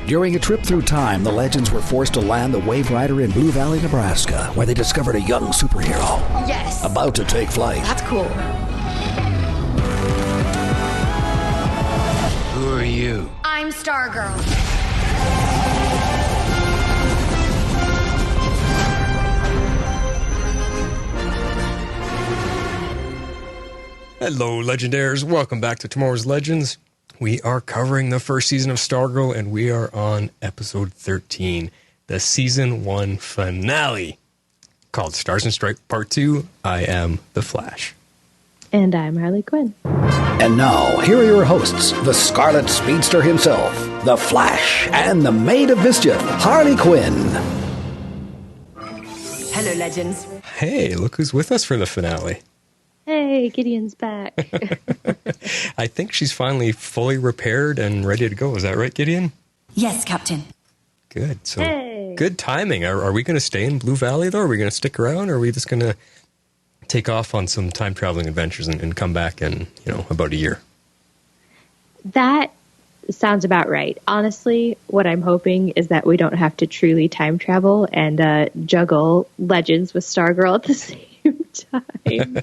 During a trip through time, the Legends were forced to land the Waverider in Blue Valley, Nebraska, where they discovered a young superhero. Yes. About to take flight. That's cool. Who are you? I'm Stargirl. Hello, Legendaires. Welcome back to Tomorrow's Legends. We are covering the first season of Stargirl, and we are on episode 13, the season 1 finale, called Stars and Stripes Part 2. I am the Flash. And I'm Harley Quinn. And now, here are your hosts, the Scarlet Speedster himself, the Flash, and the Maid of Mischief, Harley Quinn. Hello, Legends. Hey, look who's with us for the finale. Hey, Gideon's back. I think she's finally fully repaired and ready to go. Is that right, Gideon? Yes, Captain. Good. So, Hey. Good timing. Are we going to stay in Blue Valley, though? Are we going to stick around? Or are we just going to take off on some time-traveling adventures and come back in, about a year? That sounds about right. Honestly, what I'm hoping is that we don't have to truly time travel and juggle Legends with Stargirl at the same time.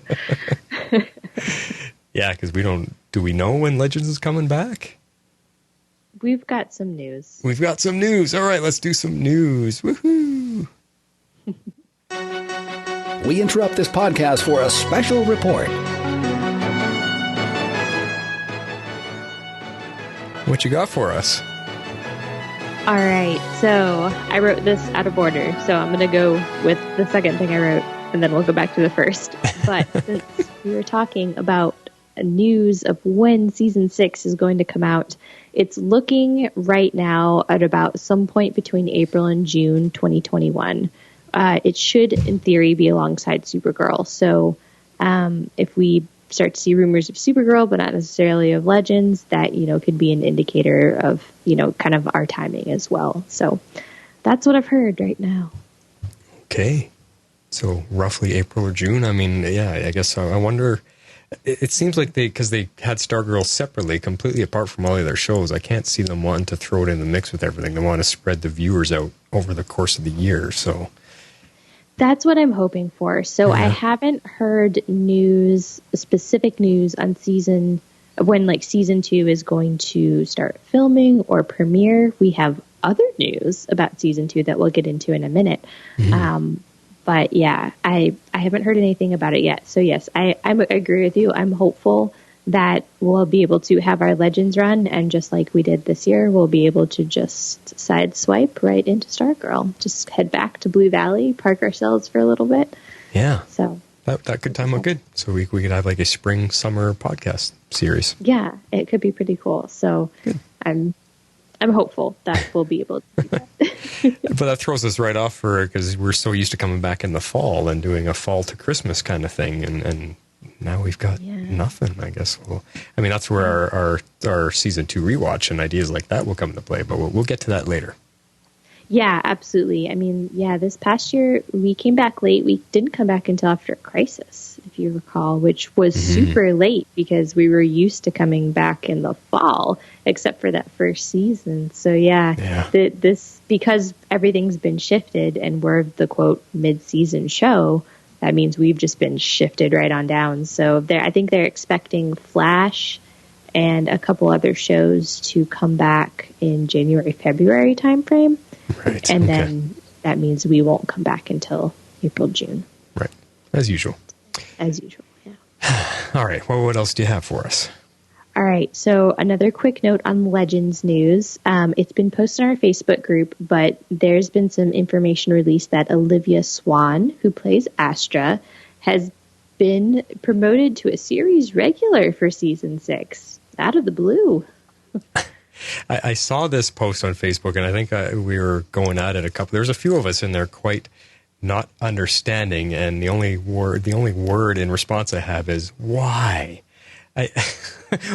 Yeah, because do we know when Legends is coming back? We've got some news. We've got some news. All right, let's do some news. Woohoo! We interrupt this podcast for a special report. What you got for us? All right, so I wrote this out of order, so I'm going to go with the second thing I wrote, and then we'll go back to the first. But since we were talking about news of when season 6 is going to come out, it's looking right now at about some point between April and June 2021. It should, in theory, be alongside Supergirl. So if we start to see rumors of Supergirl, but not necessarily of Legends, that, could be an indicator of, kind of our timing as well. So that's what I've heard right now. Okay. So roughly April or June. I mean, yeah, I guess I wonder. It seems like because they had Stargirl separately, completely apart from all of their shows, I can't see them wanting to throw it in the mix with everything. They want to spread the viewers out over the course of the year. So that's what I'm hoping for. So yeah. I haven't heard specific news on when season 2 is going to start filming or premiere. We have other news about season 2 that we'll get into in a minute. Mm-hmm. But yeah, I haven't heard anything about it yet. So yes, I agree with you. I'm hopeful that we'll be able to have our Legends run, and just like we did this year, we'll be able to just sideswipe right into Stargirl. Just head back to Blue Valley, park ourselves for a little bit. Yeah. So that could time out good. So we could have like a spring-summer podcast series. Yeah, it could be pretty cool. So good. I'm hopeful that we'll be able to do that. But that throws us right off because we're so used to coming back in the fall and doing a fall to Christmas kind of thing. And now we've got nothing, I guess. That's where our season 2 rewatch and ideas like that will come into play. But we'll get to that later. Yeah, absolutely. This past year we came back late. We didn't come back until after Crisis, if you recall, which was super late because we were used to coming back in the fall, except for that first season. So this because everything's been shifted and we're the quote mid-season show, that means we've just been shifted right on down. So I think they're expecting Flash and a couple other shows to come back in January, February timeframe. Right. And then that means we won't come back until April, June. Right. As usual. Yeah. All right. Well, what else do you have for us? All right. So another quick note on Legends news. It's been posted on our Facebook group, but there's been some information released that Olivia Swan, who plays Astra, has been promoted to a series regular for season 6 out of the blue. I saw this post on Facebook, and I think we were going at it there's a few of us in there quite not understanding, and the only word in response I have is why?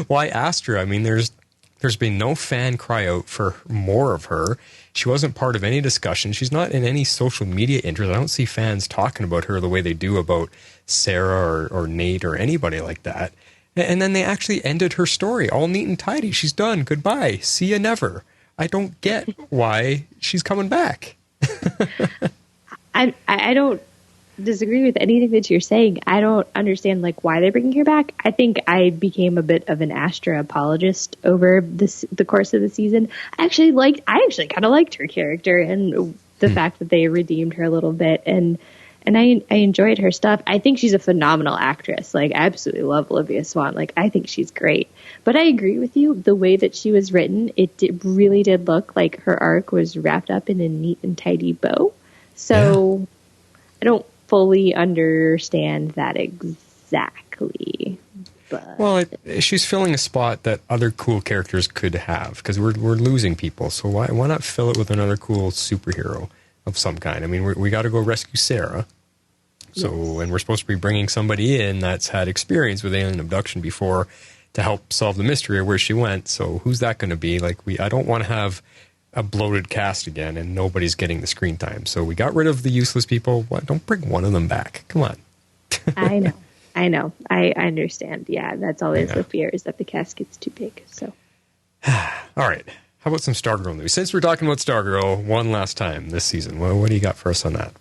Why Astra? There's been no fan cry out for more of her. She wasn't part of any discussion. She's not in any social media interest. I don't see fans talking about her the way they do about Sarah or Nate or anybody like that. And then they actually ended her story all neat and tidy. She's done. Goodbye. See you never. I don't get why she's coming back. I don't disagree with anything that you're saying. I don't understand like why they're bringing her back. I think I became a bit of an Astra apologist over the course of the season. I actually kind of liked her character and the fact that they redeemed her a little bit, and I enjoyed her stuff. I think she's a phenomenal actress. Like, I absolutely love Olivia Swan. Like, I think she's great. But I agree with you. The way that she was written, really did look like her arc was wrapped up in a neat and tidy bow. So I don't fully understand that exactly. But well, she's filling a spot that other cool characters could have, because we're losing people. So why not fill it with another cool superhero of some kind? I mean, we got to go rescue Sarah. So, yes. And we're supposed to be bringing somebody in that's had experience with alien abduction before to help solve the mystery of where she went. So who's that going to be? Like, I don't want to have a bloated cast again and nobody's getting the screen time. So we got rid of the useless people. Don't bring one of them back. Come on. I know. I understand. Yeah, that's always the fear, is that the cast gets too big. So, all right. How about some Stargirl news? Since we're talking about Stargirl one last time this season, what do you got for us on that?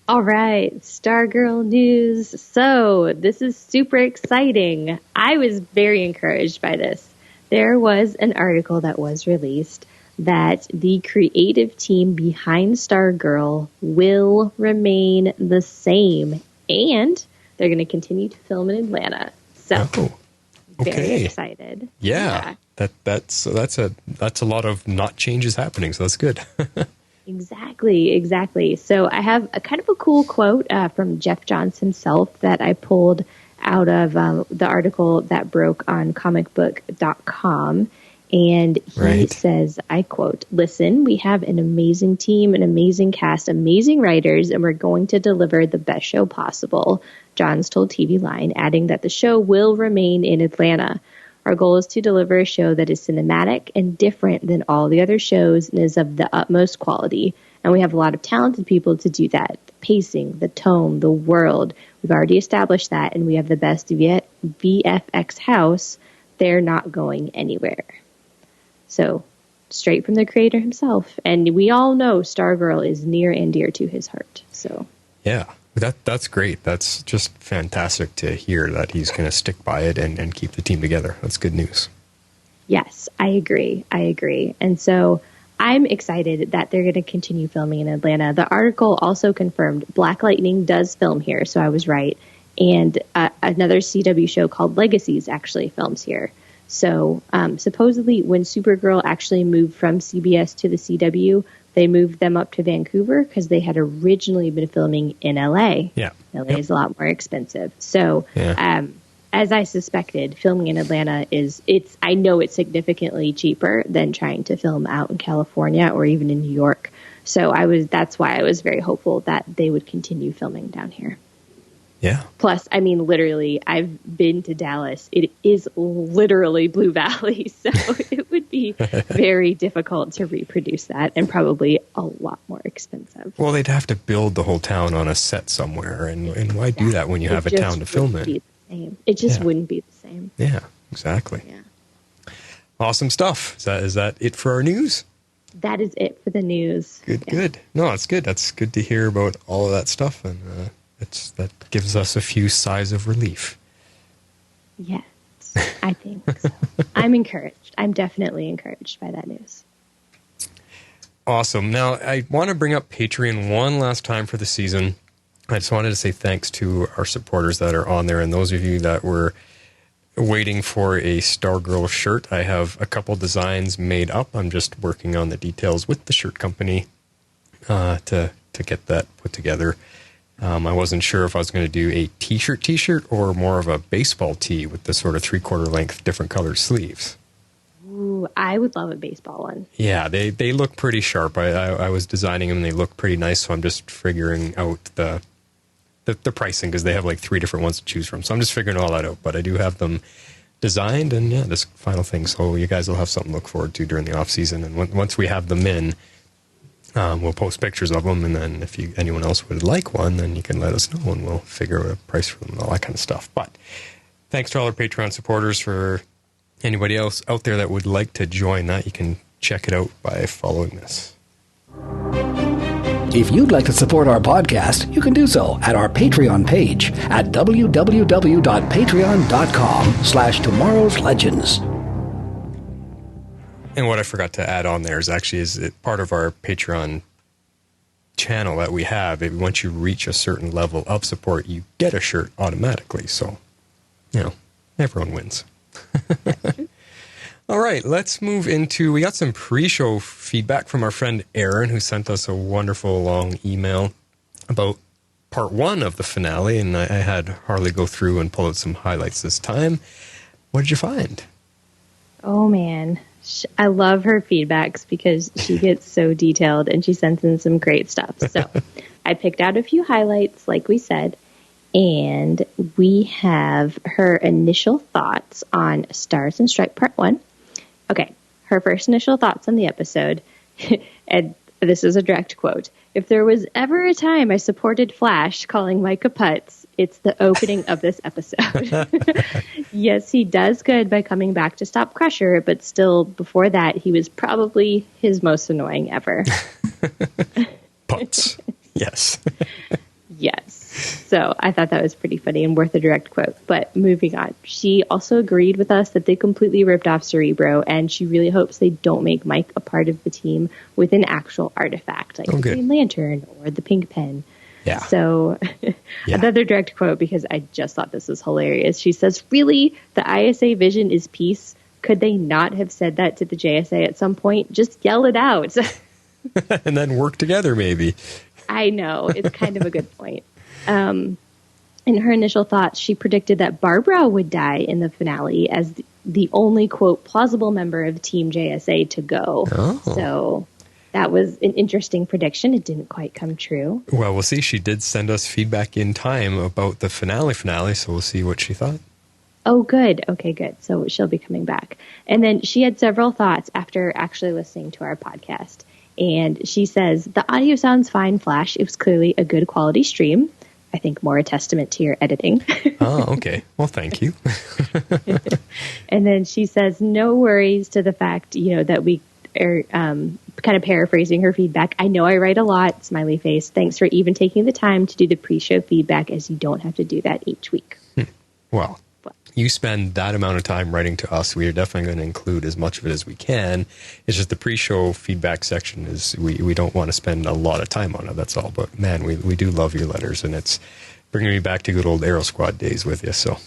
All right, Stargirl news. So this is super exciting. I was very encouraged by this. There was an article that was released that the creative team behind Stargirl will remain the same, and they're going to continue to film in Atlanta. So, very excited. Yeah. That's a lot of not changes happening. So that's good. Exactly. So I have a kind of a cool quote from Jeff Johns himself that I pulled out of the article that broke on comicbook.com. And he says, I quote, "Listen, we have an amazing team, an amazing cast, amazing writers, and we're going to deliver the best show possible," Johns told TV Line, adding that the show will remain in Atlanta. "Our goal is to deliver a show that is cinematic and different than all the other shows and is of the utmost quality. And we have a lot of talented people to do that. The pacing, the tone, the world. We've already established that, and we have the best VFX house. They're not going anywhere." So, straight from the creator himself. And we all know Stargirl is near and dear to his heart. So, yeah. That's great. That's just fantastic to hear that he's going to stick by it and keep the team together. That's good news. Yes, I agree. And so I'm excited that they're going to continue filming in Atlanta. The article also confirmed Black Lightning does film here, so I was right. And another CW show called Legacies actually films here. So supposedly when Supergirl actually moved from CBS to the CW, they moved them up to Vancouver because they had originally been filming in LA. Yeah. LA is a lot more expensive. So as I suspected, filming in Atlanta I know it's significantly cheaper than trying to film out in California or even in New York. So that's why I was very hopeful that they would continue filming down here. Yeah. Plus, I mean, literally, I've been to Dallas. It is literally Blue Valley. So it would be very difficult to reproduce that and probably a lot more expensive. Well, they'd have to build the whole town on a set somewhere. And why do that when you have a town to film in? It just wouldn't be the same. Yeah, exactly. Yeah. Awesome stuff. Is that it for our news? That is it for the news. Good. No, it's good. That's good to hear about all of that stuff. And that gives us a few sighs of relief. Yes, I think so. I'm encouraged. I'm definitely encouraged by that news. Awesome. Now, I want to bring up Patreon one last time for the season. I just wanted to say thanks to our supporters that are on there, and those of you that were waiting for a Stargirl shirt. I have a couple designs made up. I'm just working on the details with the shirt company to get that put together. I wasn't sure if I was going to do a t-shirt or more of a baseball tee with the sort of 3/4 length different colored sleeves. Ooh, I would love a baseball one. Yeah, they look pretty sharp. I was designing them and they look pretty nice, so I'm just figuring out the pricing because they have like 3 different ones to choose from. So I'm just figuring all that out, but I do have them designed and this final thing. So you guys will have something to look forward to during the off season. And once we have them in, we'll post pictures of them, and then if anyone else would like one, then you can let us know, and we'll figure out a price for them and all that kind of stuff. But thanks to all our Patreon supporters. For anybody else out there that would like to join that, you can check it out by following this. If you'd like to support our podcast, you can do so at our Patreon page at www.patreon.com/tomorrowslegends. And what I forgot to add on there is part of our Patreon channel that we have. Once you reach a certain level of support, you get a shirt automatically. So, everyone wins. All right, let's move into, we got some pre-show feedback from our friend Aaron, who sent us a wonderful long email about part 1 of the finale, and I had Harley go through and pull out some highlights this time. What did you find? Oh, man. I love her feedbacks because she gets so detailed and she sends in some great stuff. So I picked out a few highlights, like we said, and we have her initial thoughts on Stars and Stripe Part 1. Okay, her first initial thoughts on the episode, and this is a direct quote. If there was ever a time I supported Flash calling Micah putz, it's the opening of this episode. Yes, he does good by coming back to stop Crusher, but still, before that, he was probably his most annoying ever. Putz. Yes. Yes. So I thought that was pretty funny and worth a direct quote. But moving on. She also agreed with us that they completely ripped off Cerebro, and she really hopes they don't make Mike a part of the team with an actual artifact, like the Green Lantern or the Pink Pen. Yeah. So another direct quote, because I just thought this was hilarious. She says, really? The ISA vision is peace? Could they not have said that to the JSA at some point? Just yell it out. And then work together, maybe. I know. It's kind of a good point. In her initial thoughts, she predicted that Barbara would die in the finale as the only, quote, plausible member of Team JSA to go. Oh. So that was an interesting prediction. It didn't quite come true. Well, we'll see. She did send us feedback in time about the finale, so we'll see what she thought. Oh, good. Okay, good. So she'll be coming back. And then she had several thoughts after actually listening to our podcast. And she says, the audio sounds fine, Flash. It was clearly a good quality stream. I think more a testament to your editing. Oh, okay. Well, thank you. And then she says, no worries to the fact, that we are kind of paraphrasing her feedback. I know I write a lot, smiley face. Thanks for even taking the time to do the pre-show feedback, as you don't have to do that each week. Well, you spend that amount of time writing to us. We are definitely going to include as much of it as we can. It's just the pre-show feedback section is we don't want to spend a lot of time on it. That's all. But man, we do love your letters, and it's bringing me back to good old Aero Squad days with you. So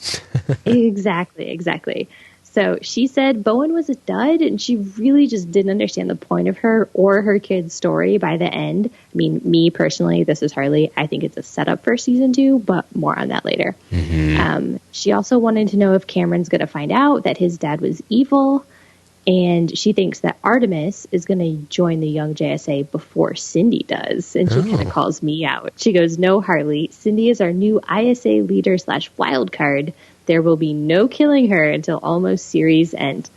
exactly. So she said Bowen was a dud, and she really just didn't understand the point of her or her kid's story by the end. I mean, me personally, this is Harley. I think it's a setup for season 2, but more on that later. Mm-hmm. She also wanted to know if Cameron's going to find out that his dad was evil, and she thinks that Artemis is going to join the young JSA before Cindy does, and she kind of calls me out. She goes, no, Harley, Cindy is our new ISA leader / wild card. There will be no killing her until almost series end.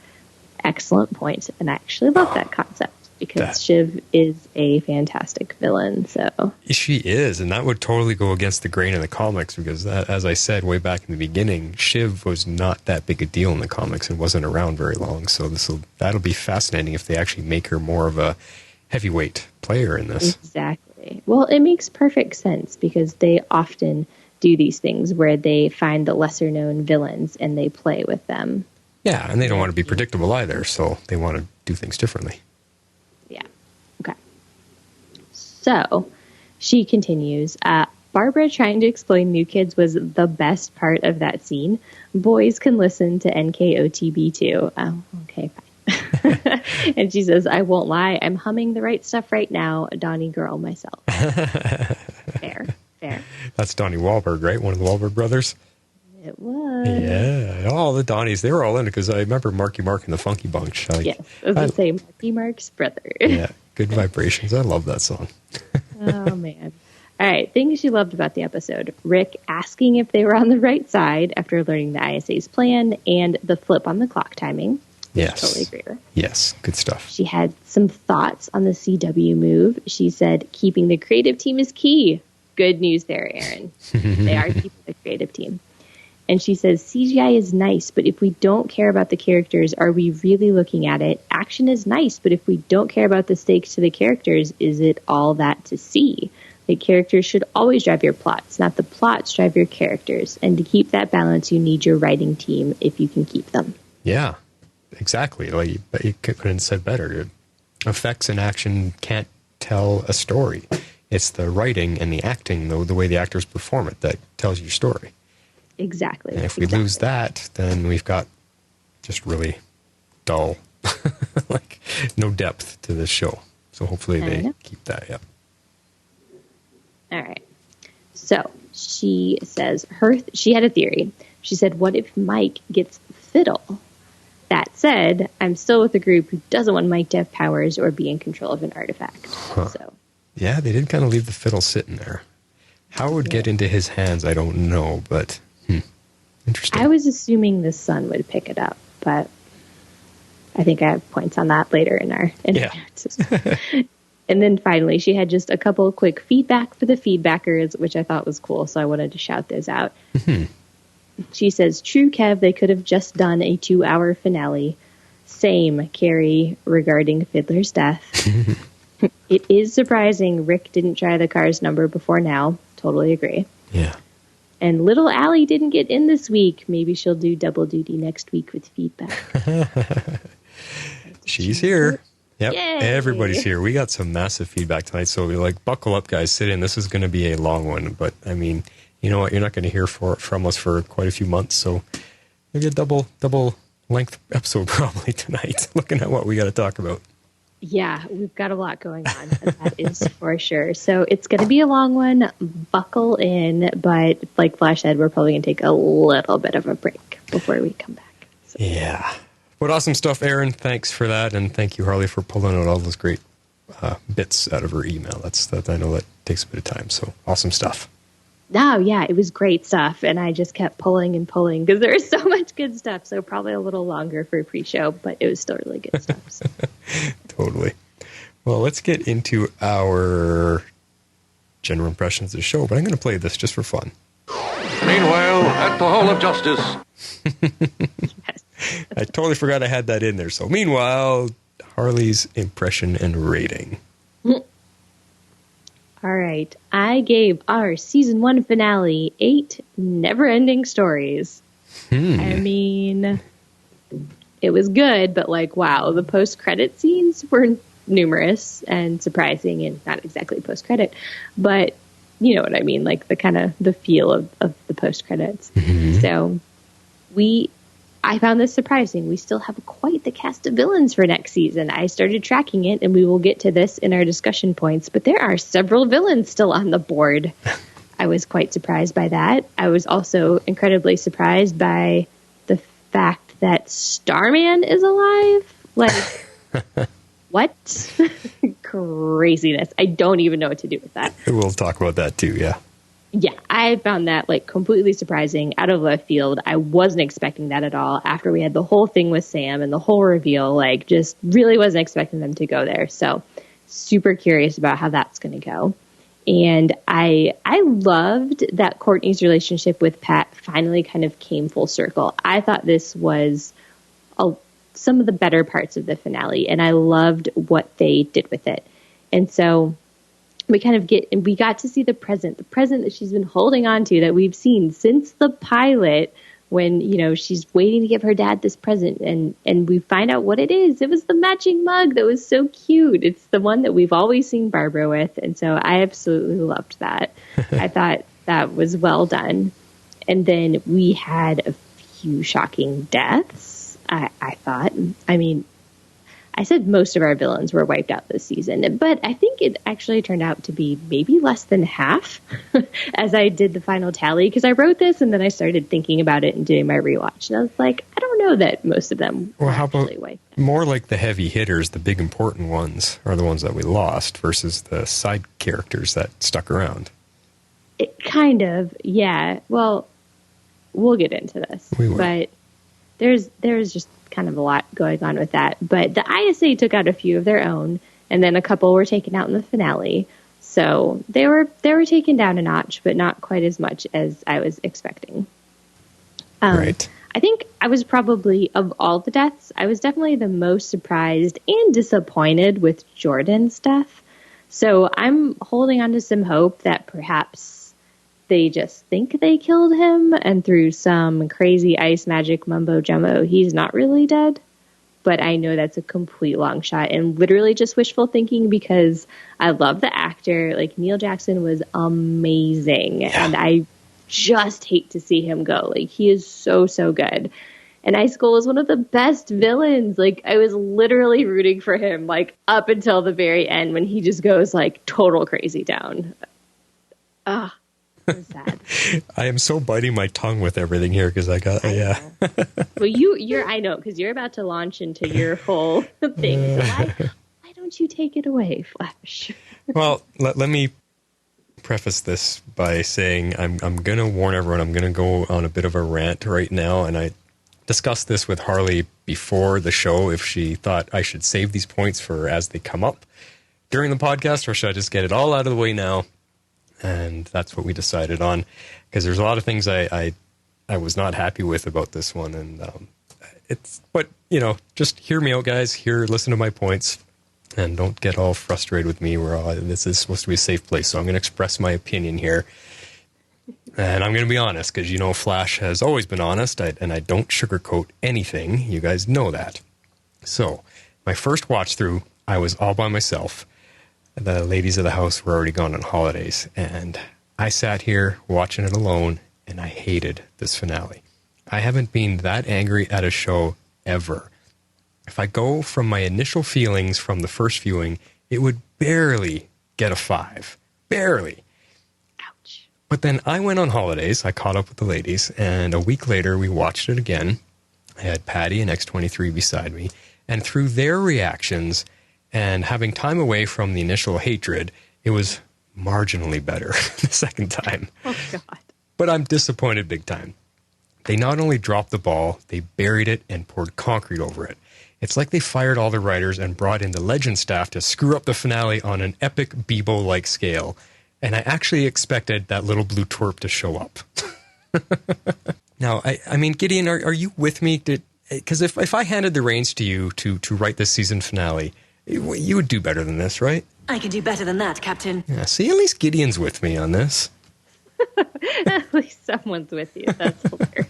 Excellent point. And I actually love that concept because Shiv is a fantastic villain. So she is, and that would totally go against the grain of the comics because, as I said way back in the beginning, Shiv was not that big a deal in the comics and wasn't around very long. So that'll be fascinating if they actually make her more of a heavyweight player in this. Exactly. Well, it makes perfect sense because they often do these things where they find the lesser known villains and they play with them. Yeah, and they don't want to be predictable either, so they want to do things differently. Yeah. Okay. So she continues, Barbara trying to explain New Kids was the best part of that scene. Boys can listen to NKOTB too. Oh, okay, fine. And she says, I won't lie, I'm humming the right stuff right now, Donnie girl myself. Fair. That's Donnie Wahlberg, right? One of the Wahlberg brothers? It was. Yeah. All the Donnies, they were all in it because I remember Marky Mark and the Funky Bunch. Yes, I was going to say Marky Mark's brother. Yeah, good vibrations. I love that song. Oh, man. All right, things you loved about the episode. Rick asking if they were on the right side after learning the ISA's plan and the flip on the clock timing. Yes. Totally agree with. Yes, good stuff. She had some thoughts on the CW move. She said, keeping the creative team is key. Good news there, Aaron. They are keeping the creative team. And she says, CGI is nice, but if we don't care about the characters, are we really looking at it? Action is nice, but if we don't care about the stakes to the characters, is it all that to see? The characters should always drive your plots, not the plots drive your characters. And to keep that balance, you need your writing team if you can keep them. Yeah, exactly. Like you couldn't have said better. Effects and action can't tell a story. It's the writing and the acting, the way the actors perform it, that tells your story. Exactly. And if we lose that, then we've got just really dull, like no depth to this show. So hopefully they keep that. Yeah. All right. So she says she had a theory. She said, what if Mike gets Fiddle? That said, I'm still with the group who doesn't want Mike to have powers or be in control of an artifact. Huh. So yeah, they did kind of leave the Fiddle sitting there. How it would get into his hands, I don't know, but interesting. I was assuming the son would pick it up, but I think I have points on that later in our notes. And then finally, she had just a couple of quick feedback for the feedbackers, which I thought was cool, so I wanted to shout those out. Mm-hmm. She says, true, Kev, they could have just done a 2-hour finale. Same, Carrie, regarding Fiddler's death. It is surprising Rick didn't try the car's number before now. Totally agree. Yeah. And little Allie didn't get in this week. Maybe she'll do double duty next week with feedback. She's here. Yep. Yay. Everybody's here. We got some massive feedback tonight. So buckle up, guys. Sit in. This is going to be a long one. But, I mean, you know what? You're not going to hear from us for quite a few months. So maybe a double length episode probably tonight, looking at what we got to talk about. Yeah, we've got a lot going on. That is for sure. So it's going to be a long one. Buckle in. But like Flash said, we're probably going to take a little bit of a break before we come back. So. Yeah. But awesome stuff, Aaron. Thanks for that. And thank you, Harley, for pulling out all those great bits out of her email. I know that takes a bit of time. So awesome stuff. Oh, yeah, it was great stuff. And I just kept pulling and pulling because there was so much good stuff. So probably a little longer for a pre-show, but it was still really good stuff. So. Totally. Well, let's get into our general impressions of the show, but I'm going to play this just for fun. Meanwhile, at the Hall of Justice. Yes. I totally forgot I had that in there. So meanwhile, Harley's impression and rating. All right. I gave our season 1 finale 8 never-ending stories. I mean, it was good, but wow, the post-credit scenes were numerous and surprising, and not exactly post-credit, but you know what I mean, the kind of the feel of the post-credits. Mm-hmm. So I found this surprising. We still have quite the cast of villains for next season. I started tracking it, and we will get to this in our discussion points, but there are several villains still on the board. I was quite surprised by that. I was also incredibly surprised by the fact that Starman is alive. What? Craziness. I don't even know what to do with that. We'll talk about that too, yeah. Yeah, I found that completely surprising, out of left field. I wasn't expecting that at all. After we had the whole thing with Sam and the whole reveal, just really wasn't expecting them to go there. So super curious about how that's going to go. And I loved that Courtney's relationship with Pat finally kind of came full circle. I thought this was some of the better parts of the finale, and I loved what they did with it. And so we got to see the present that she's been holding on to, that we've seen since the pilot, when, she's waiting to give her dad this present, and we find out what it is. It was the matching mug that was so cute. It's the one that we've always seen Barbara with. And so I absolutely loved that. I thought that was well done. And then we had a few shocking deaths. I thought, I said most of our villains were wiped out this season, but I think it actually turned out to be maybe less than half as I did the final tally, because I wrote this and then I started thinking about it and doing my rewatch, and I was like, I don't know that most of them were actually wiped out. More like the heavy hitters, the big important ones, are the ones that we lost versus the side characters that stuck around. It kind of, yeah. Well, we'll get into this, but there's just kind of a lot going on with that. But the ISA took out a few of their own, and then a couple were taken out in the finale. So they were taken down a notch, but not quite as much as I was expecting. Right. I think I was probably, of all the deaths, I was definitely the most surprised and disappointed with Jordan's death. So I'm holding on to some hope that perhaps they just think they killed him, and through some crazy ice magic mumbo jumbo, he's not really dead. But I know that's a complete long shot and literally just wishful thinking, because I love the actor. Like, Neil Jackson was amazing, and I just hate to see him go. Like, he is so, so good. And Icicle was one of the best villains. Like, I was literally rooting for him, like, up until the very end when he just goes, like, total crazy down. Ah, so sad. I am so biting my tongue with everything here because I got, Well, you're, I know, because you're about to launch into your whole thing. So why don't you take it away, Flash? Well, let me preface this by saying I'm going to warn everyone. I'm going to go on a bit of a rant right now, and I discussed this with Harley before the show, if she thought I should save these points for as they come up during the podcast, or should I just get it all out of the way now? And that's what we decided on, because there's a lot of things I was not happy with about this one, and but just hear me out, guys. Listen to my points, and don't get all frustrated with me. This is supposed to be a safe place, so I'm going to express my opinion here. And I'm going to be honest, because, Flash has always been honest, and I don't sugarcoat anything. You guys know that. So, my first watch through, I was all by myself. The ladies of the house were already gone on holidays, and I sat here watching it alone, and I hated this finale. I haven't been that angry at a show ever. If I go from my initial feelings from the first viewing, it would barely get a 5. Barely. But then I went on holidays, I caught up with the ladies, and a week later we watched it again. I had Patty and X23 beside me, and through their reactions and having time away from the initial hatred, it was marginally better the second time. Oh, God. But I'm disappointed big time. They not only dropped the ball, they buried it and poured concrete over it. It's like they fired all the writers and brought in the legend staff to screw up the finale on an epic Bebo-like scale. And I actually expected that little blue twerp to show up. Now, I mean, Gideon, are you with me? Because if I handed the reins to you to write this season finale, you would do better than this, right? I can do better than that, Captain. Yeah, see, at least Gideon's with me on this. At least someone's with you. That's hilarious.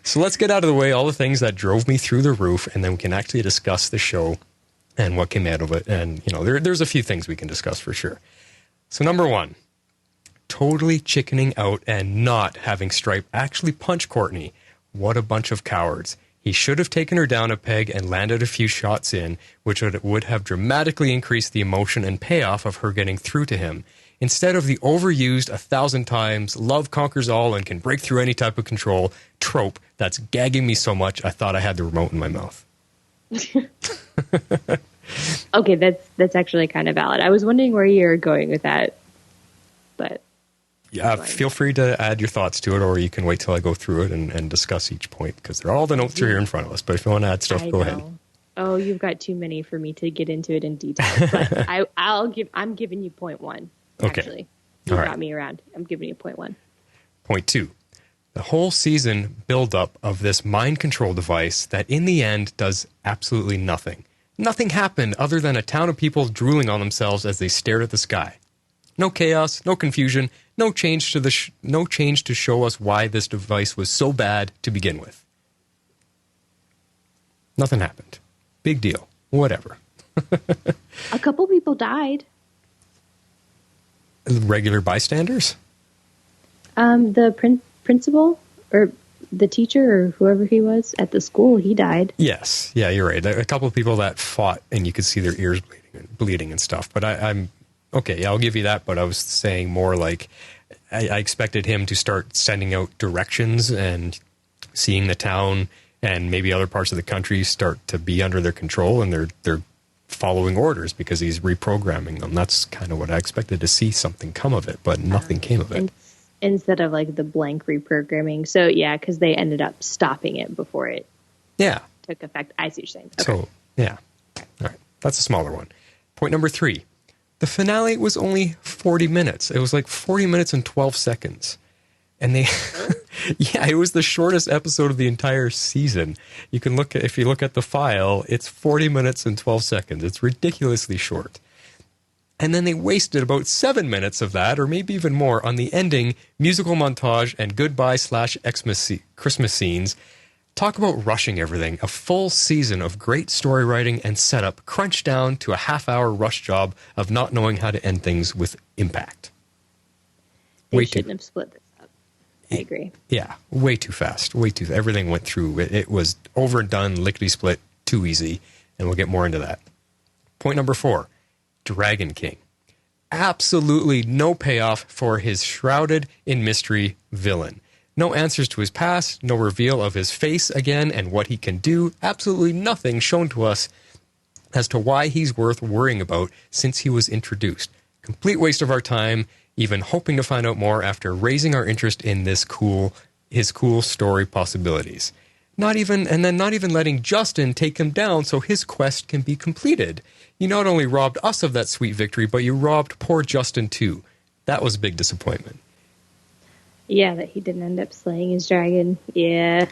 So let's get out of the way all the things that drove me through the roof, and then we can actually discuss the show and what came out of it. And, there's a few things we can discuss for sure. So number 1, totally chickening out and not having S.T.R.I.P.E actually punch Courtney. What a bunch of cowards. He should have taken her down a peg and landed a few shots in, which would have dramatically increased the emotion and payoff of her getting through to him. Instead of the overused 1,000 times, love conquers all and can break through any type of control trope that's gagging me so much I thought I had the remote in my mouth. Okay, that's actually kind of valid. I was wondering where you're going with that, but yeah, feel free to add your thoughts to it, or you can wait till I go through it and discuss each point, because all the notes are here in front of us. But if you want to add stuff, go ahead. Oh, you've got too many for me to get into it in detail. But I'm giving you point 1. Okay, actually, you got me around. I'm giving you point 1. Point 2. The whole season build-up of this mind control device that in the end does absolutely nothing. Nothing happened other than a town of people drooling on themselves as they stared at the sky. No chaos, no confusion, no change to show us why this device was so bad to begin with. Nothing happened. Big deal. Whatever. A couple people died. Regular bystanders? The principal or the teacher or whoever he was at the school, he died. Yes. Yeah, you're right. A couple of people that fought and you could see their ears bleeding and stuff. But I'm okay, yeah, I'll give you that. But I was saying more like I expected him to start sending out directions and seeing the town and maybe other parts of the country start to be under their control, and they're following orders because he's reprogramming them. That's kind of what I expected to see something come of it, but nothing came of it. Instead of like the blank reprogramming. So yeah, because they ended up stopping it before it took effect. I see what you're saying. Okay. So yeah. All right. That's a smaller one. Point number 3. The finale was only 40 minutes. It was like 40 minutes and 12 seconds. And they, yeah, it was the shortest episode of the entire season. You can look at, if you look at the file, it's 40 minutes and 12 seconds. It's ridiculously short. And then they wasted about 7 minutes of that, or maybe even more, on the ending musical montage and goodbye/Christmas scenes. Talk about rushing everything. A full season of great story writing and setup crunched down to a half-hour rush job of not knowing how to end things with impact. They shouldn't have split this up. I agree. Yeah, way too fast. Everything went through. It was over and done, lickety-split, too easy, and we'll get more into that. Point number 4, Dragon King. Absolutely no payoff for his shrouded in mystery villain. No answers to his past, no reveal of his face again and what he can do. Absolutely nothing shown to us as to why he's worth worrying about since he was introduced. Complete waste of our time, even hoping to find out more after raising our interest in his cool story possibilities. Not even letting Justin take him down so his quest can be completed. You not only robbed us of that sweet victory, but you robbed poor Justin too. That was a big disappointment. Yeah, that he didn't end up slaying his dragon. Yeah.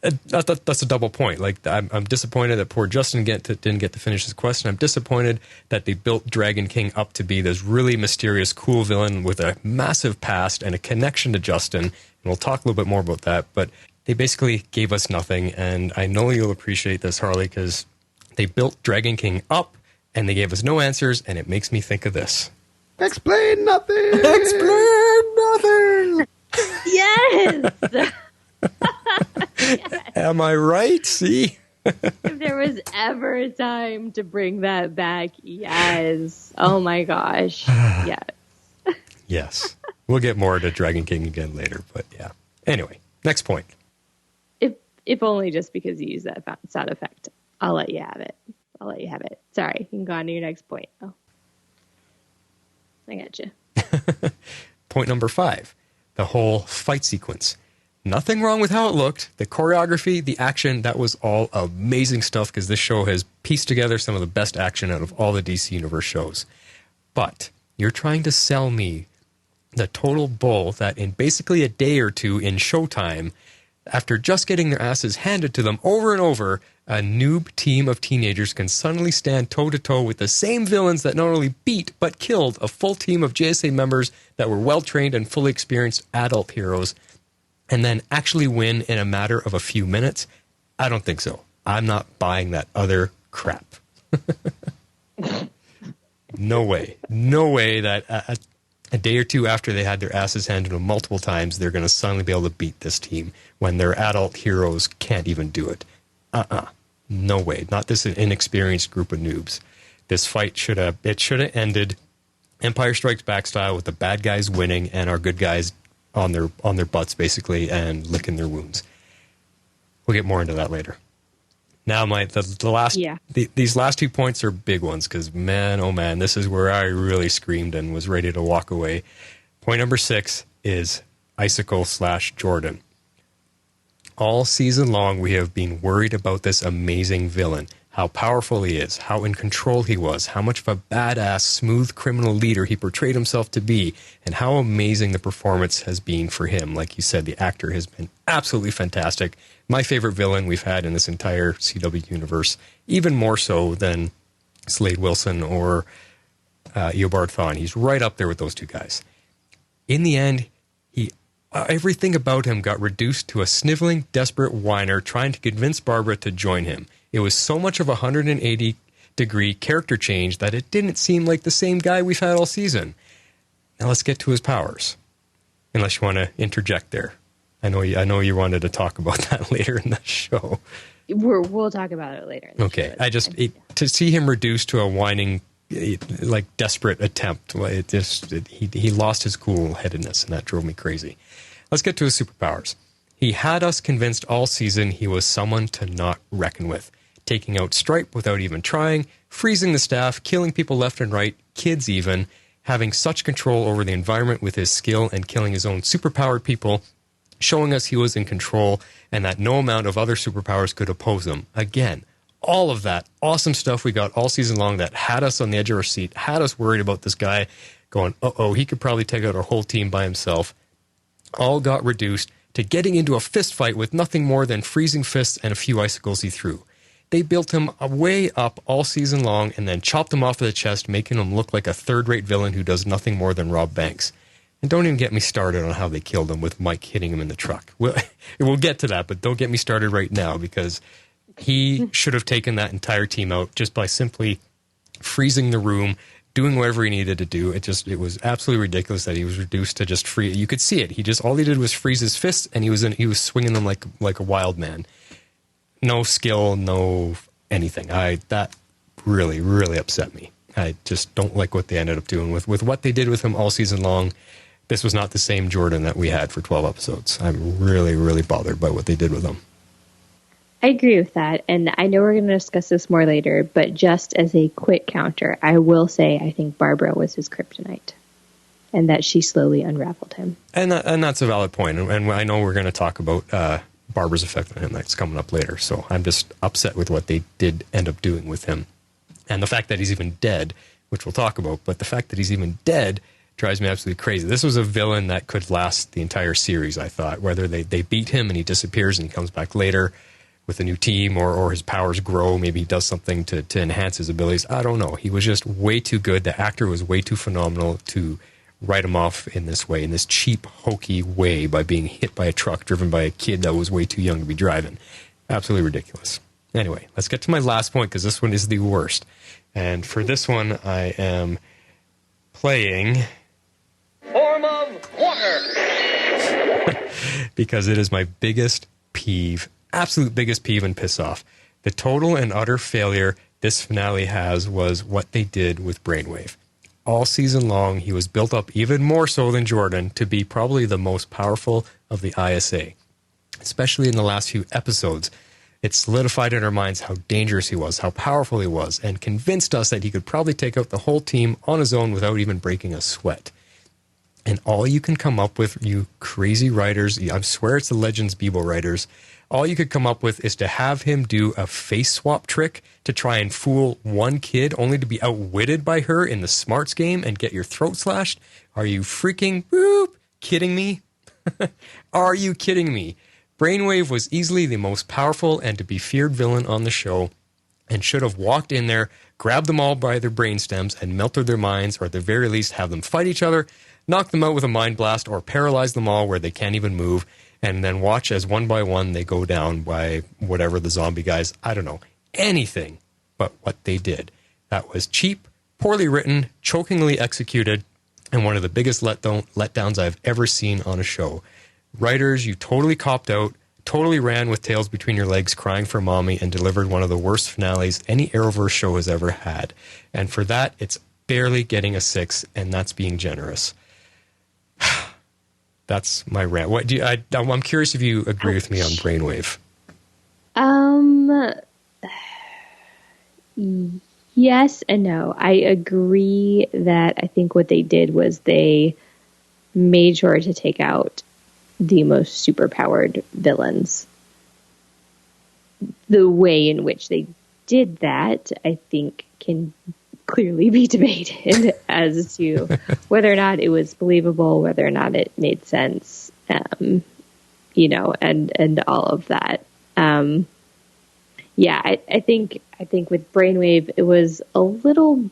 That's a double point. Like, I'm disappointed that poor Justin didn't get to finish his quest, and I'm disappointed that they built Dragon King up to be this really mysterious, cool villain with a massive past and a connection to Justin. And we'll talk a little bit more about that, but they basically gave us nothing, and I know you'll appreciate this, Harley, because they built Dragon King up, and they gave us no answers, and it makes me think of this. Explain nothing! Explain nothing! Yes! Yes. Am I right? See? If there was ever a time to bring that back, yes. Oh my gosh. Yes. Yes. We'll get more to Dragon King again later, but yeah. Anyway, next point. If only just because you use that sound effect. I'll let you have it. Sorry, you can go on to your next point. Oh. I got you. Point number 5. The whole fight sequence. Nothing wrong with how it looked. The choreography, the action, that was all amazing stuff because this show has pieced together some of the best action out of all the DC Universe shows. But you're trying to sell me the total bull that in basically a day or two in Showtime, after just getting their asses handed to them over and over, a noob team of teenagers can suddenly stand toe-to-toe with the same villains that not only beat but killed a full team of JSA members that were well-trained and fully experienced adult heroes, and then actually win in a matter of a few minutes? I don't think so. I'm not buying that other crap. No way. No way that a day or two after they had their asses handed to them multiple times, they're going to suddenly be able to beat this team when their adult heroes can't even do it. No way. Not this inexperienced group of noobs. This fight should have ended Empire Strikes Back style with the bad guys winning and our good guys on their butts basically and licking their wounds. We'll get more into that later. Now, these last 2 points are big ones because, man, oh man, this is where I really screamed and was ready to walk away. Point number 6 is Icicle/Jordan. All season long, we have been worried about this amazing villain, how powerful he is, how in control he was, how much of a badass, smooth criminal leader he portrayed himself to be, and how amazing the performance has been for him. Like you said, the actor has been absolutely fantastic. My favorite villain we've had in this entire CW universe, even more so than Slade Wilson or Eobard Thawne. He's right up there with those two guys. In the end, everything about him got reduced to a sniveling, desperate whiner trying to convince Barbara to join him. It was so much of a 180-degree character change that it didn't seem like the same guy we've had all season. Now let's get to his powers. Unless you want to interject there. I know you wanted to talk about that later in the show. We'll talk about it later. Okay. To see him reduced to a whining, like desperate attempt, he lost his cool-headedness, and that drove me crazy. Let's get to his superpowers. He had us convinced all season he was someone to not reckon with, taking out S.T.R.I.P.E without even trying, freezing the staff, killing people left and right, kids even, having such control over the environment with his skill and killing his own superpowered people, showing us he was in control and that no amount of other superpowers could oppose him. Again, all of that awesome stuff we got all season long that had us on the edge of our seat, had us worried about this guy going, he could probably take out our whole team by himself. all got reduced to getting into a fist fight with nothing more than freezing fists and a few icicles he threw. They built him way up all season long and then chopped him off of the chest, making him look like a third-rate villain who does nothing more than rob banks. And don't even get me started on how they killed him with Mike hitting him in the truck. We'll get to that, but don't get me started right now, because he should have taken that entire team out just by simply freezing the room, doing whatever he needed to do. It was absolutely ridiculous that he was reduced to just free. You could see it. All he did was freeze his fists, and he was swinging them like a wild man. No skill, no anything. That really, really upset me. I just don't like what they ended up doing with what they did with him all season long. This was not the same Jordan that we had for 12 episodes. I'm really, really bothered by what they did with him. I agree with that, and I know we're going to discuss this more later, but just as a quick counter, I will say I think Barbara was his kryptonite, and that she slowly unraveled him. And that's a valid point, and I know we're going to talk about Barbara's effect on him. That's coming up later, so I'm just upset with what they did end up doing with him. And the fact that he's even dead, which we'll talk about, but the fact that he's even dead drives me absolutely crazy. This was a villain that could last the entire series, I thought. Whether they beat him and he disappears and he comes back later with a new team, or his powers grow, maybe he does something to enhance his abilities. I don't know. He was just way too good. The actor was way too phenomenal to write him off in this way, in this cheap, hokey way, by being hit by a truck driven by a kid that was way too young to be driving. Absolutely ridiculous. Anyway, let's get to my last point, because this one is the worst. And for this one, I am playing Form of water. because it is my biggest peeve, absolute biggest peeve and piss off. The total and utter failure this finale has was what they did with Brainwave. All season long, he was built up even more so than Jordan to be probably the most powerful of the ISA. Especially in the last few episodes, it solidified in our minds how dangerous he was, how powerful he was, and convinced us that he could probably take out the whole team on his own without even breaking a sweat. And all you can come up with, you crazy writers, I swear it's the Legends Bebo writers, all you could come up with is to have him do a face swap trick to try and fool one kid, only to be outwitted by her in the smarts game and get your throat slashed. Are you freaking kidding me? Are you kidding me? Brainwave was easily the most powerful and to be feared villain on the show, and should have walked in there, grabbed them all by their brainstems and melted their minds, or at the very least have them fight each other, knock them out with a mind blast, or paralyze them all where they can't even move, and then watch as one by one they go down by whatever the zombie guys, I don't know, anything but what they did. That was cheap, poorly written, chokingly executed, and one of the biggest letdowns I've ever seen on a show. Writers, you totally copped out, totally ran with tails between your legs crying for mommy, and delivered one of the worst finales any Arrowverse show has ever had. And for that, it's barely getting a 6, and that's being generous. That's my rant. What do I'm curious if you agree with me on Brainwave. Yes and no. I agree that I think what they did was they made sure to take out the most superpowered villains. The way in which they did that, I think, can clearly be debated as to whether or not it was believable, whether or not it made sense, and all of that. I think with Brainwave, it was a little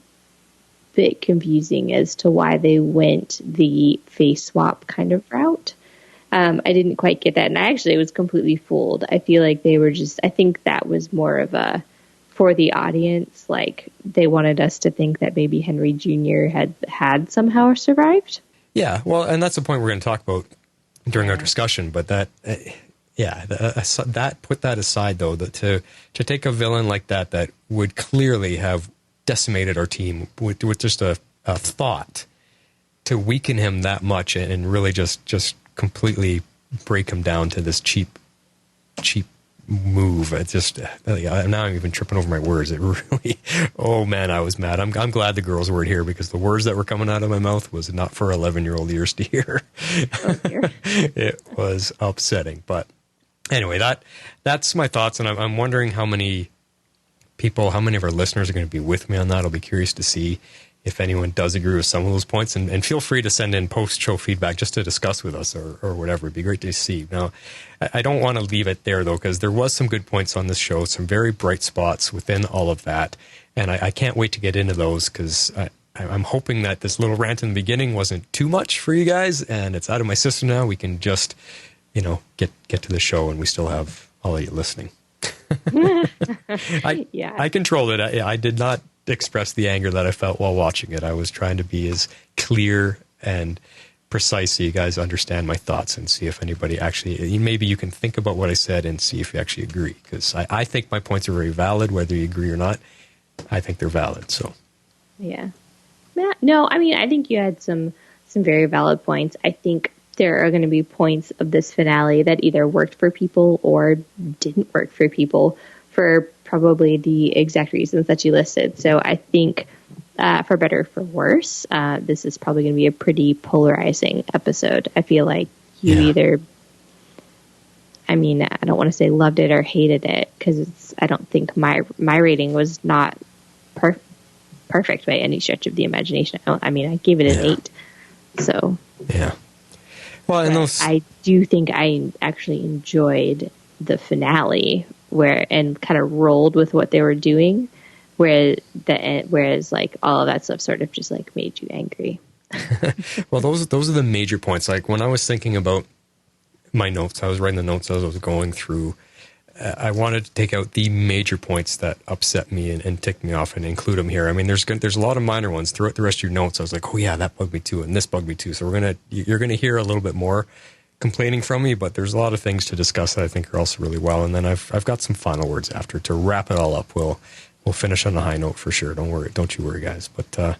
bit confusing as to why they went the face swap kind of route. I didn't quite get that, and I actually was completely fooled. I feel like I think that was more of a, for the audience, like they wanted us to think that maybe Henry Jr. had somehow survived. Yeah, well, and that's the point we're going to talk about during our discussion, but that, put that aside, though, to take a villain like that would clearly have decimated our team with just a thought, to weaken him that much and really just completely break him down to this cheap move. It's just, now I'm even tripping over my words. It really, oh man, I was mad. I'm glad the girls weren't here, because the words that were coming out of my mouth was not for 11-year-old ears to hear. Oh, dear. It was upsetting. But anyway, that's my thoughts, and I'm wondering how many of our listeners are going to be with me on that. I'll be curious to see if anyone does agree with some of those points. And feel free to send in post-show feedback just to discuss with us or whatever. It'd be great to see. Now, I don't want to leave it there, though, because there was some good points on this show, some very bright spots within all of that. And I can't wait to get into those, because I'm hoping that this little rant in the beginning wasn't too much for you guys, and it's out of my system now. We can just, get to the show, and we still have all of you listening. I controlled it. I did not express the anger that I felt while watching it. I was trying to be as clear and precise so you guys understand my thoughts and see if anybody actually, maybe you can think about what I said and see if you actually agree, because I think my points are very valid, whether you agree or not. I think they're valid. So yeah. No, I mean, I think you had some very valid points. I think there are going to be points of this finale that either worked for people or didn't work for people for probably the exact reasons that you listed. So I think, for better or for worse, this is probably going to be a pretty polarizing episode. I feel like you either, I mean, I don't want to say loved it or hated it, because I don't think my rating was not perfect by any stretch of the imagination. I mean, I gave it an 8. So yeah. Well, and I do think I actually enjoyed the finale and kind of rolled with what they were doing, whereas like all of that stuff sort of just like made you angry. Well, those are the major points. Like when I was thinking about my notes, I was writing the notes as I was going through. I wanted to take out the major points that upset me and ticked me off and include them here. I mean, there's a lot of minor ones throughout the rest of your notes. I was like, oh yeah, that bugged me too, and this bugged me too. So you're gonna hear a little bit more complaining from me, but there's a lot of things to discuss that I think are also really well. And then I've got some final words after to wrap it all up. We'll finish on a high note for sure. Don't you worry, guys. But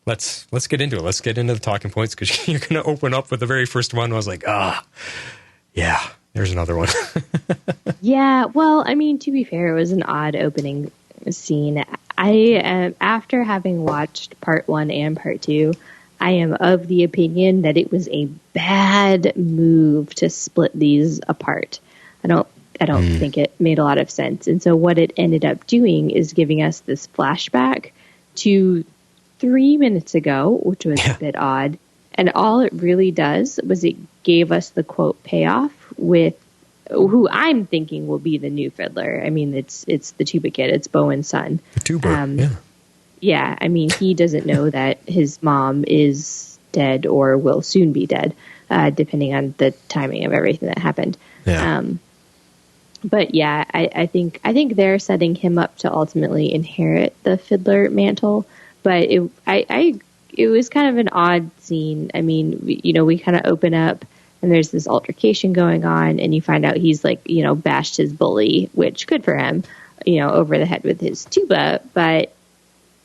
let's get into it. Let's get into the talking points, because you're gonna open up with the very first one. I was like, yeah. There's another one. Yeah, well, I mean, to be fair, it was an odd opening scene. After having watched part 1 and part 2, I am of the opinion that it was a bad move to split these apart. I don't think it made a lot of sense. And so what it ended up doing is giving us this flashback to 3 minutes ago, which was a bit odd. And all it really does was it gave us the quote payoff with who I'm thinking will be the new fiddler. I mean, it's the tuba kid. It's Bowen's son. The tuba, yeah. I mean, he doesn't know that his mom is dead or will soon be dead, depending on the timing of everything that happened. Yeah. But yeah, I think they're setting him up to ultimately inherit the fiddler mantle. But it was kind of an odd scene. I mean, we kind of open up and there's this altercation going on, and you find out he's like, bashed his bully, which good for him, over the head with his tuba. But,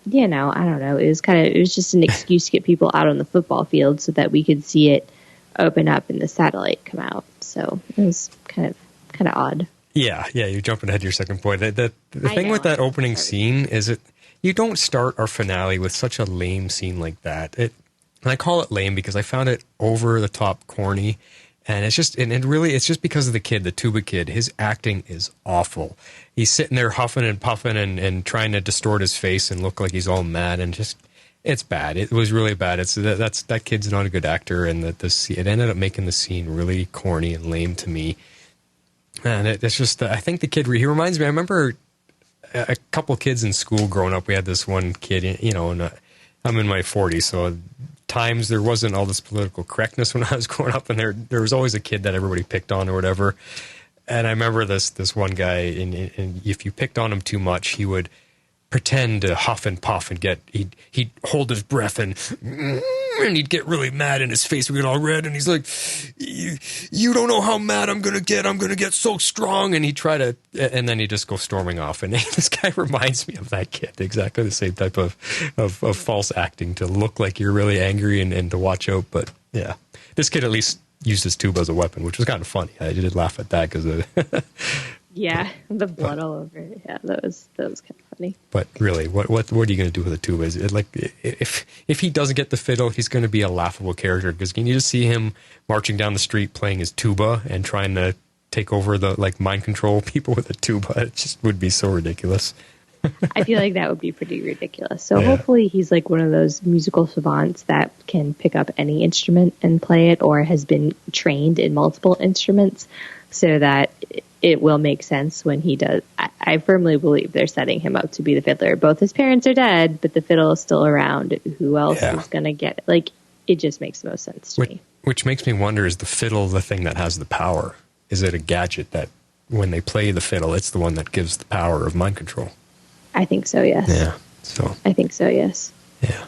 I don't know. It was just an excuse to get people out on the football field so that we could see it open up and the satellite come out. So it was kind of odd. Yeah. You're jumping ahead to your second point. The thing with that opening scene is you don't start our finale with such a lame scene like that. And I call it lame because I found it over the top corny, and it's just because of the kid, the tuba kid. His acting is awful. He's sitting there huffing and puffing and trying to distort his face and look like he's all mad, and just it's bad. It was really bad. That kid's not a good actor, and it ended up making the scene really corny and lame to me. And it's just I think the kid he reminds me. I remember a couple kids in school growing up. We had this one kid, and I'm in my 40s, so times there wasn't all this political correctness when I was growing up, and there was always a kid that everybody picked on or whatever. And I remember this one guy, and if you picked on him too much, he would pretend to huff and puff and he'd hold his breath and he'd get really mad, and his face would get all red, and he's like, you don't know how mad I'm gonna get so strong, and and then he'd just go storming off. And this guy reminds me of that kid, exactly the same type of false acting to look like you're really angry and to watch out. But yeah, this kid at least used his tuba as a weapon, which was kind of funny. I did laugh at that because yeah, the blood all over it. Yeah, that was kind of funny. But really, what are you going to do with a tuba? Is it like if he doesn't get the fiddle, he's going to be a laughable character, because can you just see him marching down the street playing his tuba and trying to take over mind control people with a tuba? It just would be so ridiculous. I feel like that would be pretty ridiculous. So hopefully he's like one of those musical savants that can pick up any instrument and play it, or has been trained in multiple instruments, so that it will make sense when he does. I firmly believe they're setting him up to be the fiddler. Both his parents are dead, but the fiddle is still around. Who else is going to get it? Like, it just makes the most sense to me. Which makes me wonder, is the fiddle the thing that has the power? Is it a gadget that when they play the fiddle, it's the one that gives the power of mind control? I think so, yes. Yeah. So I think so, yes. Yeah.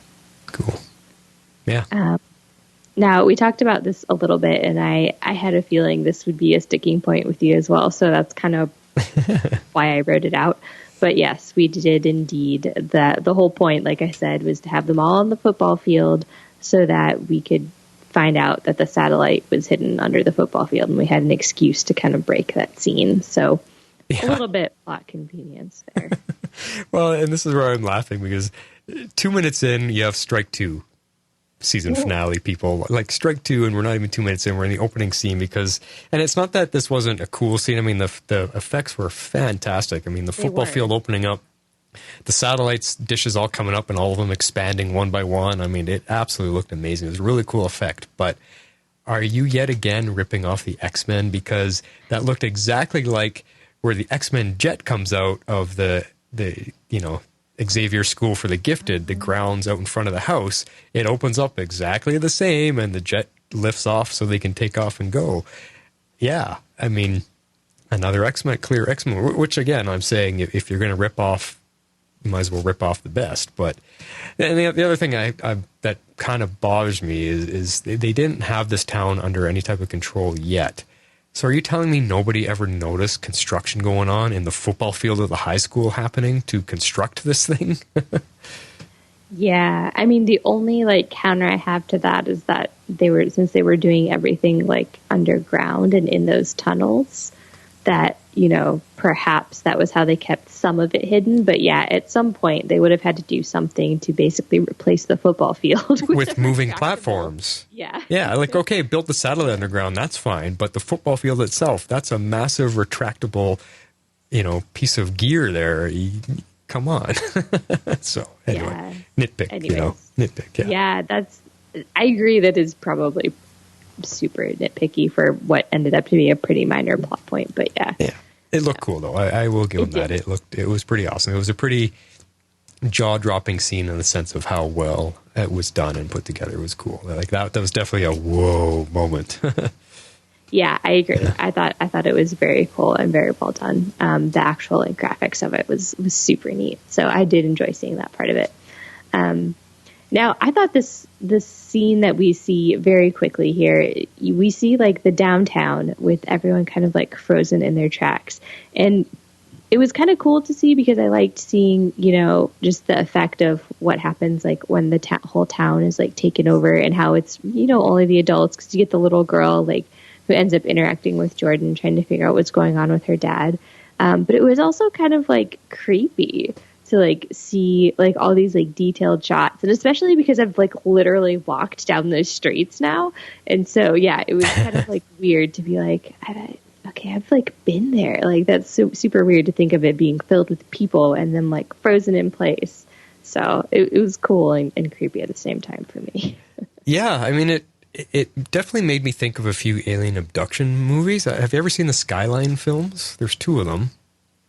Cool. Yeah. Now, we talked about this a little bit, and I had a feeling this would be a sticking point with you as well, so that's kind of why I wrote it out. But yes, we did indeed. The whole point, like I said, was to have them all on the football field so that we could find out that the satellite was hidden under the football field, and we had an excuse to kind of break that scene. So a little bit plot convenience there. Well, and this is where I'm laughing, because 2 minutes in, you have strike two. Season finale people, like strike two, and we're not even 2 minutes in, we're in the opening scene. Because, and it's not that this wasn't a cool scene, I mean the effects were fantastic. I mean, the football field opening up, the satellites dishes all coming up and all of them expanding one by one. I mean, it absolutely looked amazing. It was a really cool effect. But are you yet again ripping off the X-Men? Because that looked exactly like where the X-Men jet comes out of the Xavier School for the Gifted, the grounds out in front of the house. It opens up exactly the same, and the jet lifts off so they can take off and go. Yeah, I mean, another clear X-Men, which again, I'm saying, if you're going to rip off, you might as well rip off the best. But and the other thing that kind of bothers me is they didn't have this town under any type of control yet. So are you telling me nobody ever noticed construction going on in the football field of the high school happening to construct this thing? Yeah, I mean, the only counter I have to that is that since they were doing everything underground and in those tunnels, that perhaps that was how they kept some of it hidden. But yeah, at some point they would have had to do something to basically replace the football field with moving platforms. Yeah. Yeah, okay, build the satellite underground, that's fine, but the football field itself, that's a massive retractable, piece of gear there. Come on. So anyway, nitpick. Nitpick. Yeah, I agree that is probably super nitpicky for what ended up to be a pretty minor plot point, but yeah. It looked cool though. I will give them that. It was pretty awesome. It was a pretty jaw-dropping scene in the sense of how well it was done and put together. It was cool. That was definitely a whoa moment. Yeah, I agree. Yeah. I thought it was very cool and very well done. The actual graphics of it was super neat. So I did enjoy seeing that part of it. Now, I thought this scene that we see very quickly here, we see the downtown with everyone kind of frozen in their tracks. And it was kind of cool to see because I liked seeing, just the effect of what happens when the whole town is taken over, and how it's, only the adults, because you get the little girl who ends up interacting with Jordan, trying to figure out what's going on with her dad. But it was also kind of creepy to see all these detailed shots, and especially because I've literally walked down those streets now, and so yeah, it was kind of weird to be I've been there. That's super weird to think of it being filled with people and then frozen in place. So it was cool and creepy at the same time for me. Yeah, I mean it definitely made me think of a few alien abduction movies. Have you ever seen the Skyline films? There's 2 of them.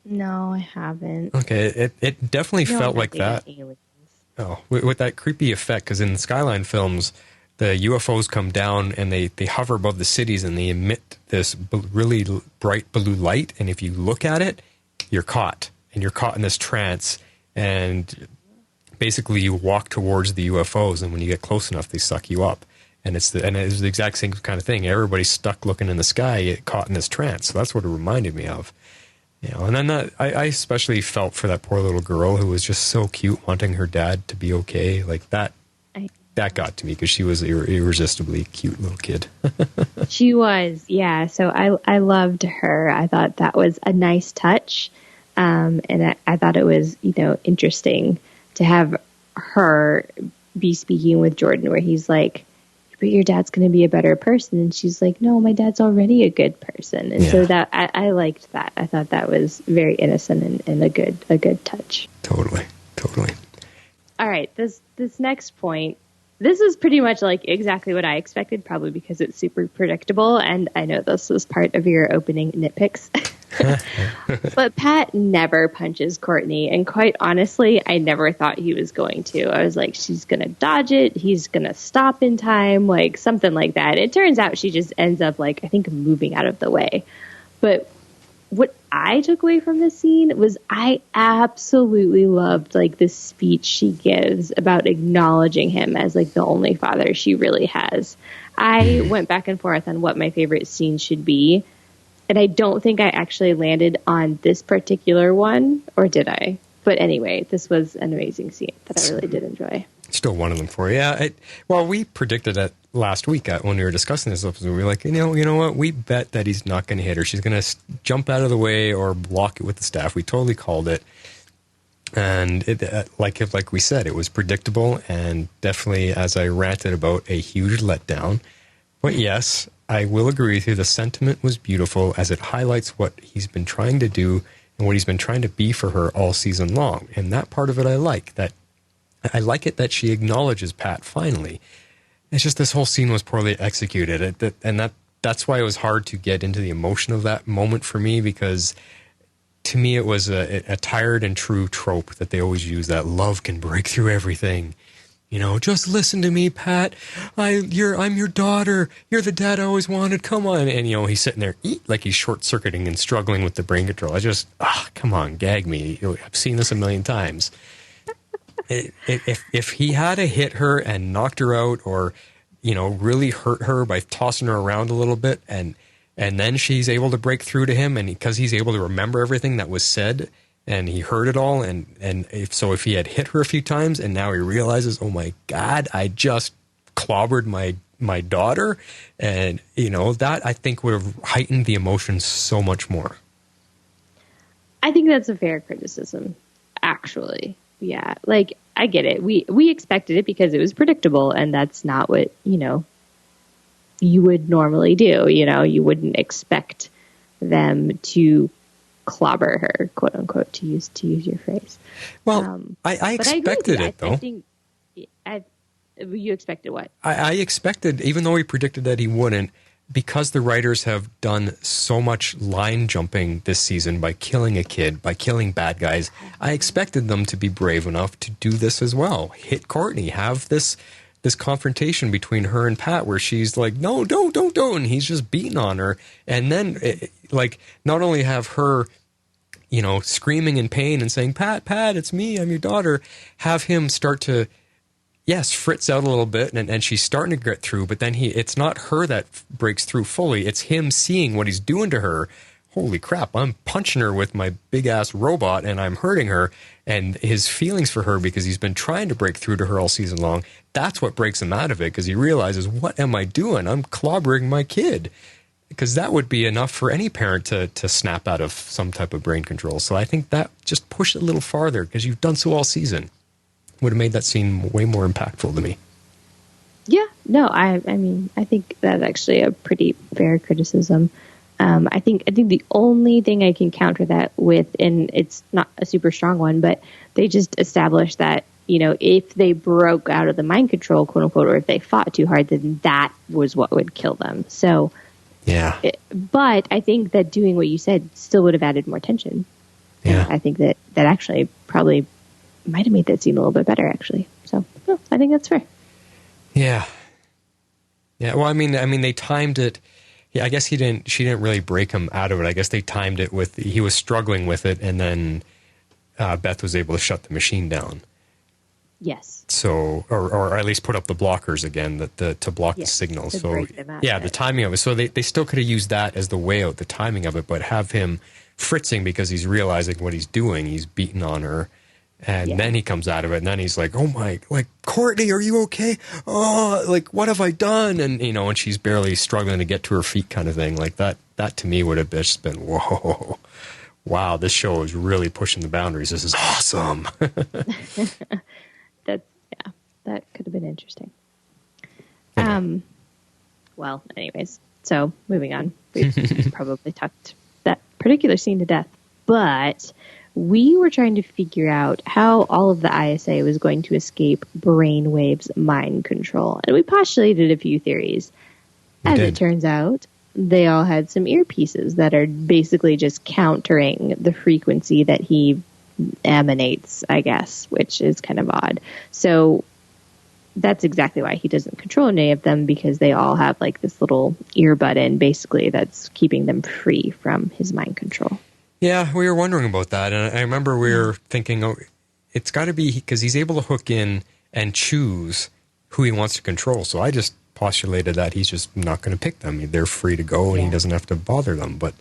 No, I haven't. Okay, it definitely felt like that. Aliens. Oh, with that creepy effect, because in the Skyline films, the UFOs come down and they hover above the cities and they emit this really bright blue light. And if you look at it, you're caught. And you're caught in this trance. And basically you walk towards the UFOs, and when you get close enough, they suck you up. And it's the exact same kind of thing. Everybody's stuck looking in the sky, caught in this trance. So that's what it reminded me of. And then I especially felt for that poor little girl who was just so cute, wanting her dad to be okay. That got to me because she was an irresistibly cute little kid. She was, yeah. So I loved her. I thought that was a nice touch. And I thought it was, interesting to have her be speaking with Jordan, where he's like, but your dad's going to be a better person. And she's like, no, my dad's already a good person. And so that I liked that. I thought that was very innocent and a good touch. Totally. All right. This next point, this is pretty much like exactly what I expected, probably because it's super predictable. And I know this was part of your opening nitpicks. But Pat never punches Courtney. And quite honestly, I never thought he was going to. I was like, she's going to dodge it. He's going to stop in time, like something like that. It turns out she just ends up like, I think, moving out of the way. But what I took away from this scene was I absolutely loved like the speech she gives about acknowledging him as like the only father she really has. I went back and forth on what my favorite scene should be. And I don't think I actually landed on this particular one, or did I? But anyway, this was an amazing scene that I really did enjoy. Still one of them for you. Yeah. Well, we predicted it last week when we were discussing this episode. We were like, you know what? We bet that he's not going to hit her. She's going to jump out of the way or block it with the staff. We totally called it. And like we said, it was predictable and definitely, as I ranted about, a huge letdown. But yes, I will agree with you. The sentiment was beautiful as it highlights what he's been trying to do and what he's been trying to be for her all season long. And that part of it I like. I like it that she acknowledges Pat finally. It's just this whole scene was poorly executed. That's why it was hard to get into the emotion of that moment for me, because to me it was a tired and true trope that they always use, that love can break through everything. Just listen to me, Pat. I'm your daughter. You're the dad I always wanted. Come on. And, he's sitting there, like he's short-circuiting and struggling with the brain control. I just, come on, gag me. I've seen this a million times. If he had hit her and knocked her out, or, really hurt her by tossing her around a little bit, and then she's able to break through to him, and because he's able to remember everything that was said, and he heard it all, and if he had hit her a few times, and now he realizes, oh my God, I just clobbered my daughter, and that I think would have heightened the emotions so much more. I think that's a fair criticism, actually. Yeah, like I get it. We expected it because it was predictable, and that's not what you would normally do. You wouldn't expect them to clobber her, quote unquote, to use your phrase. Well, I expected it though. You expected what? I expected, even though we predicted that he wouldn't, because the writers have done so much line jumping this season by killing a kid, by killing bad guys, I expected them to be brave enough to do this as well. Hit Courtney, have this confrontation between her and Pat where she's like, no, don't, and he's just beating on her. And then, not only have her, screaming in pain and saying, Pat, it's me, I'm your daughter, have him start to, yes, fritz out a little bit, and she's starting to get through, but then it's not her that breaks through fully. It's him seeing what he's doing to her. Holy crap, I'm punching her with my big-ass robot, and I'm hurting her. And his feelings for her, because he's been trying to break through to her all season long, that's what breaks him out of it, because he realizes, what am I doing? I'm clobbering my kid. Because that would be enough for any parent to snap out of some type of brain control. So I think that just pushed it a little farther, because you've done so all season. Would have made that scene way more impactful to me. Yeah, no, I mean, I think that's actually a pretty fair criticism. I think the only thing I can counter that with, and it's not a super strong one, but they just established that, if they broke out of the mind control, quote unquote, or if they fought too hard, then that was what would kill them. So, yeah. But I think that doing what you said still would have added more tension. Yeah. And I think that actually probably might have made that scene a little bit better, actually. So, I think that's fair. Yeah. Yeah. Well, I mean, they timed it. Yeah, I guess she didn't really break him out of it. I guess they timed it with, he was struggling with it, and then Beth was able to shut the machine down. Yes. So, or at least put up the blockers again to block the signal. So, the timing of it. So they still could have used that as the way out, the timing of it, but have him fritzing because he's realizing what he's doing. He's beating on her. And then he comes out of it, and then he's like, oh my, Courtney, are you okay? Oh, what have I done? And, and she's barely struggling to get to her feet kind of thing. Like that to me would have just been, whoa, wow, this show is really pushing the boundaries. This is awesome. That could have been interesting. well, anyways. So, moving on. We've probably talked that particular scene to death. But we were trying to figure out how all of the ISA was going to escape Brainwave's mind control. And we postulated a few theories. As it turns out, they all had some earpieces that are basically just countering the frequency that he emanates, I guess, which is kind of odd. So that's exactly why he doesn't control any of them, because they all have like this little earbud in, basically, that's keeping them free from his mind control. Yeah, we were wondering about that. And I remember we were thinking, oh, it's got to be because he's able to hook in and choose who he wants to control. So I just postulated that he's just not going to pick them. They're free to go and he doesn't have to bother them. But,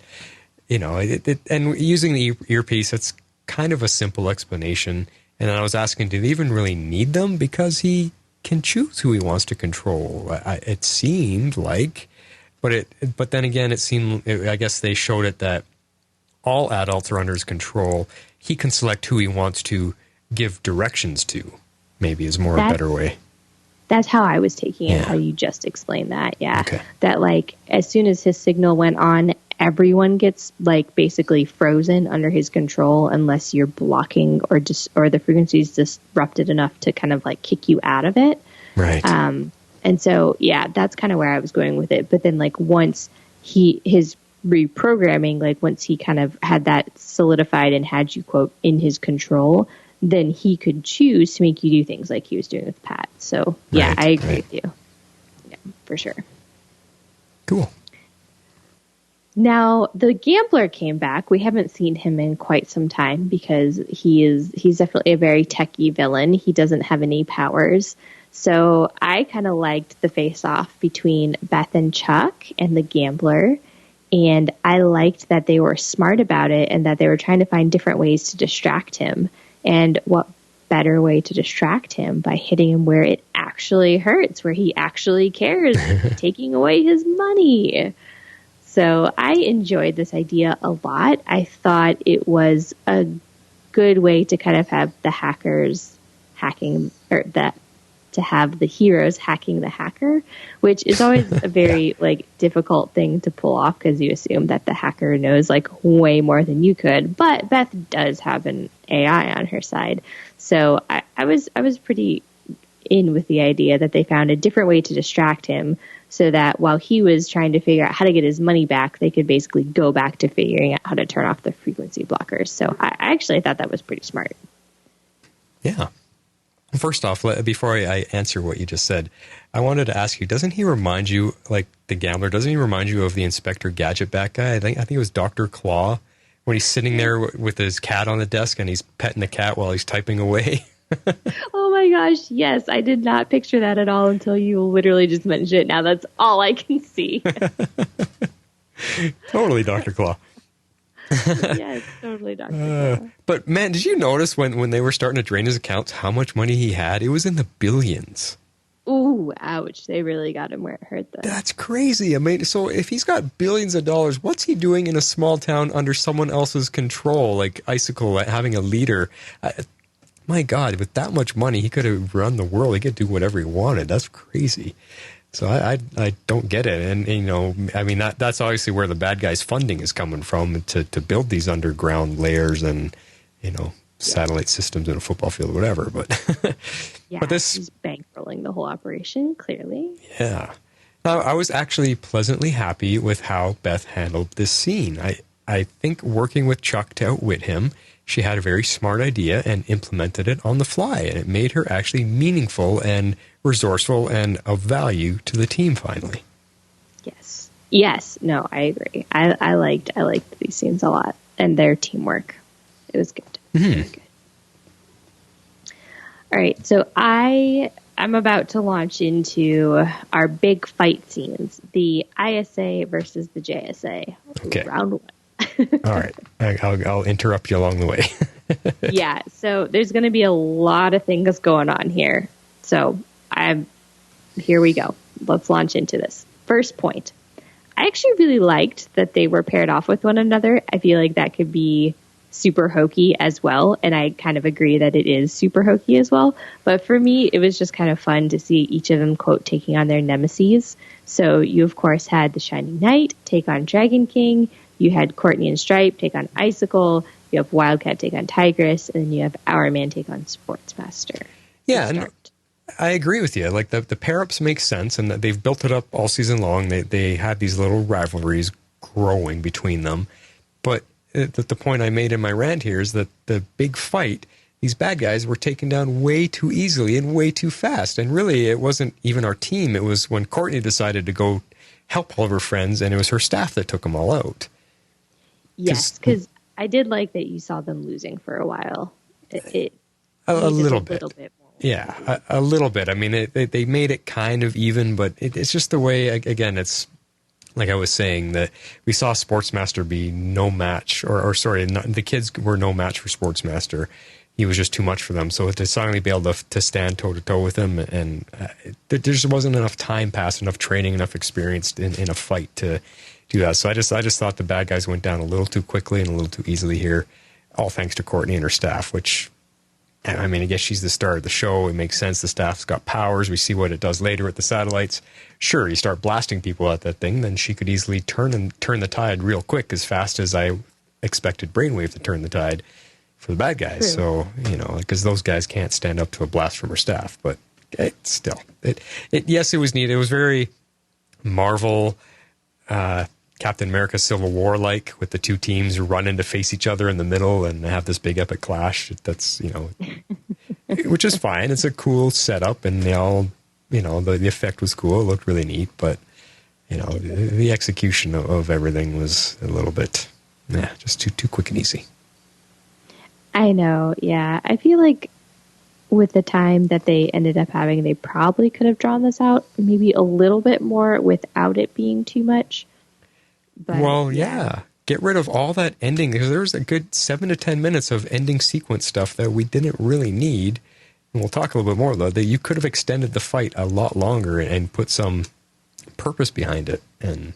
you know, and using the earpiece, it's kind of a simple explanation. And I was asking, do they even really need them? Because he can choose who he wants to control. It seemed like, but then again, it seemed, I guess they showed it that all adults are under his control. He can select who he wants to give directions to, maybe is more a better way. That's how I was taking it, how you just explained that. Yeah. Okay. That like, as soon as his signal went on, everyone gets like basically frozen under his control unless you're blocking or the frequency is disrupted enough to kind of like kick you out of it. Right. And so, yeah, that's kind of where I was going with it. But then like once his reprogramming, like once he kind of had that solidified and had you, quote, in his control, then he could choose to make you do things like he was doing with Pat. So, yeah, I agree with you. Yeah, for sure. Cool. Now, the gambler came back. We haven't seen him in quite some time because he's definitely a very techie villain. He doesn't have any powers. So I kind of liked the face-off between Beth and Chuck and the gambler. And I liked that they were smart about it and that they were trying to find different ways to distract him. And what better way to distract him by hitting him where it actually hurts, where he actually cares, taking away his money. So I enjoyed this idea a lot. I thought it was a good way to kind of have the hackers hacking, or that to have the heroes hacking the hacker, which is always a very like difficult thing to pull off because you assume that the hacker knows like way more than you could. But Beth does have an AI on her side, so I was pretty in with the idea that they found a different way to distract him, so that while he was trying to figure out how to get his money back, they could basically go back to figuring out how to turn off the frequency blockers. So I actually thought that was pretty smart. Yeah. First off, before I answer what you just said, I wanted to ask you, doesn't he remind you, like the gambler, doesn't he remind you of the Inspector Gadget Bat guy? I think it was Dr. Claw, when he's sitting there with his cat on the desk and he's petting the cat while he's typing away. Oh my gosh, yes. I did not picture that at all until you literally just mentioned it. Now that's all I can see. Totally Dr. Claw. Yes, totally Dr. Claw. But man, did you notice when they were starting to drain his accounts how much money he had? It was in the billions. Ooh, ouch. They really got him where it hurt them. That's crazy. I mean, so if he's got billions of dollars, what's he doing in a small town under someone else's control, like Icicle, having a leader? My God, with that much money, he could have run the world. He could do whatever he wanted. That's crazy. So I don't get it. And, you know, I mean, that's obviously where the bad guy's funding is coming from to build these underground layers and, you know, satellite systems in a football field or whatever. But, yeah, but this, he's bankrolling the whole operation, clearly. Yeah. Now, I was actually pleasantly happy with how Beth handled this scene. I think working with Chuck to outwit him, she had a very smart idea and implemented it on the fly, and it made her actually meaningful and resourceful and of value to the team finally. Yes. No, I agree. I liked these scenes a lot, and their teamwork. It was good. Mm-hmm. It was good. All right, so I'm about to launch into our big fight scenes, the ISA versus the JSA. Okay. Round one. All right. I'll interrupt you along the way. Yeah, so there's going to be a lot of things going on here. So here we go. Let's launch into this. First point. I actually really liked that they were paired off with one another. I feel like that could be super hokey as well. And I kind of agree that it is super hokey as well. But for me, it was just kind of fun to see each of them, quote, taking on their nemesis. So you, of course, had the Shining Knight take on Dragon King. You had Courtney and S.T.R.I.P.E take on Icicle. You have Wildcat take on Tigress. And then you have Our Man take on Sportsmaster. Yeah, and I agree with you. Like the pair-ups make sense, and that they've built it up all season long. They had these little rivalries growing between them. But the point I made in my rant here is that the big fight, these bad guys were taken down way too easily and way too fast. And really, it wasn't even our team. It was when Courtney decided to go help all of her friends, and it was her staff that took them all out. Yes, because I did like that you saw them losing for a while. It a little bit. More. Yeah, a little bit. I mean, they made it kind of even, but it's just the way, again, it's like I was saying, that we saw Sportsmaster be no match, the kids were no match for Sportsmaster. He was just too much for them. So to suddenly be able to stand toe-to-toe with him, and there just wasn't enough time passed, enough training, enough experience in a fight to do that. So I just thought the bad guys went down a little too quickly and a little too easily here, all thanks to Courtney and her staff, which, I mean, I guess she's the star of the show. It makes sense. The staff's got powers. We see what it does later at the satellites. Sure, you start blasting people at that thing, then she could easily turn the tide real quick, as fast as I expected Brainwave to turn the tide for the bad guys. True. So, because those guys can't stand up to a blast from her staff. But yes, it was neat. It was very Marvel, Captain America Civil War-like, with the two teams running to face each other in the middle and have this big epic clash. That's, which is fine. It's a cool setup, and they all, the effect was cool. It looked really neat, but, the execution of everything was a little bit, just too quick and easy. I know, yeah. I feel like with the time that they ended up having, they probably could have drawn this out maybe a little bit more without it being too much. But, well, yeah. Get rid of all that ending, because there was a good 7 to 10 minutes of ending sequence stuff that we didn't really need. And we'll talk a little bit more, though, that you could have extended the fight a lot longer and put some purpose behind it. And,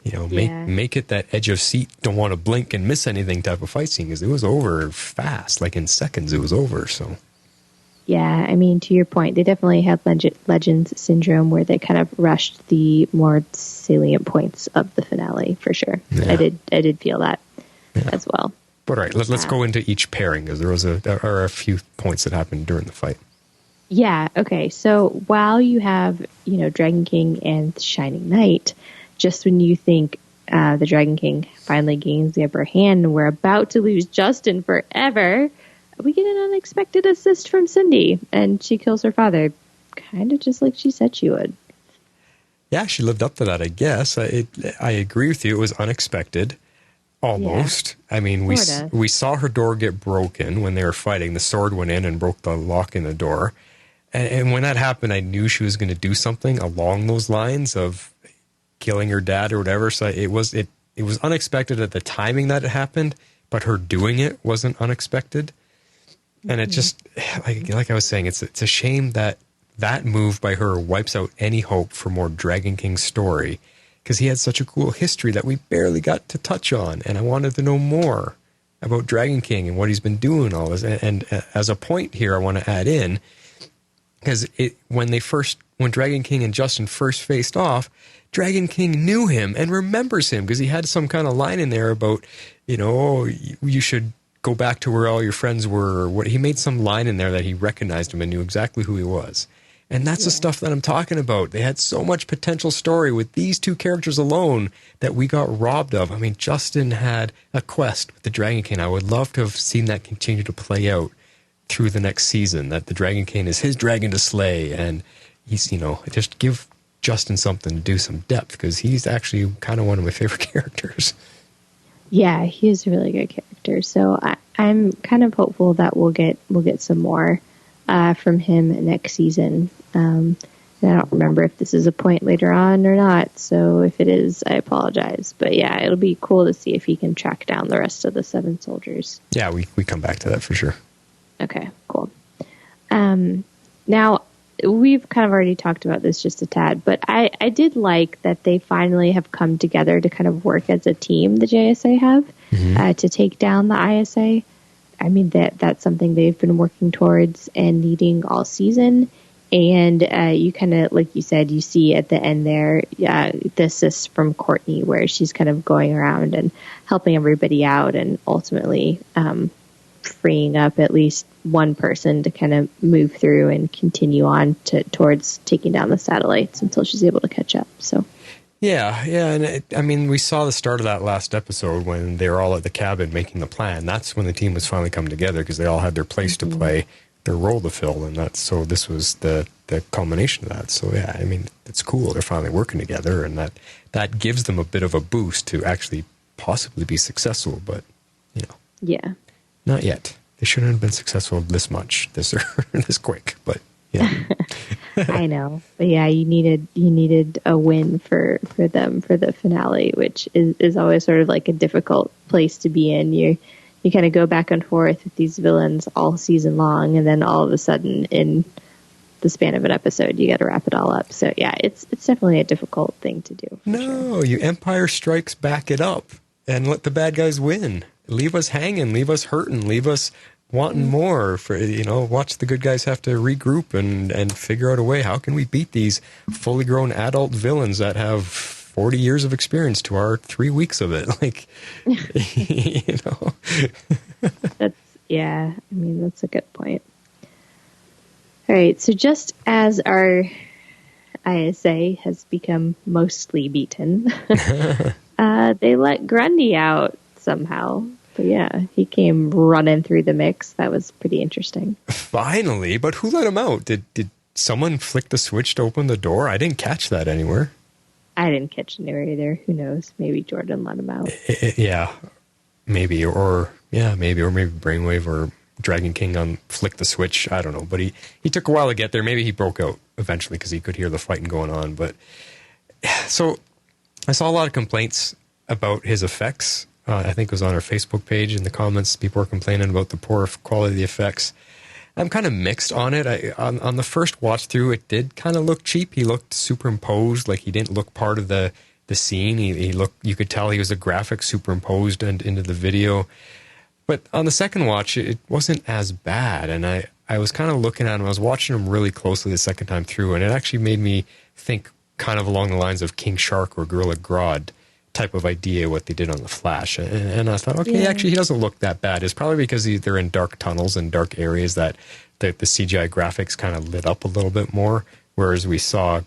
make it that edge of seat, don't want to blink and miss anything type of fight scene, because it was over fast. Like in seconds, it was over, so... Yeah, I mean, to your point, they definitely had Legends syndrome, where they kind of rushed the more salient points of the finale, for sure. Yeah. I did feel that as well. But all right, let's go into each pairing, because there are a few points that happened during the fight. Yeah, okay. So while you have, Dragon King and Shining Knight, just when you think the Dragon King finally gains the upper hand and we're about to lose Justin forever, we get an unexpected assist from Cindy, and she kills her father, kind of just like she said she would. Yeah, she lived up to that, I guess. I agree with you. It was unexpected, almost. Yeah. I mean, we saw her door get broken when they were fighting. The sword went in and broke the lock in the door. And when that happened, I knew she was going to do something along those lines of killing her dad or whatever. So it was unexpected at the timing that it happened, but her doing it wasn't unexpected. And it just, like I was saying, it's a shame that move by her wipes out any hope for more Dragon King story, because he had such a cool history that we barely got to touch on, and I wanted to know more about Dragon King and what he's been doing all this. And as a point here, I want to add in, because when Dragon King and Justin first faced off, Dragon King knew him and remembers him, because he had some kind of line in there about, you should go back to where all your friends were. What he made some line in there that he recognized him and knew exactly who he was. And that's the stuff that I'm talking about. They had so much potential story with these two characters alone that we got robbed of. I mean, Justin had a quest with the Dragon King. I would love to have seen that continue to play out through the next season, that the Dragon King is his dragon to slay. And he's, just give Justin something to do, some depth, because he's actually kind of one of my favorite characters. Yeah, he is a really good character. So I'm kind of hopeful that we'll get some more from him next season. And I don't remember if this is a point later on or not. So if it is, I apologize. But yeah, it'll be cool to see if he can track down the rest of the 7 soldiers. Yeah, we come back to that for sure. Okay, cool. Now, we've kind of already talked about this just a tad, but I did like that they finally have come together to kind of work as a team, the JSA have, to take down the ISA. I mean, that's something they've been working towards and needing all season. And you kind of, like you said, you see at the end there, the assist from Courtney, where she's kind of going around and helping everybody out and ultimately freeing up at least one person to kind of move through and continue on towards taking down the satellites until she's able to catch up. So. Yeah, and I mean, we saw the start of that last episode when they were all at the cabin making the plan. That's when the team was finally coming together because they all had their place to play, their role to fill, and so this was the culmination of that. So yeah, I mean, it's cool. They're finally working together, and that gives them a bit of a boost to actually possibly be successful. But yeah, not yet. They shouldn't have been successful this much, this quick. But yeah. I know, but yeah, you needed a win for them for the finale, which is always sort of like a difficult place to be in. You kind of go back and forth with these villains all season long, and then all of a sudden, in the span of an episode, you got to wrap it all up. So yeah, it's definitely a difficult thing to do. No, you Empire Strikes back it up and let the bad guys win. Leave us hanging, leave us hurting, leave us wanting more. For watch the good guys have to regroup and figure out a way. How can we beat these fully grown adult villains that have 40 years of experience to our 3 weeks of it? Like, I mean, that's a good point. All right, so just as our ISA has become mostly beaten, they let Grundy out somehow. But yeah, he came running through the mix. That was pretty interesting. Finally, but who let him out? Did someone flick the switch to open the door? I didn't catch that anywhere. I didn't catch it anywhere either. Who knows? Maybe Jordan let him out. Yeah, maybe, or maybe Brainwave or Dragon King flicked the switch. I don't know, but he took a while to get there. Maybe he broke out eventually because he could hear the fighting going on. But so I saw a lot of complaints about his effects. I think it was on our Facebook page in the comments. People were complaining about the poor quality of the effects. I'm kind of mixed on it. On the first watch through, it did kind of look cheap. He looked superimposed, like he didn't look part of the scene. He looked. You could tell he was a graphic superimposed into the video. But on the second watch, it wasn't as bad. And I was kind of looking at him. I was watching him really closely the second time through, and it actually made me think kind of along the lines of King Shark or Gorilla Grodd type of idea what they did on the Flash. And I thought, okay, actually he doesn't look that bad. It's probably because they're in dark tunnels and dark areas that the CGI graphics kind of lit up a little bit more, whereas we've seen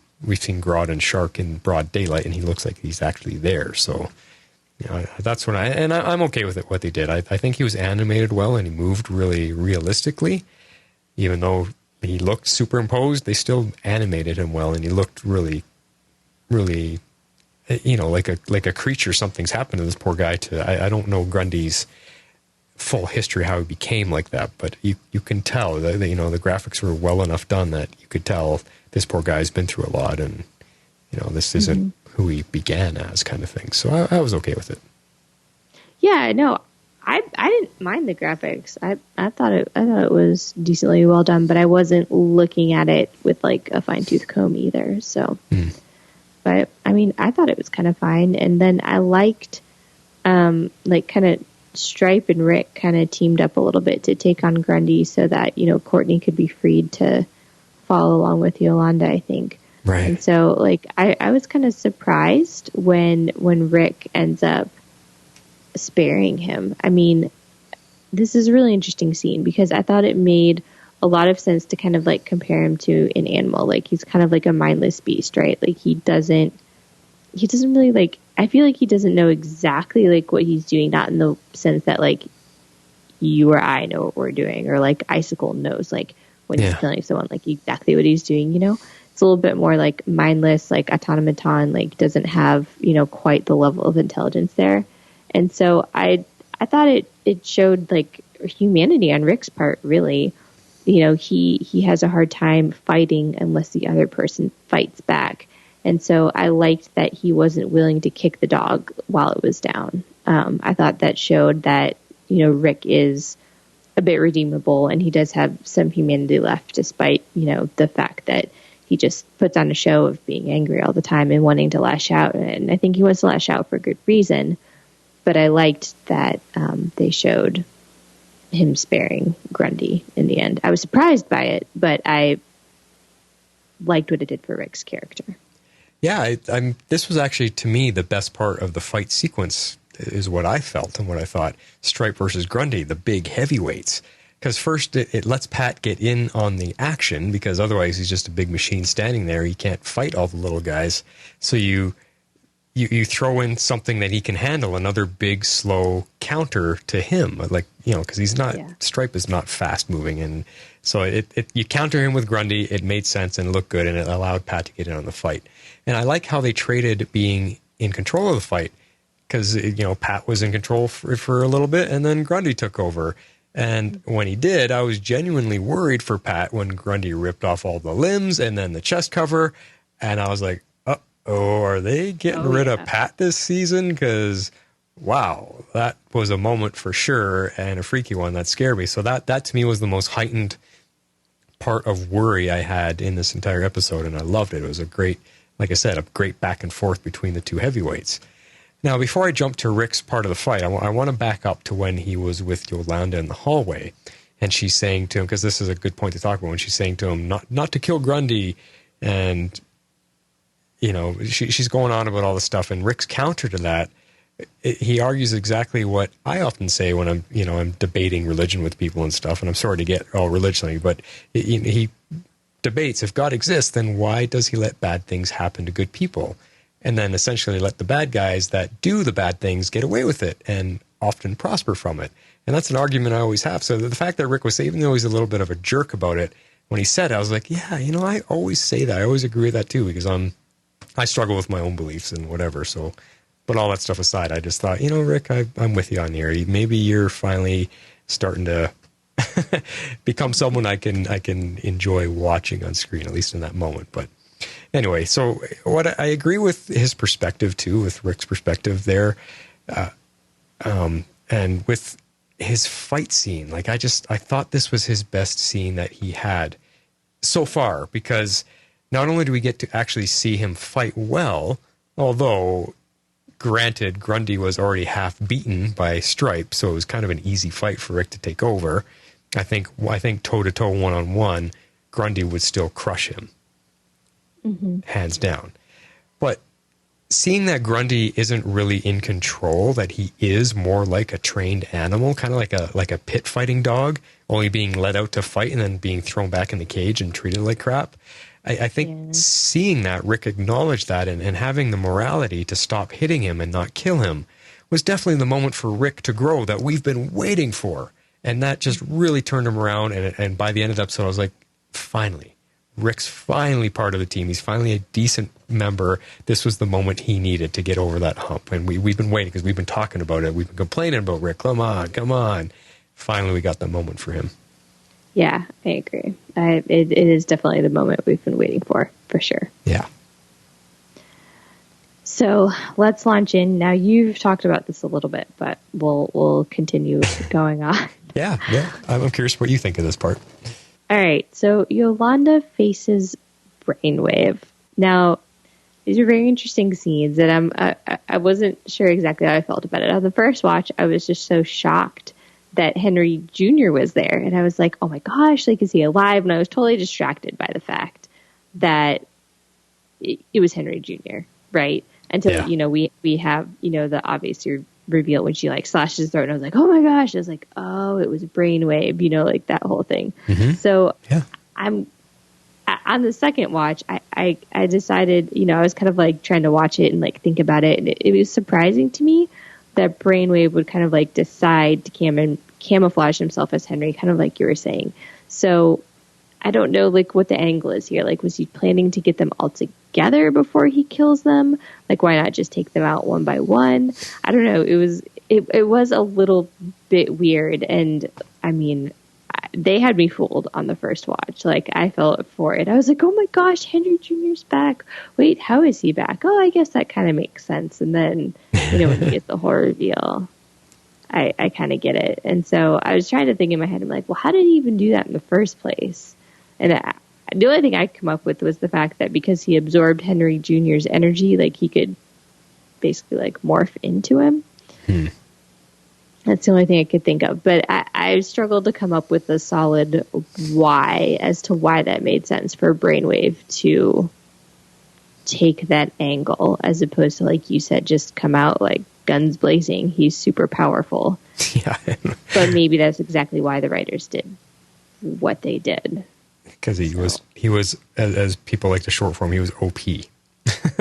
Grodd and Shark in broad daylight and he looks like he's actually there. So that's what I'm okay with it, what they did. I think he was animated well and he moved really realistically. Even though he looked superimposed, they still animated him well and he looked really, really like a creature. Something's happened to this poor guy. I don't know Grundy's full history, how he became like that, but you can tell that the graphics were well enough done that you could tell this poor guy's been through a lot, and this isn't who he began as, kind of thing. So I was okay with it. Yeah, no, I didn't mind the graphics. I thought it was decently well done, but I wasn't looking at it with like a fine-tooth comb either. So. But I mean, I thought it was kind of fine. And then I liked, kind of S.T.R.I.P.E and Rick kind of teamed up a little bit to take on Grundy so that, Courtney could be freed to follow along with Yolanda, I think. Right. And so, I was kind of surprised when Rick ends up sparing him. I mean, this is a really interesting scene because I thought it made a lot of sense to kind of compare him to an animal. Like he's kind of like a mindless beast, right? Like he doesn't really I feel like he doesn't know exactly what he's doing, not in the sense that you or I know what we're doing, or Icicle knows when he's killing someone, exactly what he's doing, It's a little bit more mindless, automaton, doesn't have, quite the level of intelligence there. And so I thought it showed humanity on Rick's part, really. He has a hard time fighting unless the other person fights back. And so I liked that he wasn't willing to kick the dog while it was down. I thought that showed that, Rick is a bit redeemable, and he does have some humanity left, despite, the fact that he just puts on a show of being angry all the time and wanting to lash out. And I think he wants to lash out for good reason. But I liked that they showed him sparing Grundy in the end. I was surprised by it, but I liked what it did for Rick's character. Yeah, this was actually, to me, the best part of the fight sequence is what I felt and what I thought. S.T.R.I.P.E versus Grundy, the big heavyweights. Because first, it lets Pat get in on the action, because otherwise he's just a big machine standing there. He can't fight all the little guys. So you throw in something that he can handle, another big, slow counter to him. Like, because he's not, S.T.R.I.P.E is not fast moving. And so you counter him with Grundy, it made sense and looked good, and it allowed Pat to get in on the fight. And I like how they traded being in control of the fight, because, Pat was in control for a little bit, and then Grundy took over. And when he did, I was genuinely worried for Pat when Grundy ripped off all the limbs and then the chest cover. And I was like, oh, are they getting rid of Pat this season? Because, wow, that was a moment for sure, and a freaky one that scared me. So that to me was the most heightened part of worry I had in this entire episode, and I loved it. It was a great, like I said, a great back and forth between the two heavyweights. Now, before I jump to Rick's part of the fight, I want to back up to when he was with Yolanda in the hallway, and she's saying to him, because this is a good point to talk about, when she's saying to him not to kill Grundy, and she's going on about all this stuff, and Rick's counter to that, he argues exactly what I often say when I'm debating religion with people and stuff, and I'm sorry to get all religion, but he debates, if God exists, then why does he let bad things happen to good people? And then essentially let the bad guys that do the bad things get away with it and often prosper from it. And that's an argument I always have. So the fact that Rick was, even though he's a little bit of a jerk about it, when he said it, I was like, yeah, I always say that. I always agree with that too, because I struggle with my own beliefs and whatever. So, but all that stuff aside, I just thought, Rick, I'm with you on here. Maybe you're finally starting to become someone I can enjoy watching on screen, at least in that moment. But anyway, so what I agree with his perspective too, with Rick's perspective there, and with his fight scene. Like I thought this was his best scene that he had so far, because not only do we get to actually see him fight well, although granted Grundy was already half beaten by S.T.R.I.P.E, so it was kind of an easy fight for Rick to take over. I think toe to toe, one-on-one, Grundy would still crush him. Mm-hmm. Hands down. But seeing that Grundy isn't really in control, that he is more like a trained animal, kind of like a pit fighting dog, only being let out to fight and then being thrown back in the cage and treated like crap. I think seeing that, Rick acknowledged that, and having the morality to stop hitting him and not kill him was definitely the moment for Rick to grow that we've been waiting for. And that just really turned him around. And by the end of the episode, I was like, finally. Rick's finally part of the team. He's finally a decent member. This was the moment he needed to get over that hump. And we've been waiting, because we've been talking about it. We've been complaining about Rick. Come on. Finally, we got that moment for him. Yeah, I agree. It is definitely the moment we've been waiting for sure. Yeah. So let's launch in. Now, you've talked about this a little bit, but we'll continue going on. Yeah. I'm curious what you think of this part. All right, so Yolanda faces Brainwave. Now, these are very interesting scenes, and I wasn't sure exactly how I felt about it. On the first watch, I was just so shocked that Henry Jr. was there, and I was like, oh my gosh, is he alive? And I was totally distracted by the fact that it was Henry Jr., right? Until, we have, the obvious reveal when she slashes his throat, and I was like, oh my gosh. I was like, oh, it was Brainwave, that whole thing. Mm-hmm. So I'm on the second watch, I decided, I was kind of trying to watch it and think about it, and it was surprising to me that Brainwave would kind of decide to camouflage himself as Henry, kind of like you were saying. So I don't know what the angle is here. Was he planning to get them all together before he kills them? Why not just take them out one by one? I don't know. It was a little bit weird, and I mean, they had me fooled on the first watch. I fell for it. I was like, oh my gosh, Henry Jr.'s back. Wait, how is he back? Oh, I guess that kind of makes sense. And then, when you get the whole reveal, I kind of get it. And so I was trying to think in my head, I'm like, well, how did he even do that in the first place? And the only thing I could come up with was the fact that because he absorbed Henry Jr.'s energy, like he could basically like morph into him. That's the only thing I could think of. But I struggled to come up with a solid why as to why that made sense for Brainwave to take that angle, as opposed to, like you said, just come out like guns blazing. He's super powerful. Yeah. But maybe that's exactly why the writers did what they did. Because he was, as people like to short form, he was OP.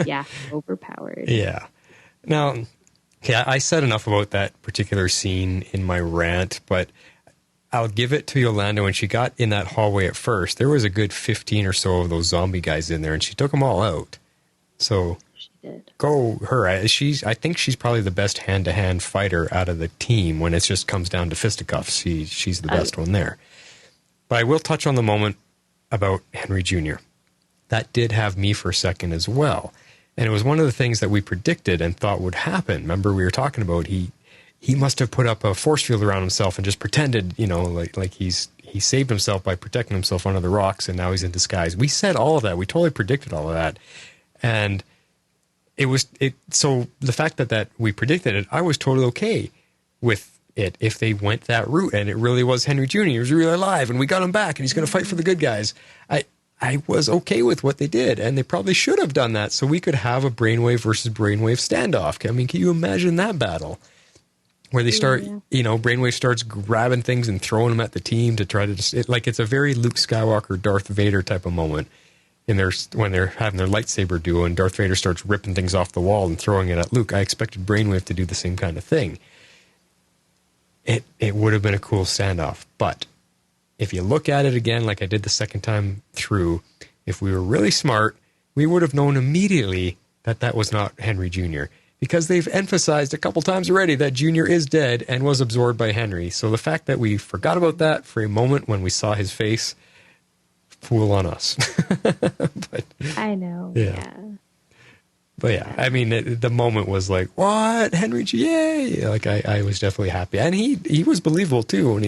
Yeah, overpowered. Yeah. Now, yeah, I said enough about that particular scene in my rant, but I'll give it to Yolanda. When she got in that hallway at first, there was a good 15 or so of those zombie guys in there, and she took them all out. So she did. Go her. I think she's probably the best hand-to-hand fighter out of the team when it just comes down to fisticuffs. She's the best one there. But I will touch on the moment about Henry Jr. That did have me for a second as well. And it was one of the things that we predicted and thought would happen. Remember, we were talking about he must have put up a force field around himself and just pretended, like he saved himself by protecting himself under the rocks, and now he's in disguise. We said all of that. We totally predicted all of that. And so the fact that we predicted it, I was totally okay with it if they went that route and it really was Henry Jr. He was really alive and we got him back and he's going to fight for the good guys. I was okay with what they did, and they probably should have done that so we could have a Brainwave versus Brainwave standoff. I mean, can you imagine that battle? Where they start, Brainwave starts grabbing things and throwing them at the team to try to it's a very Luke Skywalker, Darth Vader type of moment when they're having their lightsaber duel and Darth Vader starts ripping things off the wall and throwing it at Luke. I expected Brainwave to do the same kind of thing. It would have been a cool standoff, but if you look at it again, like I did the second time through, if we were really smart, we would have known immediately that was not Henry Jr., because they've emphasized a couple times already that Jr. is dead and was absorbed by Henry. So the fact that we forgot about that for a moment when we saw his face, fool on us. But, I know, yeah. But yeah, I mean, the moment was like, what? Henry Jr., yay! Like, I was definitely happy. And he was believable, too, when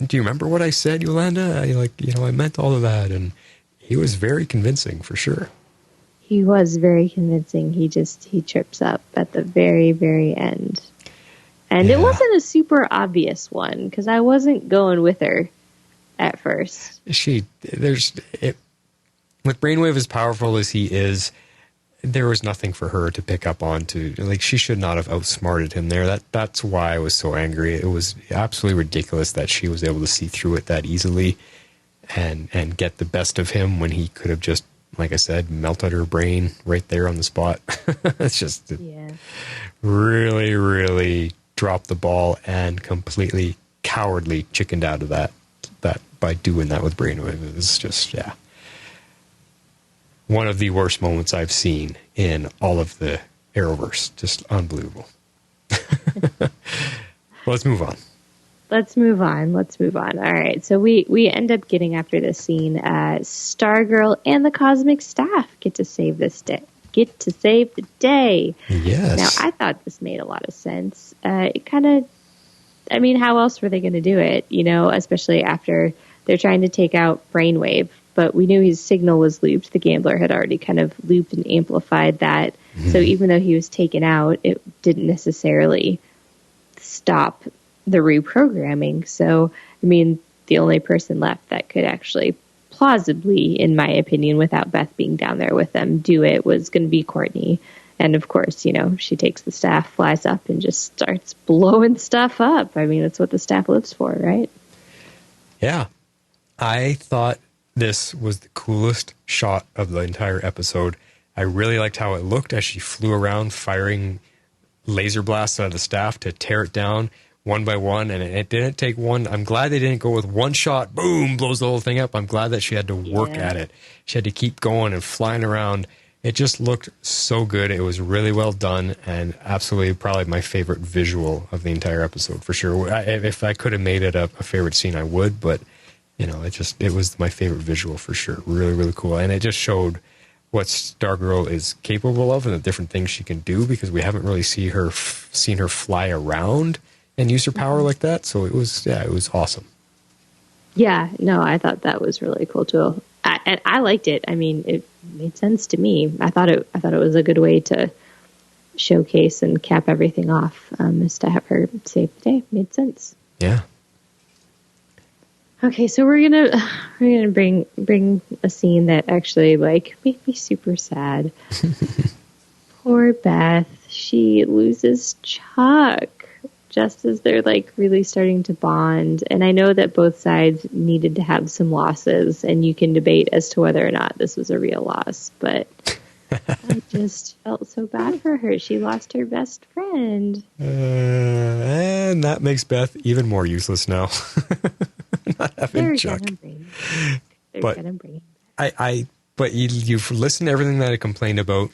do you remember what I said, Yolanda? I meant all of that, and he was very convincing, for sure. He was very convincing. He trips up at the very, very end. And It wasn't a super obvious one, because I wasn't going with her at first. With Brainwave as powerful as he is, there was nothing for her to pick up on she should not have outsmarted him there. That's why I was so angry. It was absolutely ridiculous that she was able to see through it that easily and get the best of him when he could have just, like I said, melted her brain right there on the spot. It's just really, really dropped the ball and completely cowardly chickened out of that by doing that with Brainwave. It's just, one of the worst moments I've seen in all of the Arrowverse. Just unbelievable. Let's move on. Let's move on. All right. So we end up getting, after this scene, Stargirl and the Cosmic Staff get to save the day. Yes. Now, I thought this made a lot of sense. How else were they going to do it? Especially after they're trying to take out Brainwave. But we knew his signal was looped. The Gambler had already kind of looped and amplified that. Mm-hmm. So even though he was taken out, it didn't necessarily stop the reprogramming. So, the only person left that could actually plausibly, in my opinion, without Beth being down there with them, do it was going to be Courtney. And of course, she takes the staff, flies up, and just starts blowing stuff up. That's what the staff lives for, right? Yeah. I thought this was the coolest shot of the entire episode. I really liked how it looked as she flew around firing laser blasts out of the staff to tear it down one by one, and it didn't take one. I'm glad they didn't go with one shot, boom, blows the whole thing up. I'm glad that she had to work at it. She had to keep going and flying around. It just looked so good. It was really well done, and absolutely probably my favorite visual of the entire episode, for sure. If I could have made it a favorite scene, I would, but it was my favorite visual for sure. Really, really cool. And it just showed what Stargirl is capable of and the different things she can do, because we haven't really seen her fly around and use her power like that. So it was awesome. Yeah, no, I thought that was really cool too. And I liked it. I mean, it made sense to me. I thought it was a good way to showcase and cap everything off. Is to have her save the day. Made sense. Yeah. Okay, so we're gonna bring a scene that actually like made me super sad. Poor Beth. She loses Chuck just as they're like really starting to bond. And I know that both sides needed to have some losses, and you can debate as to whether or not this was a real loss, but I just felt so bad for her. She lost her best friend. And that makes Beth even more useless now. Not having Chuck. But you've listened to everything that I complained about,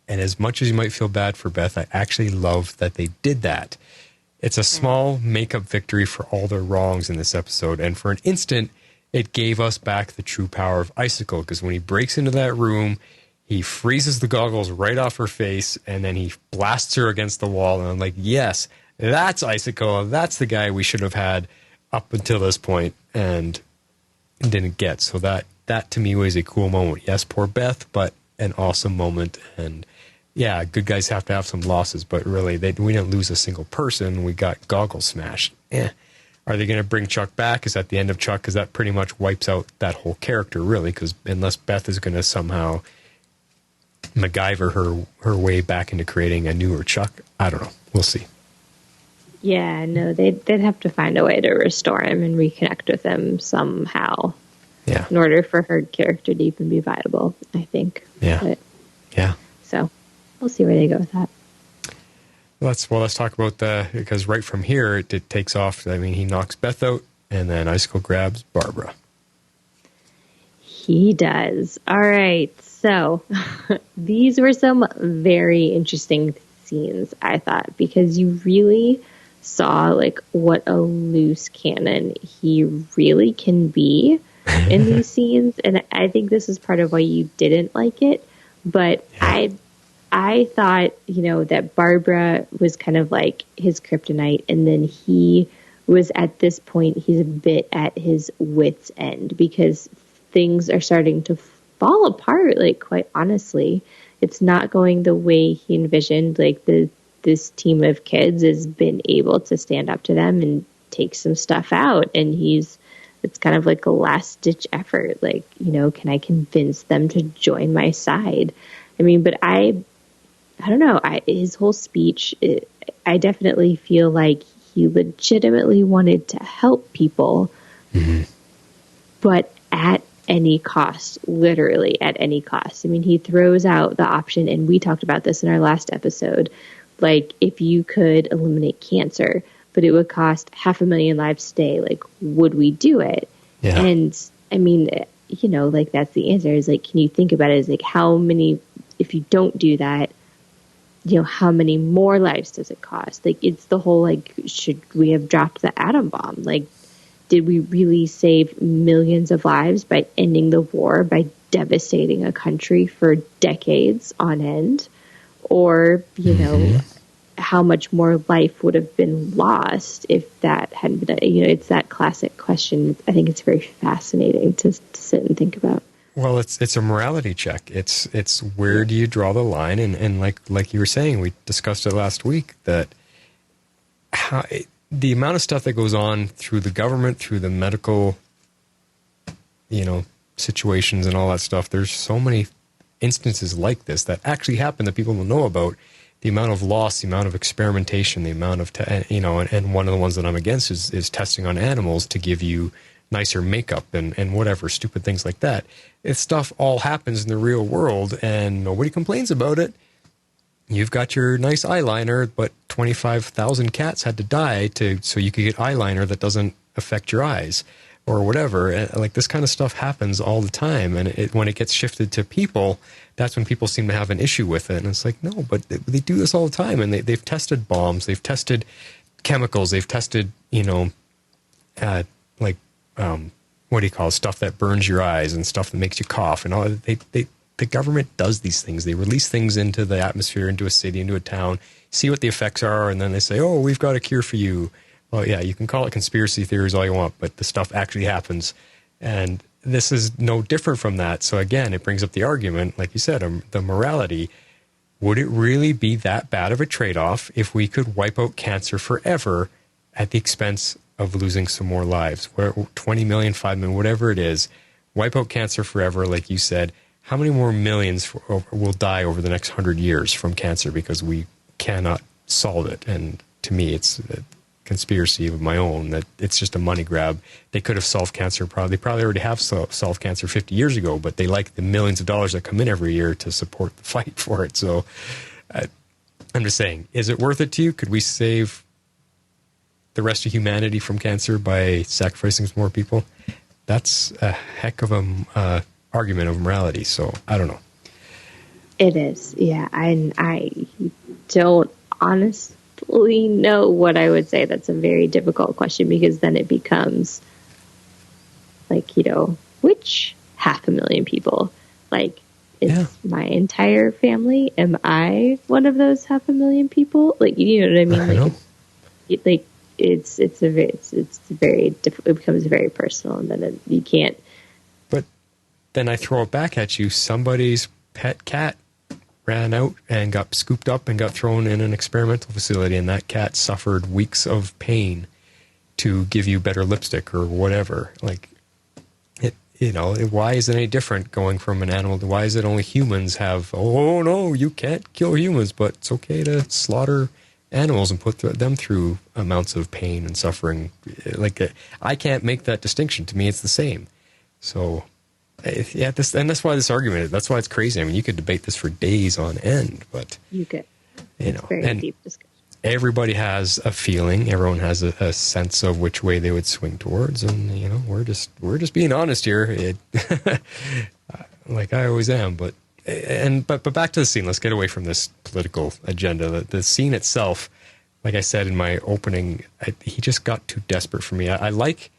and as much as you might feel bad for Beth, I actually love that they did that. It's a small makeup victory for all their wrongs in this episode, and for an instant, it gave us back the true power of Icicle, because when he breaks into that room, he freezes the goggles right off her face, and then he blasts her against the wall, and I'm like, yes, that's Icicle. That's the guy we should have had up until this point and didn't get. So that to me was a cool moment. Yes, poor Beth, but an awesome moment. And yeah, good guys have to have some losses, but really we didn't lose a single person. We got goggles smashed. Are they going to bring Chuck back? Is that the end of Chuck? Because that pretty much wipes out that whole character, really, because unless Beth is going to somehow MacGyver her way back into creating a newer Chuck, I don't know. We'll see. Yeah, no, they'd have to find a way to restore him and reconnect with him somehow. Yeah. In order for her character to even be viable, I think. Yeah. Yeah. So we'll see where they go with that. Let's talk about because right from here it takes off. I mean, he knocks Beth out, and then Icicle grabs Barbara. He does. All right. So these were some very interesting scenes, I thought, because you really saw like what a loose cannon he really can be in these scenes. And I think this is part of why you didn't like it. But yeah. I thought, that Barbara was kind of like his kryptonite, and then he was at this point, he's a bit at his wit's end because things are starting to fall apart, like quite honestly. It's not going the way he envisioned. Like this team of kids has been able to stand up to them and take some stuff out, and it's kind of like a last ditch effort. Like, can I convince them to join my side? I mean, but I don't know. His whole speech, I definitely feel like he legitimately wanted to help people, but at any cost, literally at any cost. I mean, he throws out the option, and we talked about this in our last episode, like if you could eliminate cancer, but it would cost 500,000 lives today, like, would we do it? Yeah. And I mean, like that's the answer is like, can you think about it as like how many, if you don't do that, how many more lives does it cost? Like, it's the whole, like, should we have dropped the atom bomb? Like, did we really save millions of lives by ending the war, by devastating a country for decades on end? Or, how much more life would have been lost if that hadn't been, it's that classic question. I think it's very fascinating to sit and think about. Well, it's a morality check. It's where do you draw the line? And like you were saying, we discussed it last week, that the amount of stuff that goes on through the government, through the medical, situations and all that stuff. There's so many instances like this that actually happen that people don't know about. The amount of loss, the amount of experimentation, the amount of, and one of the ones that I'm against is testing on animals to give you nicer makeup and whatever, stupid things like that. If stuff all happens in the real world and nobody complains about it, you've got your nice eyeliner, but 25,000 cats had to die so you could get eyeliner that doesn't affect your eyes or whatever. And like, this kind of stuff happens all the time. And when it gets shifted to people, that's when people seem to have an issue with it. And it's like, no, but they do this all the time. And they've tested bombs, they've tested chemicals, they've tested, what do you call it? Stuff that burns your eyes and stuff that makes you cough and all. the government does these things. They release things into the atmosphere, into a city, into a town, see what the effects are, and then they say, oh, we've got a cure for you. Well, yeah, you can call it conspiracy theories all you want, but the stuff actually happens. And this is no different from that. So again, it brings up the argument, like you said, the morality. Would it really be that bad of a trade-off if we could wipe out cancer forever at the expense of losing some more lives? 20 million, 5 million, whatever it is, wipe out cancer forever, like you said. How many more millions will die over the next 100 years from cancer because we cannot solve it? And to me, it's a conspiracy of my own that it's just a money grab. They could have solved cancer. They probably already have solved cancer 50 years ago, but they like the millions of dollars that come in every year to support the fight for it. So I'm just saying, is it worth it to you? Could we save the rest of humanity from cancer by sacrificing some more people? That's a heck of a argument of morality. So I don't know. It is. Yeah. I don't honestly know what I would say. That's a very difficult question, because then it becomes like, which 500,000 people? Like, is my entire family, am I one of those 500,000 people? Like, you know what I mean? I know. It becomes very personal, and then you can't. But then I throw it back at you. Somebody's pet cat ran out and got scooped up and got thrown in an experimental facility, and that cat suffered weeks of pain to give you better lipstick or whatever. Like, why is it any different going from an animal to why is it only humans have, oh no, you can't kill humans, but it's okay to slaughter animals and put them through amounts of pain and suffering? I can't make that distinction. To me, it's the same. So, yeah, that's why this argument, that's why it's crazy. I mean, you could debate this for days on end, but you could. It's very deep discussion. Everybody has a feeling. Everyone has a sense of which way they would swing towards, and we're just being honest here. Like I always am, but back to the scene. Let's get away from this political agenda. The scene itself, like I said in my opening, he just got too desperate for me. I like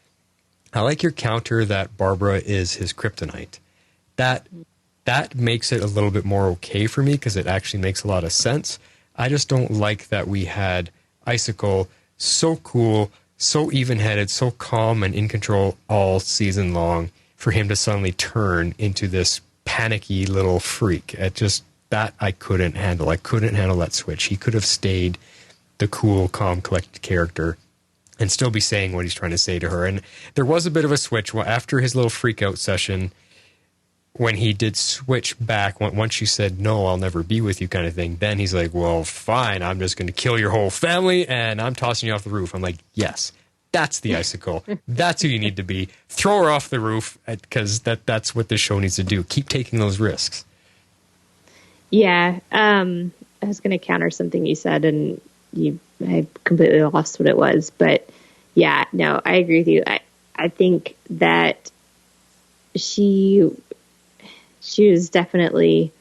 your counter that Barbara is his kryptonite. That makes it a little bit more okay for me, because it actually makes a lot of sense. I just don't like that we had Icicle so cool, so even-headed, so calm and in control all season long, for him to suddenly turn into this panicky little freak. That I couldn't handle. I couldn't handle that switch. He could have stayed the cool, calm, collected character and still be saying what he's trying to say to her. And there was a bit of a switch after his little freak-out session, when he did switch back, once she said, no, I'll never be with you kind of thing, then he's like, well, fine, I'm just going to kill your whole family, and I'm tossing you off the roof. I'm like, yes, that's the Icicle. That's who you need to be. Throw her off the roof, because that's what this show needs to do. Keep taking those risks. Yeah, I was going to counter something you said, and I completely lost what it was. But yeah, no, I agree with you. I think that she was definitely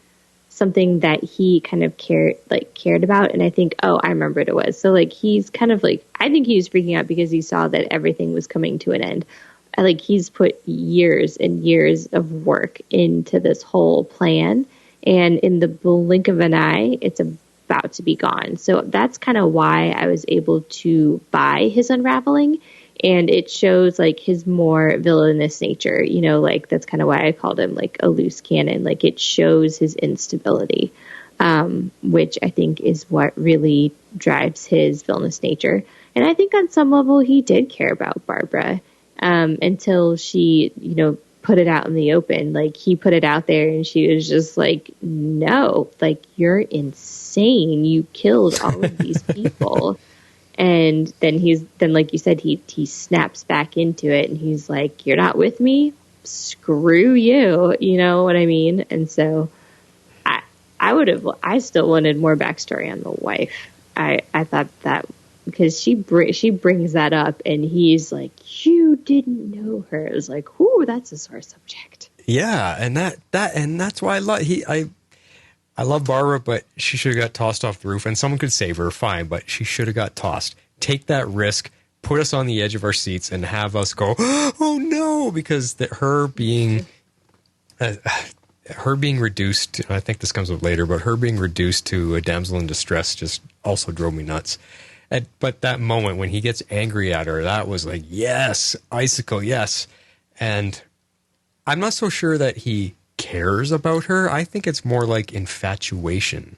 something that he kind of cared about. And I think, I remember what it was. So he's kind of I think he was freaking out because he saw that everything was coming to an end. He's put years and years of work into this whole plan. And in the blink of an eye, it's about to be gone. So that's kind of why I was able to buy his unraveling. And it shows his more villainous nature, that's kind of why I called him a loose cannon. It shows his instability, which I think is what really drives his villainous nature. And I think on some level he did care about Barbara, until she, put it out in the open. He put it out there and she was just no, you're insane. You killed all of these people. And then like you said, he snaps back into it, and he's like, you're not with me? Screw you. You know what I mean? And so I still wanted more backstory on the wife. I thought that, because she brings that up, and he's like, you didn't know her. It was like, ooh, that's a sore subject. Yeah. And that's why I love Barbara, but she should have got tossed off the roof, and someone could save her, fine, but she should have got tossed. Take that risk, put us on the edge of our seats, and have us go, oh no, because her being her being reduced, and I think this comes up later, but her being reduced to a damsel in distress just also drove me nuts. But that moment when he gets angry at her, that was like, yes, Icicle, yes. And I'm not so sure that he cares about her. I think it's more like infatuation.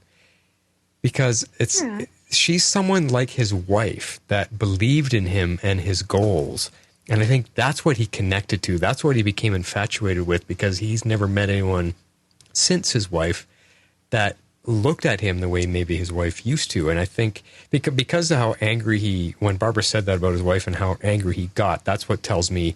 Because she's someone like his wife that believed in him and his goals. And I think that's what he connected to. That's what he became infatuated with, because he's never met anyone since his wife that looked at him the way maybe his wife used to. And I think because of how angry when Barbara said that about his wife and how angry he got, that's what tells me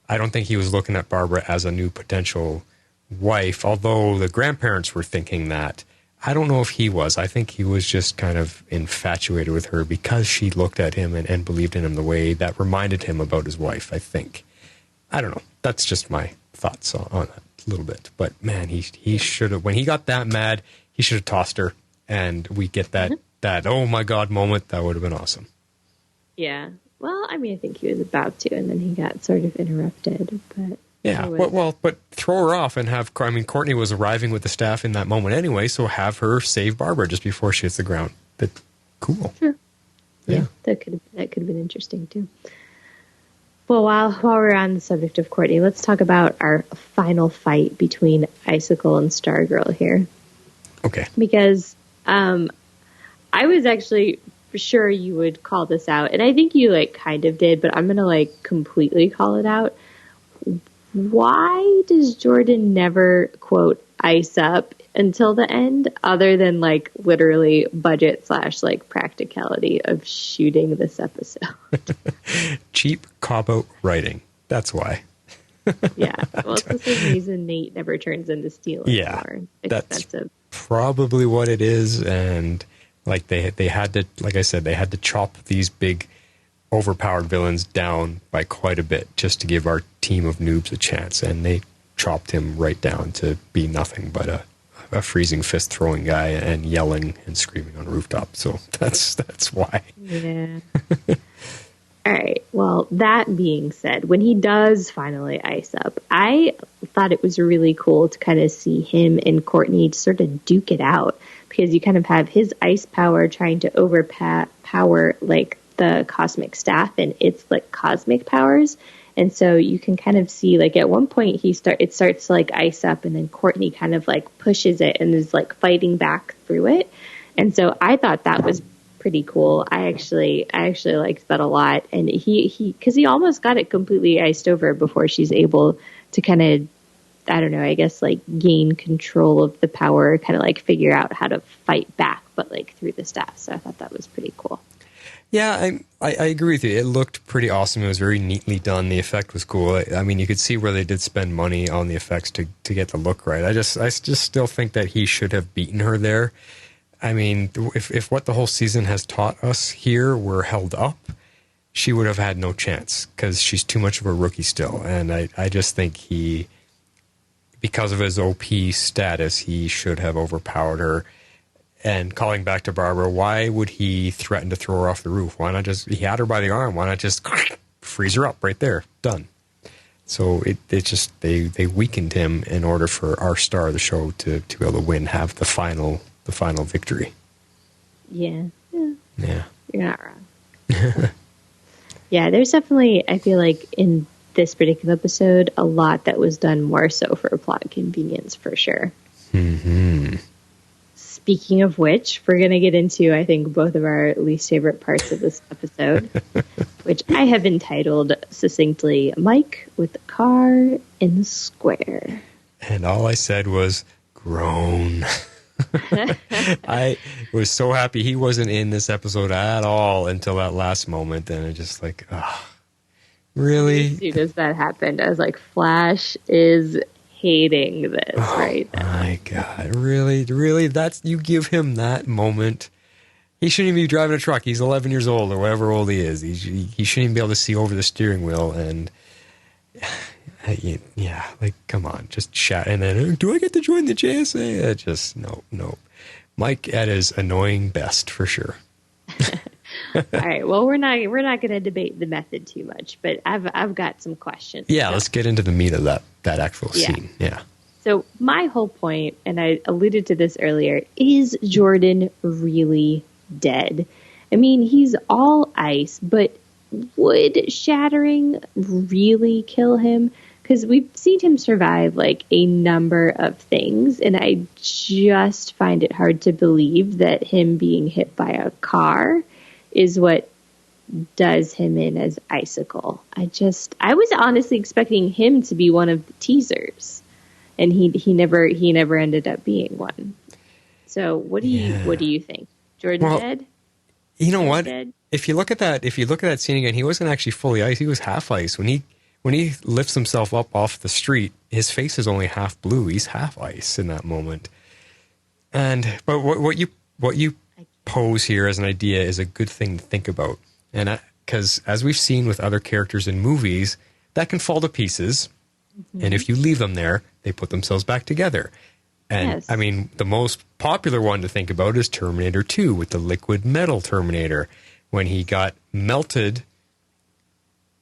I don't think he was looking at Barbara as a new potential wife, although the grandparents were thinking that. I don't know if he was. I think he was just kind of infatuated with her because she looked at him and believed in him the way that reminded him about his wife, I think. I don't know. That's just my thoughts on that a little bit. But man, he should have, when he got that mad, he should have tossed her, and we get that oh my God moment. That would have been awesome. Yeah. Well, I mean, I think he was about to, and then he got sort of interrupted, but... Yeah, but throw her off and have... I mean, Courtney was arriving with the staff in that moment anyway, so have her save Barbara just before she hits the ground. But cool. Sure. Yeah, that could have been interesting, too. Well, while we're on the subject of Courtney, let's talk about our final fight between Icicle and Stargirl here. Okay. Because I was actually sure you would call this out, and I think you, kind of did, but I'm going to, completely call it out. Why does Jordan never, quote, ice up until the end, other than, literally budget / practicality of shooting this episode? Cheap cop-out writing. That's why. Yeah. Well, it's the same reason Nate never turns into steel anymore. That's probably what it is. And, they had to, like I said, they had to chop these big overpowered villains down by quite a bit just to give our team of noobs a chance, and they chopped him right down to be nothing but a freezing fist throwing guy and yelling and screaming on a rooftop. So that's why. Yeah. All right. Well, that being said, when he does finally ice up, I thought it was really cool to kind of see him and Courtney sort of duke it out, because you kind of have his ice power trying to overpower the cosmic staff and its cosmic powers. And so you can kind of see at one point it starts to ice up, and then Courtney kind of pushes it and is fighting back through it. And so I thought that was pretty cool. I actually liked that a lot. And because he almost got it completely iced over before she's able to kind of, I don't know, I guess gain control of the power, kind of figure out how to fight back, but through the staff. So I thought that was pretty cool. Yeah, I agree with you. It looked pretty awesome. It was very neatly done. The effect was cool. I mean, you could see where they did spend money on the effects to get the look right. I just still think that he should have beaten her there. I mean, if what the whole season has taught us here were held up, she would have had no chance, because she's too much of a rookie still. And I just think because of his OP status, he should have overpowered her. And calling back to Barbara, why would he threaten to throw her off the roof? Why not he had her by the arm. Why not just freeze her up right there? Done. So they weakened him in order for our star of the show to be able to win, have the final victory. Yeah. Yeah. You're not wrong. Yeah, there's definitely, I feel in this particular episode, a lot that was done more so for plot convenience, for sure. Mm-hmm. Speaking of which, we're going to get into, I think, both of our least favorite parts of this episode, which I have entitled succinctly, Mike with the car in the square. And all I said was, groan. I was so happy he wasn't in this episode at all until that last moment, and I just really? As soon as that happened, I was like, Flash is hating this right now. My God, really? You give him that moment. He shouldn't even be driving a truck. He's 11 years old or whatever old he is. He shouldn't even be able to see over the steering wheel. And yeah, come on, just chat. And then, do I get to join the JSA? Just no. Mike at his annoying best, for sure. All right. Well, we're not going to debate the method too much, but I've got some questions. Yeah, let's get into the meat of that actual scene. Yeah. So my whole point, and I alluded to this earlier, is Jordan really dead? I mean, he's all ice, but would shattering really kill him? Because we've seen him survive like a number of things, and I just find it hard to believe that him being hit by a car is what does him in as Icicle. I was honestly expecting him to be one of the teasers, and he never ended up being one. So what do you think? Jordan dead? You know what? Dead? If you look at that scene again, he wasn't actually fully ice. He was half ice. When he lifts himself up off the street, his face is only half blue. He's half ice in that moment. But what you pose here as an idea is a good thing to think about. And because as we've seen with other characters in movies, that can fall to pieces. Mm-hmm. And if you leave them there, they put themselves back together. And yes. I mean, the most popular one to think about is Terminator 2 with the liquid metal Terminator. When he got melted,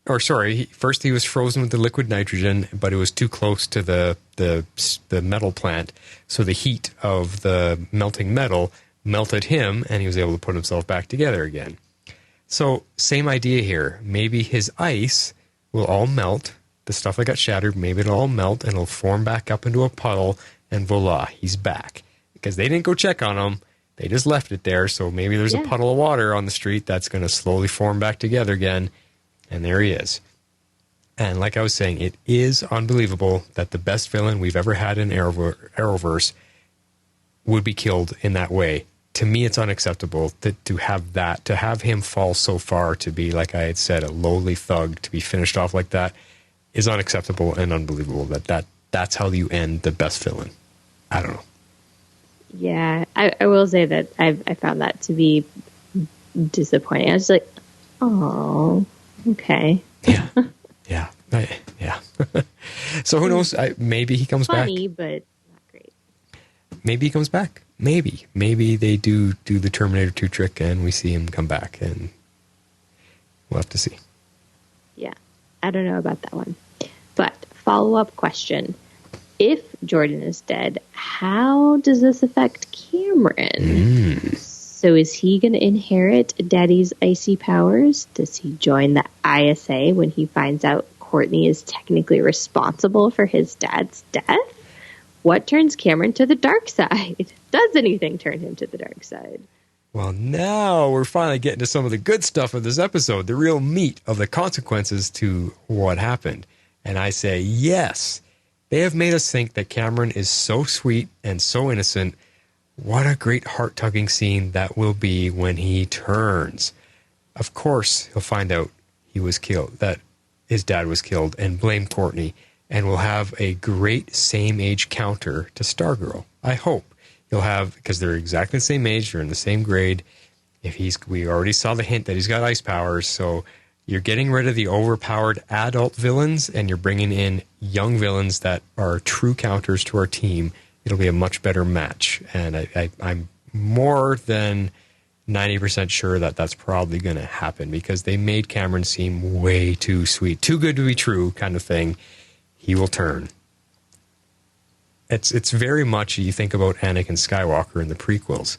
first he was frozen with the liquid nitrogen, but it was too close to the metal plant. So the heat of the melting metal melted him, and he was able to put himself back together again. So same idea here. Maybe his ice will all melt. The stuff that got shattered, maybe it'll all melt and it'll form back up into a puddle, and voila, he's back. Because they didn't go check on him. They just left it there. So maybe there's a puddle of water on the street that's going to slowly form back together again. And there he is. And like I was saying, it is unbelievable that the best villain we've ever had in Arrowverse would be killed in that way. To me, it's unacceptable to have him fall so far to be, like I had said, a lowly thug, to be finished off like that is unacceptable and unbelievable. That's how you end the best villain. I don't know. Yeah, I will say that I found that to be disappointing. I was like, oh, okay. Yeah. Yeah. So who knows? Maybe he comes back. Funny, but not great. Maybe he comes back. Maybe they do the Terminator 2 trick and we see him come back, and we'll have to see. Yeah, I don't know about that one. But follow-up question. If Jordan is dead, how does this affect Cameron? So is he going to inherit Daddy's icy powers? Does he join the ISA when he finds out Courtney is technically responsible for his dad's death? What turns Cameron to the dark side? Does anything turn him to the dark side? Well, now we're finally getting to some of the good stuff of this episode, the real meat of the consequences to what happened. And I say, yes, they have made us think that Cameron is so sweet and so innocent. What a great heart-tugging scene that will be when he turns. Of course, he'll find out he was killed, that his dad was killed, and blame Courtney, and will have a great same-age counter to Stargirl. I hope he'll have, because they're exactly the same age, they're in the same grade. We already saw the hint that he's got ice powers, so you're getting rid of the overpowered adult villains, and you're bringing in young villains that are true counters to our team. It'll be a much better match, and I'm more than 90% sure that that's probably going to happen, because they made Cameron seem way too sweet, too good to be true kind of thing. He will turn. It's very much, you think about Anakin Skywalker in the prequels,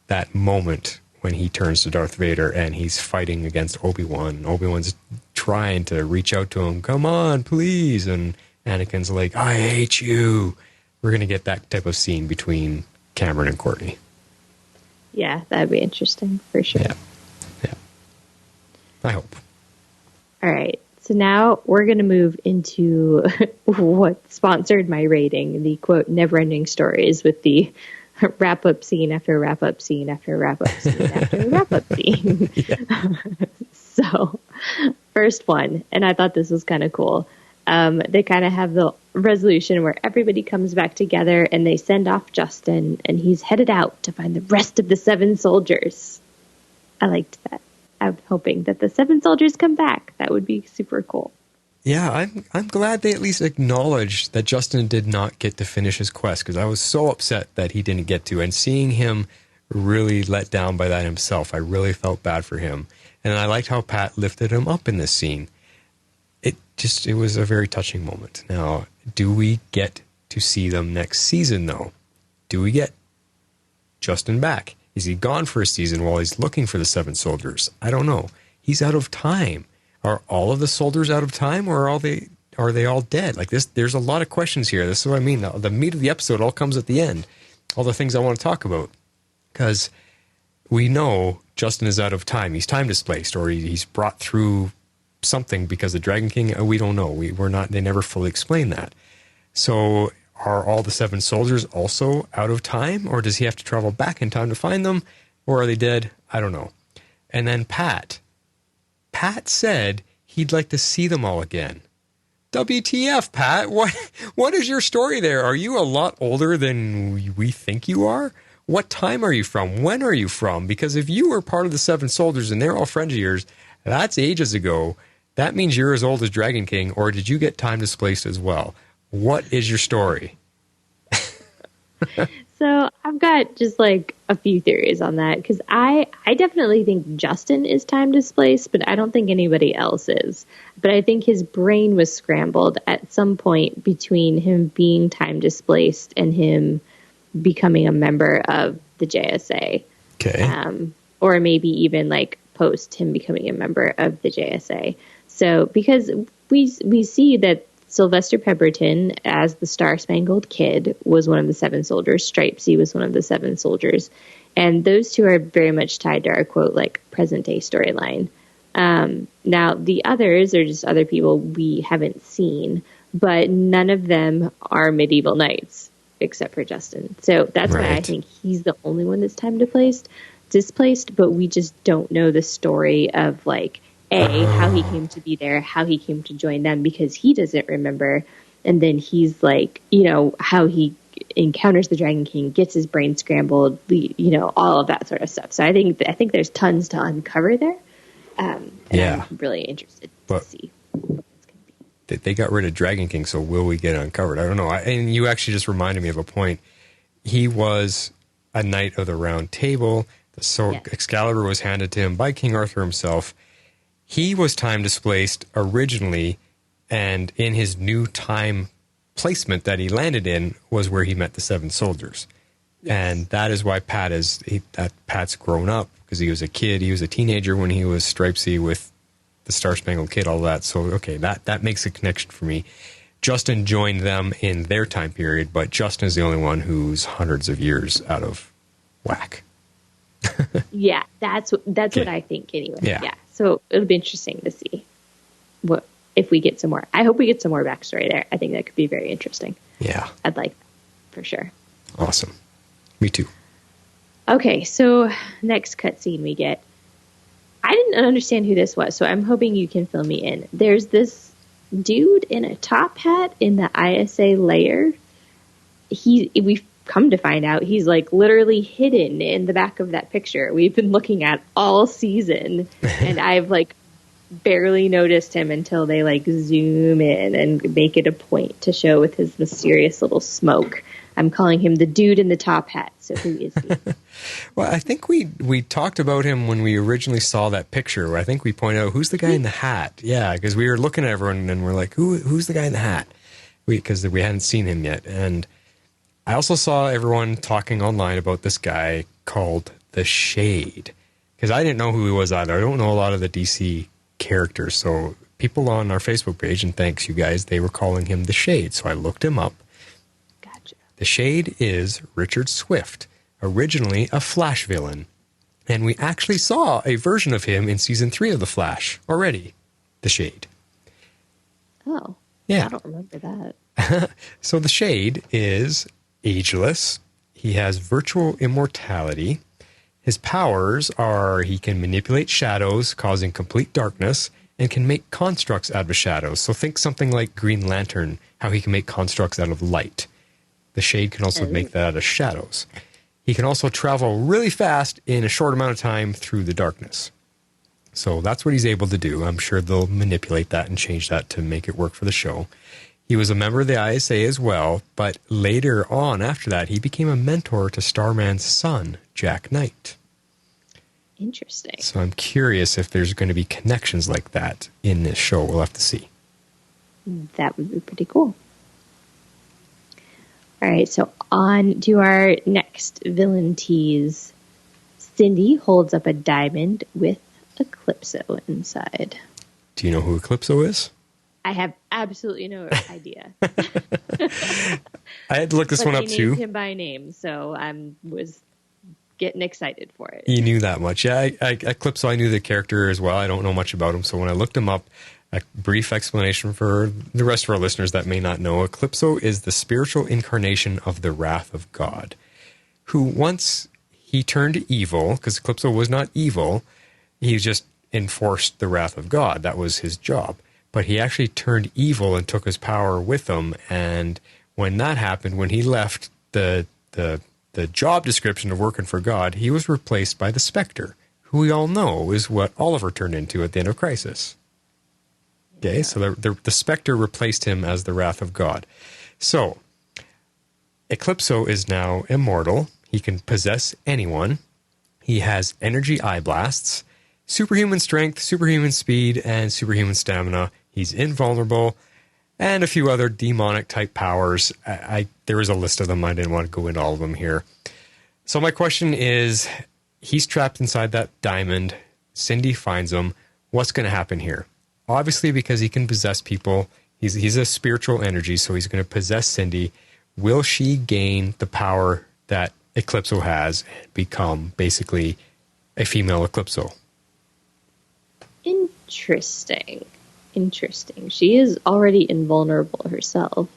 that moment when he turns to Darth Vader and he's fighting against Obi-Wan. Obi-Wan's trying to reach out to him, come on, please, and Anakin's like, I hate you. We're going to get that type of scene between Cameron and Courtney. Yeah, that'd be interesting, for sure. Yeah. I hope. All right. So now we're going to move into what sponsored my rating, the, quote, never-ending stories with the wrap-up scene after wrap-up scene after wrap-up scene after wrap-up scene. So, first one, and I thought this was kind of cool. They kind of have the resolution where everybody comes back together and they send off Justin, and he's headed out to find the rest of the 7 soldiers. I liked that. I'm hoping that the 7 soldiers come back. That would be super cool. Yeah, I'm glad they at least acknowledged that Justin did not get to finish his quest, because I was so upset that he didn't get to. And seeing him really let down by that himself, I really felt bad for him. And I liked how Pat lifted him up in this scene. It was a very touching moment. Now, do we get to see them next season, though. Do we get Justin back? Is he gone for a season while he's looking for the 7 soldiers? I don't know. He's out of time. Are all of the soldiers out of time, or are they all dead? Like this, there's a lot of questions here. This is what I mean. The meat of the episode all comes at the end. All the things I want to talk about. Because we know Justin is out of time. He's time displaced, or he's brought through something because of Dragon King. We don't know. We're not. They never fully explain that. So are all the 7 soldiers also out of time, or does he have to travel back in time to find them, or are they dead? I don't know. And then Pat said he'd like to see them all again. WTF, Pat? What is your story there? Are you a lot older than we think you are? What time are you from? When are you from? Because if you were part of the 7 soldiers and they're all friends of yours, that's ages ago. That means you're as old as Dragon King, or did you get time displaced as well? What is your story? So I've got just like a few theories on that, because I definitely think Justin is time displaced, but I don't think anybody else is. But I think his brain was scrambled at some point between him being time displaced and him becoming a member of the JSA. Okay. Or maybe even like post him becoming a member of the JSA. So because we see that Sylvester Pemberton, as the Star-Spangled Kid, was one of the 7 soldiers. S.T.R.I.P.E was one of the 7 soldiers. And those two are very much tied to our, quote, like, present-day storyline. Now, the others are just other people we haven't seen, but none of them are medieval knights, except for Justin. So that's why I think he's the only one that's time displaced, but we just don't know the story of, like, how he came to be there, how he came to join them, because he doesn't remember. And then he's like, how he encounters the Dragon King, gets his brain scrambled, all of that sort of stuff. So I think there's tons to uncover there. And I'm really interested to see what it's going to be. They got rid of Dragon King, so will we get it uncovered? I don't know. And you actually just reminded me of a point. He was a knight of the Round Table. The sword Excalibur was handed to him by King Arthur himself. He was time displaced originally, and in his new time placement that he landed in was where he met the 7 soldiers. Yes. And that is why Pat's grown up, because he was a kid. He was a teenager when he was S.T.R.I.P.E with the Star-Spangled Kid, all that. So, okay, that makes a connection for me. Justin joined them in their time period, but Justin is the only one who's hundreds of years out of whack. Yeah, that's what I think anyway. Yeah. So it'll be interesting to see what if we get some more. I hope we get some more backstory there. I think that could be very interesting. Yeah. I'd like that for sure. Awesome. Me too. Okay, so next cutscene we get. I didn't understand who this was, so I'm hoping you can fill me in. There's this dude in a top hat in the ISA lair. We've come to find out he's like literally hidden in the back of that picture we've been looking at all season, and I've like barely noticed him until they like zoom in and make it a point to show with his mysterious little smoke. I'm calling him the dude in the top hat. So who is he? Well, I think we talked about him when we originally saw that picture. I think we pointed out, who's the guy in the hat? Yeah, because we were looking at everyone and we're like, who's the guy in the hat? Because we hadn't seen him yet. And I also saw everyone talking online about this guy called the Shade, because I didn't know who he was either. I don't know a lot of the DC characters. So people on our Facebook page, and thanks you guys, they were calling him the Shade. So I looked him up. Gotcha. The Shade is Richard Swift, originally a Flash villain. And we actually saw a version of him in season 3 of The Flash already, the Shade. Oh, yeah. I don't remember that. So the Shade is ageless. He has virtual immortality. His powers are he can manipulate shadows, causing complete darkness, and can make constructs out of shadows. So think something like Green Lantern, how he can make constructs out of light. The Shade can also make that out of shadows. He can also travel really fast in a short amount of time through the darkness. So that's what he's able to do. I'm sure they'll manipulate that and change that to make it work for the show. He was a member of the ISA as well, but later on after that, he became a mentor to Starman's son, Jack Knight. Interesting. So I'm curious if there's going to be connections like that in this show. We'll have to see. That would be pretty cool. All right, so on to our next villain tease. Cindy holds up a diamond with Eclipso inside. Do you know who Eclipso is? I have absolutely no idea. I had to look this one up too. They named him by name, so I was getting excited for it. You knew that much. Yeah, Eclipso, I knew the character as well. I don't know much about him, so when I looked him up, a brief explanation for the rest of our listeners that may not know. Eclipso is the spiritual incarnation of the wrath of God, who once he turned evil, because Eclipso was not evil, he just enforced the wrath of God. That was his job. But he actually turned evil and took his power with him. And when that happened, when he left the job description of working for God, he was replaced by the Spectre, who we all know is what Oliver turned into at the end of Crisis. Okay, so the Spectre replaced him as the wrath of God. So, Eclipso is now immortal. He can possess anyone. He has energy eye blasts, superhuman strength, superhuman speed, and superhuman stamina. He's invulnerable, and a few other demonic type powers. There is a list of them. I didn't want to go into all of them here. So my question is, he's trapped inside that diamond. Cindy finds him. What's going to happen here? Obviously, because he can possess people, he's a spiritual energy, so he's going to possess Cindy. Will she gain the power that Eclipso has and become basically a female Eclipso? Interesting. She is already invulnerable herself.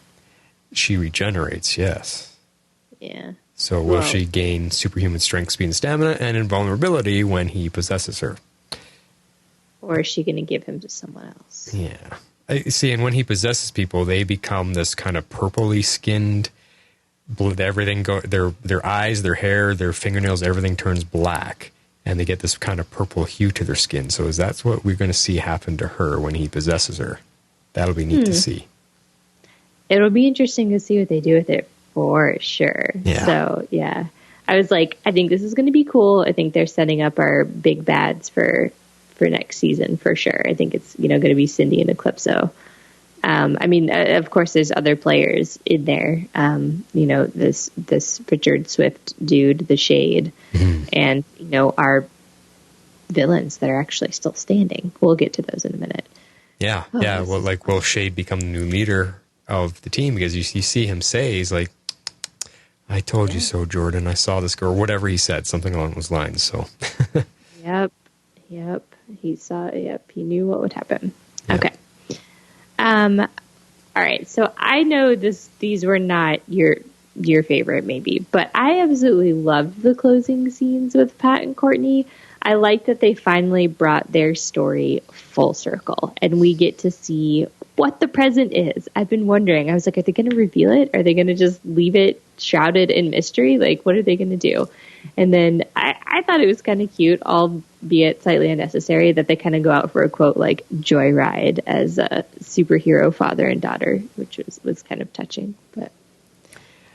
She regenerates, yes. Yeah. So will she gain superhuman strength, speed, and stamina, and invulnerability when he possesses her? Or is she going to give him to someone else? Yeah. See, and when he possesses people, they become this kind of purpley skinned, everything their eyes, their hair, their fingernails, everything turns black, and they get this kind of purple hue to their skin. So that's what we're going to see happen to her when he possesses her. That'll be neat to see. It'll be interesting to see what they do with it for sure. Yeah. So, yeah. I was like, I think this is going to be cool. I think they're setting up our big bads for next season for sure. I think it's, going to be Cindy and Eclipso. I mean, of course, there's other players in there. This Richard Swift dude, the Shade, and our villains that are actually still standing. We'll get to those in a minute. Yeah, yeah. Well, will Shade become the new leader of the team? Because you see him say, he's like, "I told you so, Jordan. I saw this girl." Whatever he said, something along those lines. So. Yep. He saw. Yep. He knew what would happen. Yep. Okay. All right. So I know these were not your favorite maybe, but I absolutely loved the closing scenes with Pat and Courtney. I like that they finally brought their story full circle and we get to see what the present is. I've been wondering, I was like, are they going to reveal it? Are they going to just leave it shrouded in mystery? Like, what are they going to do? And then I thought it was kind of cute, albeit slightly unnecessary, that they kind of go out for a quote like joyride as a superhero father and daughter, which was kind of touching. But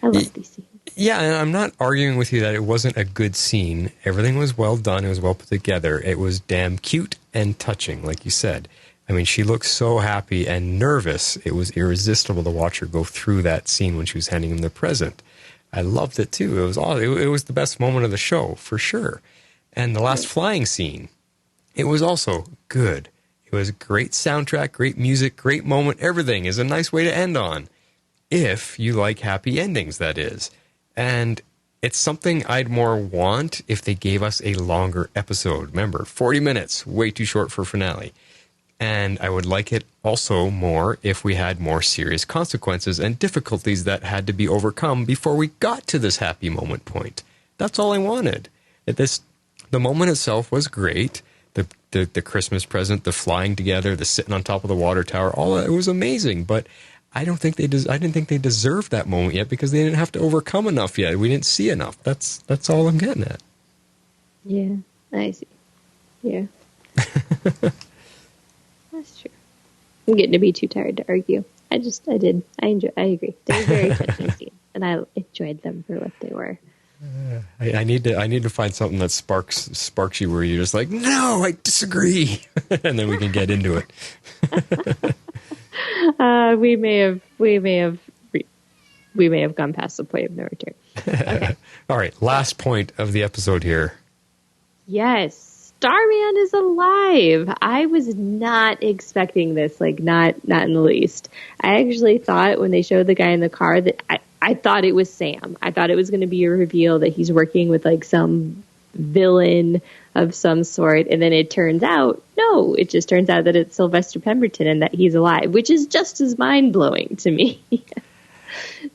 I love these scenes. Yeah, and I'm not arguing with you that it wasn't a good scene. Everything was well done. It was well put together. It was damn cute and touching, like you said. I mean, she looked so happy and nervous. It was irresistible to watch her go through that scene when she was handing him the present. I loved it too. It was it was the best moment of the show for sure. And the last flying scene, it was also good. It was a great soundtrack, great music, great moment. Everything is a nice way to end on. If you like happy endings, that is. And it's something I'd more want if they gave us a longer episode. Remember, 40 minutes, way too short for a finale. And I would like it also more if we had more serious consequences and difficulties that had to be overcome before we got to this happy moment point. That's all I wanted. The moment itself was great. The Christmas present, the flying together, the sitting on top of the water tower, all that, it was amazing. But I didn't think they deserved that moment yet because they didn't have to overcome enough yet. We didn't see enough. That's all I'm getting at. Yeah, I see. Yeah. That's true. I'm getting to be too tired to argue. I agree. They were very touching scenes, and I enjoyed them for what they were. I need to find something that sparks you where you're just like, no, I disagree, and then we can get into it. We may have we may have gone past the point of no return. Okay. All right, last point of the episode here. Yes, Starman is alive. I was not expecting this, like not in the least. I actually thought when they showed the guy in the car that I thought it was Sam. I thought it was going to be a reveal that he's working with like some villain of some sort, and then it turns out, no, it just turns out that it's Sylvester Pemberton and that he's alive, which is just as mind-blowing to me.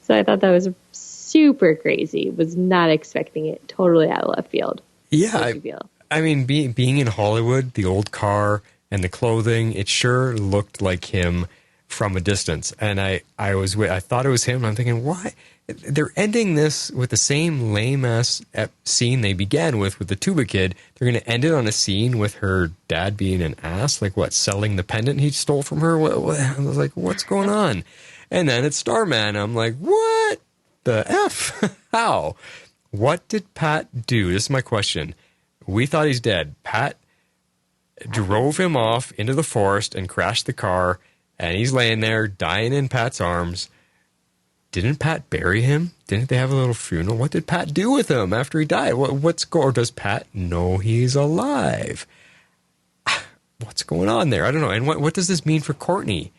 So I thought that was super crazy. Was not expecting it. Totally out of left field. Yeah, I mean, being in Hollywood, the old car and the clothing, it sure looked like him from a distance. And I thought it was him. And I'm thinking, why? They're ending this with the same lame-ass scene they began with the tuba kid. They're going to end it on a scene with her dad being an ass, like what, selling the pendant he stole from her? I was like, what's going on? And then it's Starman. I'm like, what the F? How? What did Pat do? This is my question. We thought he's dead. Pat drove him off into the forest and crashed the car, and he's laying there dying in Pat's arms. Didn't Pat bury him? Didn't they have a little funeral? What did Pat do with him after he died? Or does Pat know he's alive? What's going on there? I don't know. And what does this mean for Courtney?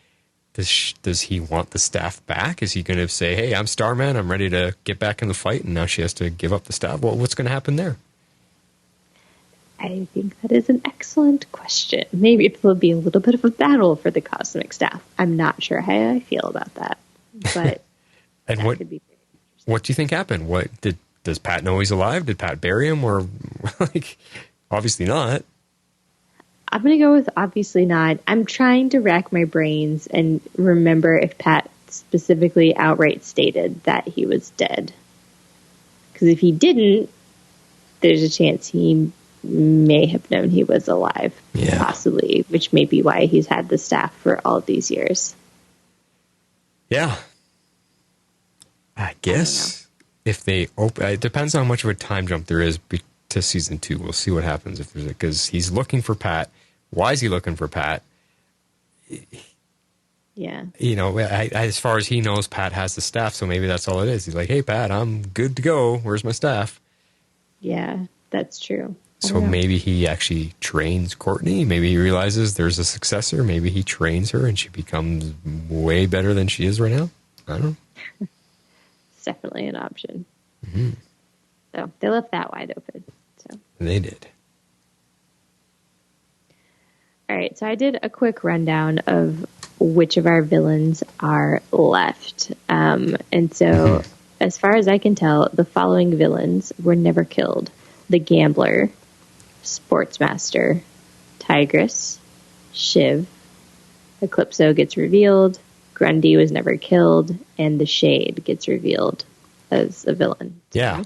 Does he want the staff back? Is he going to say, hey, I'm Starman, I'm ready to get back in the fight, and now she has to give up the staff? Well, what's going to happen there? I think that is an excellent question. Maybe it will be a little bit of a battle for the cosmic staff. I'm not sure how I feel about that, but and what do you think happened? Does Pat know he's alive? Did Pat bury him, or like obviously not? I'm going to go with obviously not. I'm trying to rack my brains and remember if Pat specifically outright stated that he was dead. Because if he didn't, there's a chance he may have known he was alive, possibly, which may be why he's had the staff for all these years. Yeah. I guess if they open, it depends on how much of a time jump there is to season 2. We'll see what happens if there's because he's looking for Pat. Why is he looking for Pat? Yeah. You know, as far as he knows, Pat has the staff, so maybe that's all it is. He's like, hey, Pat, I'm good to go. Where's my staff? Yeah, that's true. So maybe he actually trains Courtney. Maybe he realizes there's a successor. Maybe he trains her and she becomes way better than she is right now. I don't know. It's definitely an option. Mm-hmm. So they left that wide open. So they did. All right, so I did a quick rundown of which of our villains are left. And so as far as I can tell, the following villains were never killed. The Gambler, Sportsmaster, Tigress, Shiv, Eclipso gets revealed, Grundy was never killed, and the Shade gets revealed as a villain. Yeah.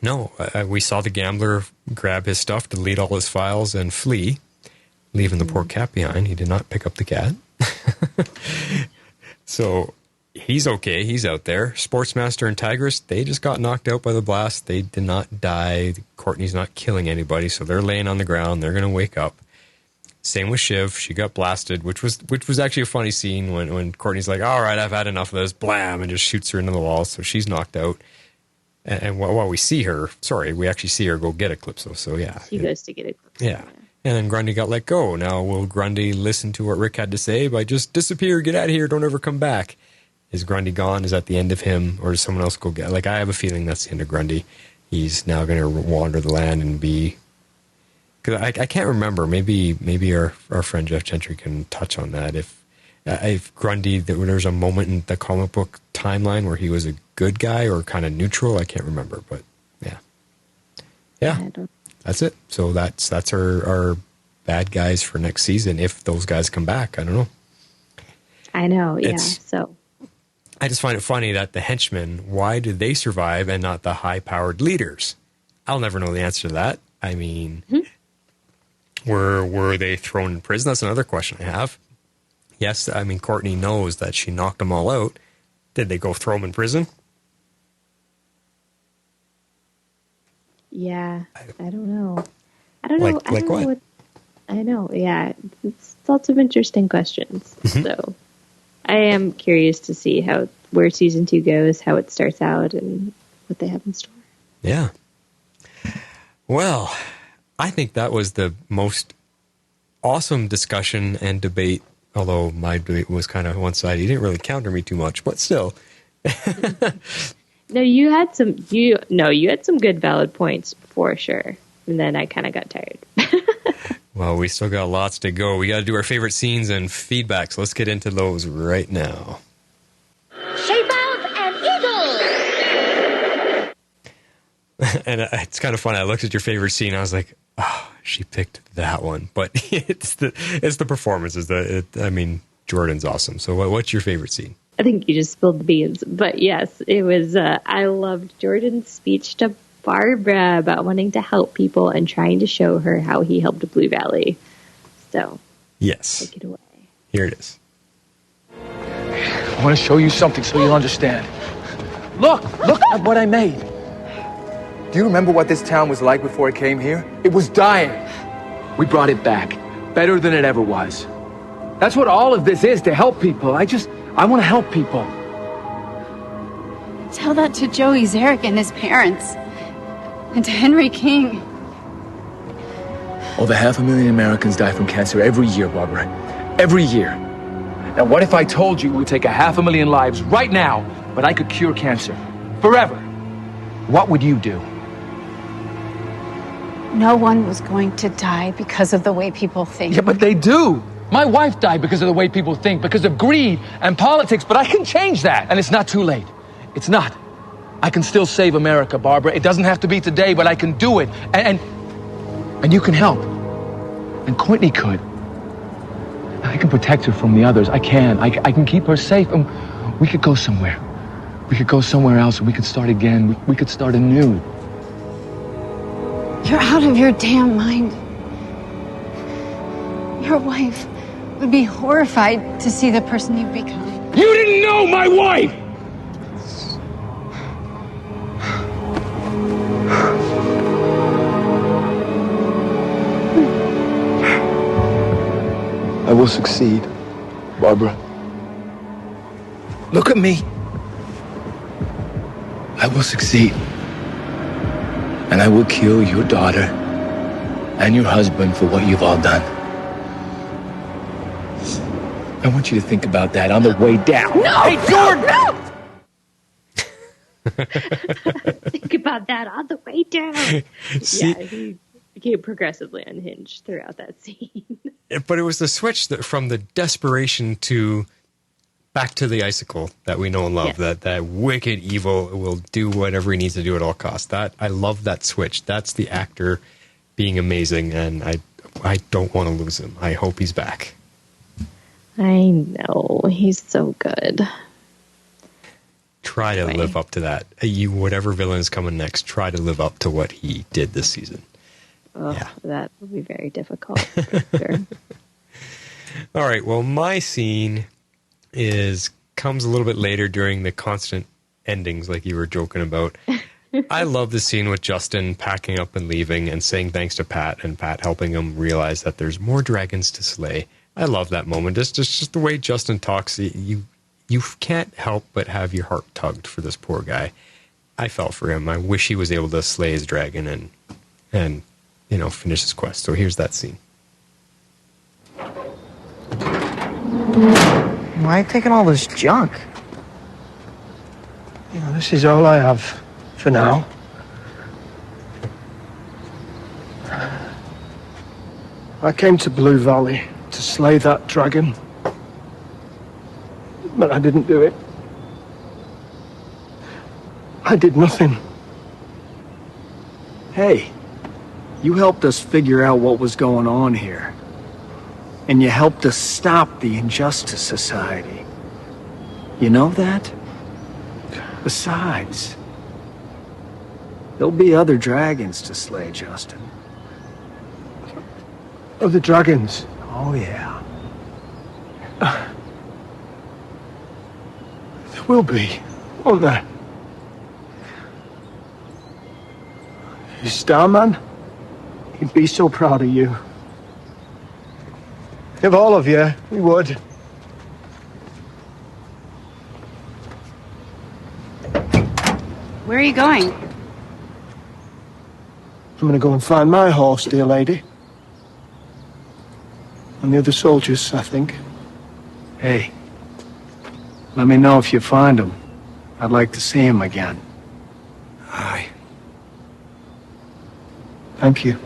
No, we saw the Gambler grab his stuff, delete all his files, and flee, leaving the poor cat behind. He did not pick up the cat. So he's okay. He's out there. Sportsmaster and Tigress, they just got knocked out by the blast. They did not die. Courtney's not killing anybody, so they're laying on the ground. They're going to wake up. Same with Shiv. She got blasted, which was actually a funny scene when Courtney's like, all right, I've had enough of this. Blam, and just shoots her into the wall, so she's knocked out. And while we see her, we actually see her go get Eclipso, so yeah. She goes to get Eclipso. Yeah. And then Grundy got let go. Now, will Grundy listen to what Rick had to say by just disappear, get out of here, don't ever come back? Is Grundy gone? Is that the end of him? Or does someone else go get... Like, I have a feeling that's the end of Grundy. He's now going to wander the land and be... Because I can't remember. Maybe our friend Jeff Gentry can touch on that. If Grundy... There's a moment in the comic book timeline where he was a good guy or kind of neutral. I can't remember, but yeah. Yeah. That's it. So that's our bad guys for next season if those guys come back. I don't know. I know, yeah. So I just find it funny that the henchmen, why did they survive and not the high-powered leaders? I'll never know the answer to that. I mean, were they thrown in prison? That's another question I have. Yes, I mean, Courtney knows that she knocked them all out. Did they go throw them in prison? Yeah, I don't know. I don't know. Like what? I know, yeah. It's lots of interesting questions. So I am curious to see how where season 2 goes, how it starts out, and what they have in store. Yeah. Well, I think that was the most awesome discussion and debate, although my debate was kind of one-sided. You didn't really counter me too much, but still. No, you had some good valid points for sure. And then I kind of got tired. Well, we still got lots to go. We got to do our favorite scenes and feedback, so let's get into those right now. Shape out and eagle! And it's kind of fun. I looked at your favorite scene. I was like, oh, she picked that one. But it's the performances. Jordan's awesome. So what's your favorite scene? I think you just spilled the beans. But yes, it was, I loved Jordan's speech to Barbara about wanting to help people and trying to show her how he helped Blue Valley. So, yes. Take it away. Here it is. I want to show you something so you'll understand. Look at what I made. Do you remember what this town was like before it came here? It was dying. We brought it back, better than it ever was. That's what all of this is, to help people. I want to help people. Tell that to Joey Zarek and his parents. And to Henry King. Over 500,000 Americans die from cancer every year, Barbara. Every year. Now, what if I told you it would take 500,000 lives right now, but I could cure cancer? Forever. What would you do? No one was going to die because of the way people think. Yeah, but they do. My wife died because of the way people think, because of greed and politics, but I can change that. And it's not too late. It's not. I can still save America, Barbara. It doesn't have to be today, but I can do it. And you can help. And Courtney could. I can protect her from the others. I can keep her safe. And we could go somewhere. We could go somewhere else and we could start again. We could start anew. You're out of your damn mind. Your wife would be horrified to see the person you've become. You didn't know my wife! I will succeed, Barbara. Look at me. I will succeed. And I will kill your daughter and your husband for what you've all done. I want you to think about that on the way down. No! Hey, Jordan! No! Think about that on the way down. See, yeah, he became progressively unhinged throughout that scene. but it was the switch from the desperation to back to the Icicle that we know and love. Yes. That wicked evil will do whatever he needs to do at all costs. I love that switch. That's the actor being amazing, and I don't want to lose him. I hope he's back. I know. He's so good. Try to live up to that. Whatever villain is coming next, try to live up to what he did this season. Oh, yeah. That would be very difficult. For sure. All right. Well, my scene comes a little bit later during the constant endings, like you were joking about. I love the scene with Justin packing up and leaving and saying thanks to Pat, and Pat helping him realize that there's more dragons to slay. I love that moment. Just the way Justin talks. You can't help but have your heart tugged for this poor guy. I felt for him. I wish he was able to slay his dragon and finish his quest. So here's that scene. Why are you taking all this junk? This is all I have for now. I came to Blue Valley to slay that dragon, but I didn't do it. I did nothing. Hey, you helped us figure out what was going on here. And you helped us stop the Injustice Society. You know that? Besides, there'll be other dragons to slay, Justin. Other dragons? Oh, yeah. There will be, won't there? You Starman? He'd be so proud of you. Of all of you, we would. Where are you going? I'm gonna go and find my horse, dear lady. And the other soldiers, I think. Hey, let me know if you find him. I'd like to see him again. Aye. Thank you.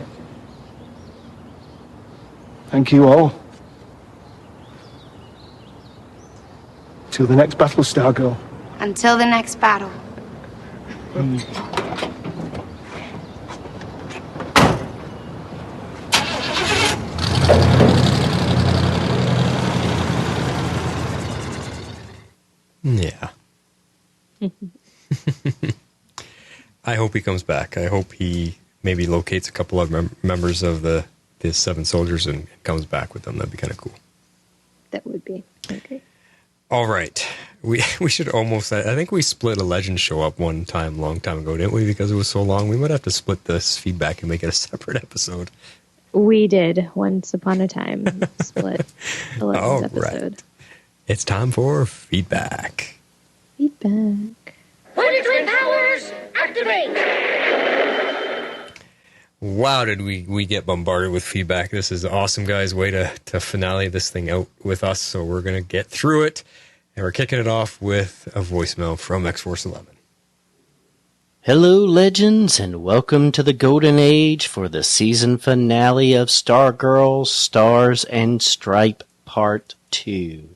Thank you all. Till the next battle, Stargirl. Until the next battle. Yeah. I hope he comes back. I hope he maybe locates a couple of members of the 7 soldiers and comes back with them. That'd be kind of cool. That would be. Okay. All right. We should almost... I think we split a Legend show up one time, long time ago, didn't we? Because it was so long. We might have to split this feedback and make it a separate episode. We did once upon a time. Split a Legends All episode. right. It's time for feedback. Feedback. 43 powers, activate! Wow, did we get bombarded with feedback. This is awesome, guys. Way to finale this thing out with us. So we're going to get through it. And we're kicking it off with a voicemail from X-Force 11. Hello, legends, and welcome to the Golden Age for the season finale of Stargirl, Stars, and Stripe Part 2.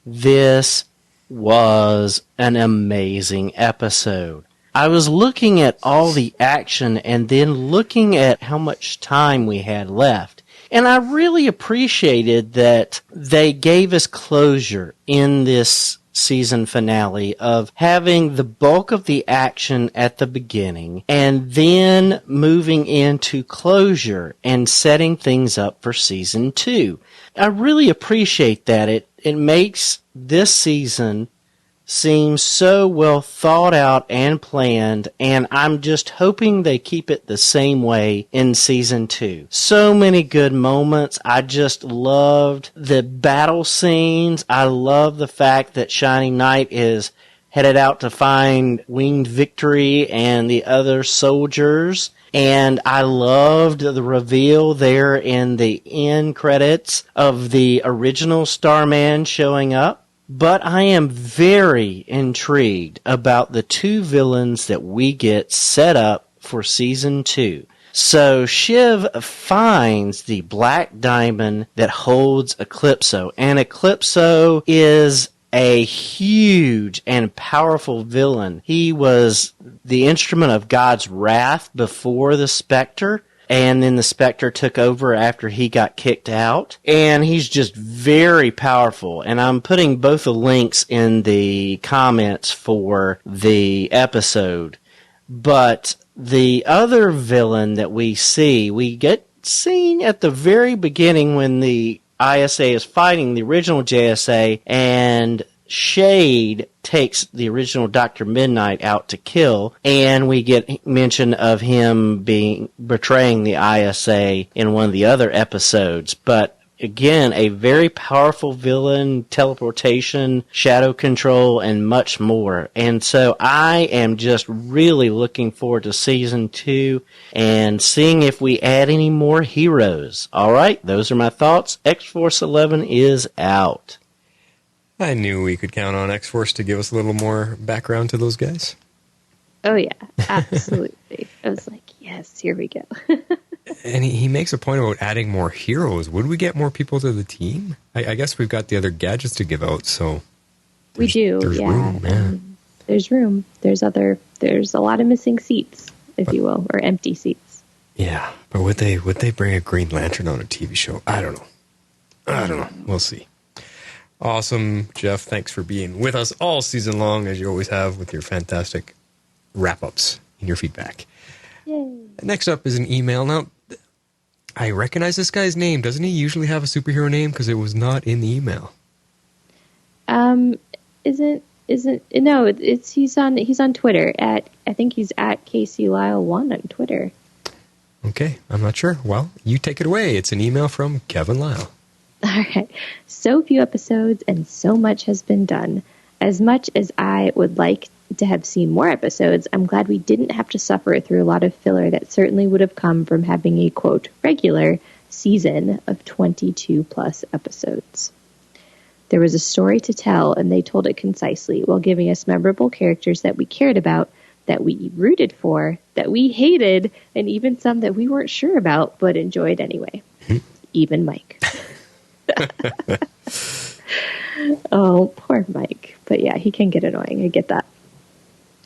This was an amazing episode. I was looking at all the action and then looking at how much time we had left. And I really appreciated that they gave us closure in this season finale of having the bulk of the action at the beginning and then moving into closure and setting things up for season 2. I really appreciate that. It makes this season seem so well thought out and planned, and I'm just hoping they keep it the same way in season 2. So many good moments. I just loved the battle scenes. I love the fact that Shining Knight is headed out to find Winged Victory and the other soldiers. And I loved the reveal there in the end credits of the original Starman showing up. But I am very intrigued about the 2 villains that we get set up for season 2. So Shiv finds the black diamond that holds Eclipso, and Eclipso is a huge and powerful villain. He was the instrument of God's wrath before the Spectre, and then the Spectre took over after he got kicked out. And he's just very powerful. And I'm putting both the links in the comments for the episode. But the other villain that we get seen at the very beginning when the ISA is fighting the original JSA, and Shade takes the original Dr. Midnight out to kill, and we get mention of him betraying the ISA in one of the other episodes. But again, a very powerful villain, teleportation, shadow control, and much more. And so I am just really looking forward to season 2 and seeing if we add any more heroes. All right, those are my thoughts. X-Force 11 is out. I knew we could count on X-Force to give us a little more background to those guys. Oh, yeah, absolutely. I was like, yes, here we go. And he makes a point about adding more heroes. Would we get more people to the team? I guess we've got the other gadgets to give out, so... We do, there's yeah. room, yeah. There's room. There's a lot of missing seats, if you will, or empty seats. Yeah, but would they bring a Green Lantern on a TV show? I don't know. We'll see. Awesome, Jeff. Thanks for being with us all season long, as you always have, with your fantastic wrap-ups and your feedback. Yay. Next up is an email. Now, I recognize this guy's name. Doesn't he usually have a superhero name? Because it was not in the email. He's on Twitter I think he's at KCLyle1 on Twitter. Okay, I'm not sure. Well, you take it away. It's an email from Kevin Lyle. All right. So few episodes and so much has been done. As much as I would like to have seen more episodes, I'm glad we didn't have to suffer through a lot of filler that certainly would have come from having a, quote, regular season of 22 plus episodes. There was a story to tell, and they told it concisely while giving us memorable characters that we cared about, that we rooted for, that we hated, and even some that we weren't sure about but enjoyed anyway. Even Mike. Oh, poor Mike. But yeah, he can get annoying. I get that.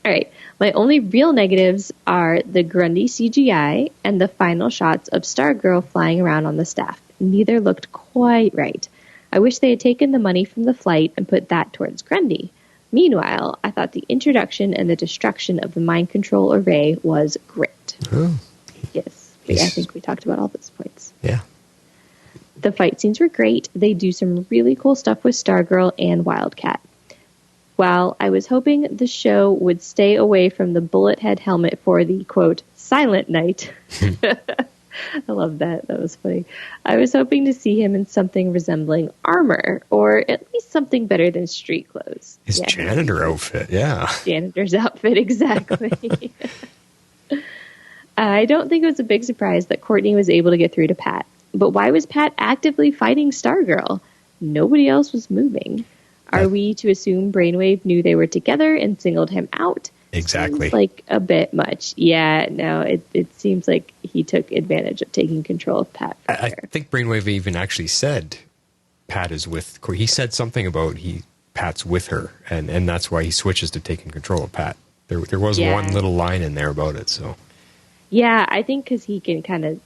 All right. My only real negatives are the Grundy CGI and the final shots of Stargirl flying around on the staff. Neither looked quite right. I wish they had taken the money from the flight and put that towards Grundy. Meanwhile, I thought the introduction and the destruction of the mind control array was great. Oh. Yes. Yeah, I think we talked about all those points. Yeah. The fight scenes were great. They do some really cool stuff with Stargirl and Wildcat. While I was hoping the show would stay away from the bullet head helmet for the, quote, silent night. I love that. That was funny. I was hoping to see him in something resembling armor, or at least something better than street clothes. His janitor outfit, yeah. Janitor's outfit, exactly. I don't think it was a big surprise that Courtney was able to get through to Pat. But why was Pat actively fighting Stargirl? Nobody else was moving. Are we to assume Brainwave knew they were together and singled him out? Exactly. Seems like a bit much. Yeah, no, it seems like he took advantage of taking control of Pat. I think Brainwave even actually said Pat is with... He said something about Pat's with her, and that's why he switches to taking control of Pat. There was one little line in there about it, so... Yeah, I think because he can kind of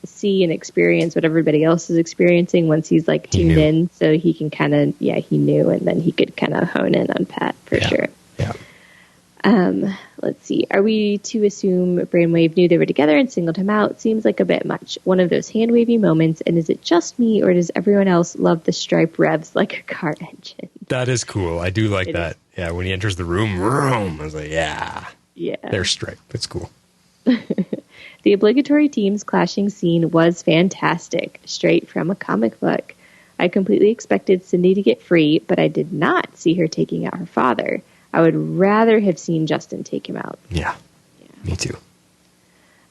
see and experience what everybody else is experiencing once he's like tuned in, so he can kind of he knew, and then he could kind of hone in on Pat for sure. Yeah. Let's see. Are we to assume Brainwave knew they were together and singled him out? Seems like a bit much. One of those hand wavy moments, and is it just me, or does everyone else love the stripe revs like a car engine? That is cool. I do like that. Yeah, when he enters the room, I was like, yeah, there's Stripe. It's cool. The obligatory teams clashing scene was fantastic, straight from a comic book. I completely expected Cindy to get free, but I did not see her taking out her father. I would rather have seen Justin take him out. Yeah, me too.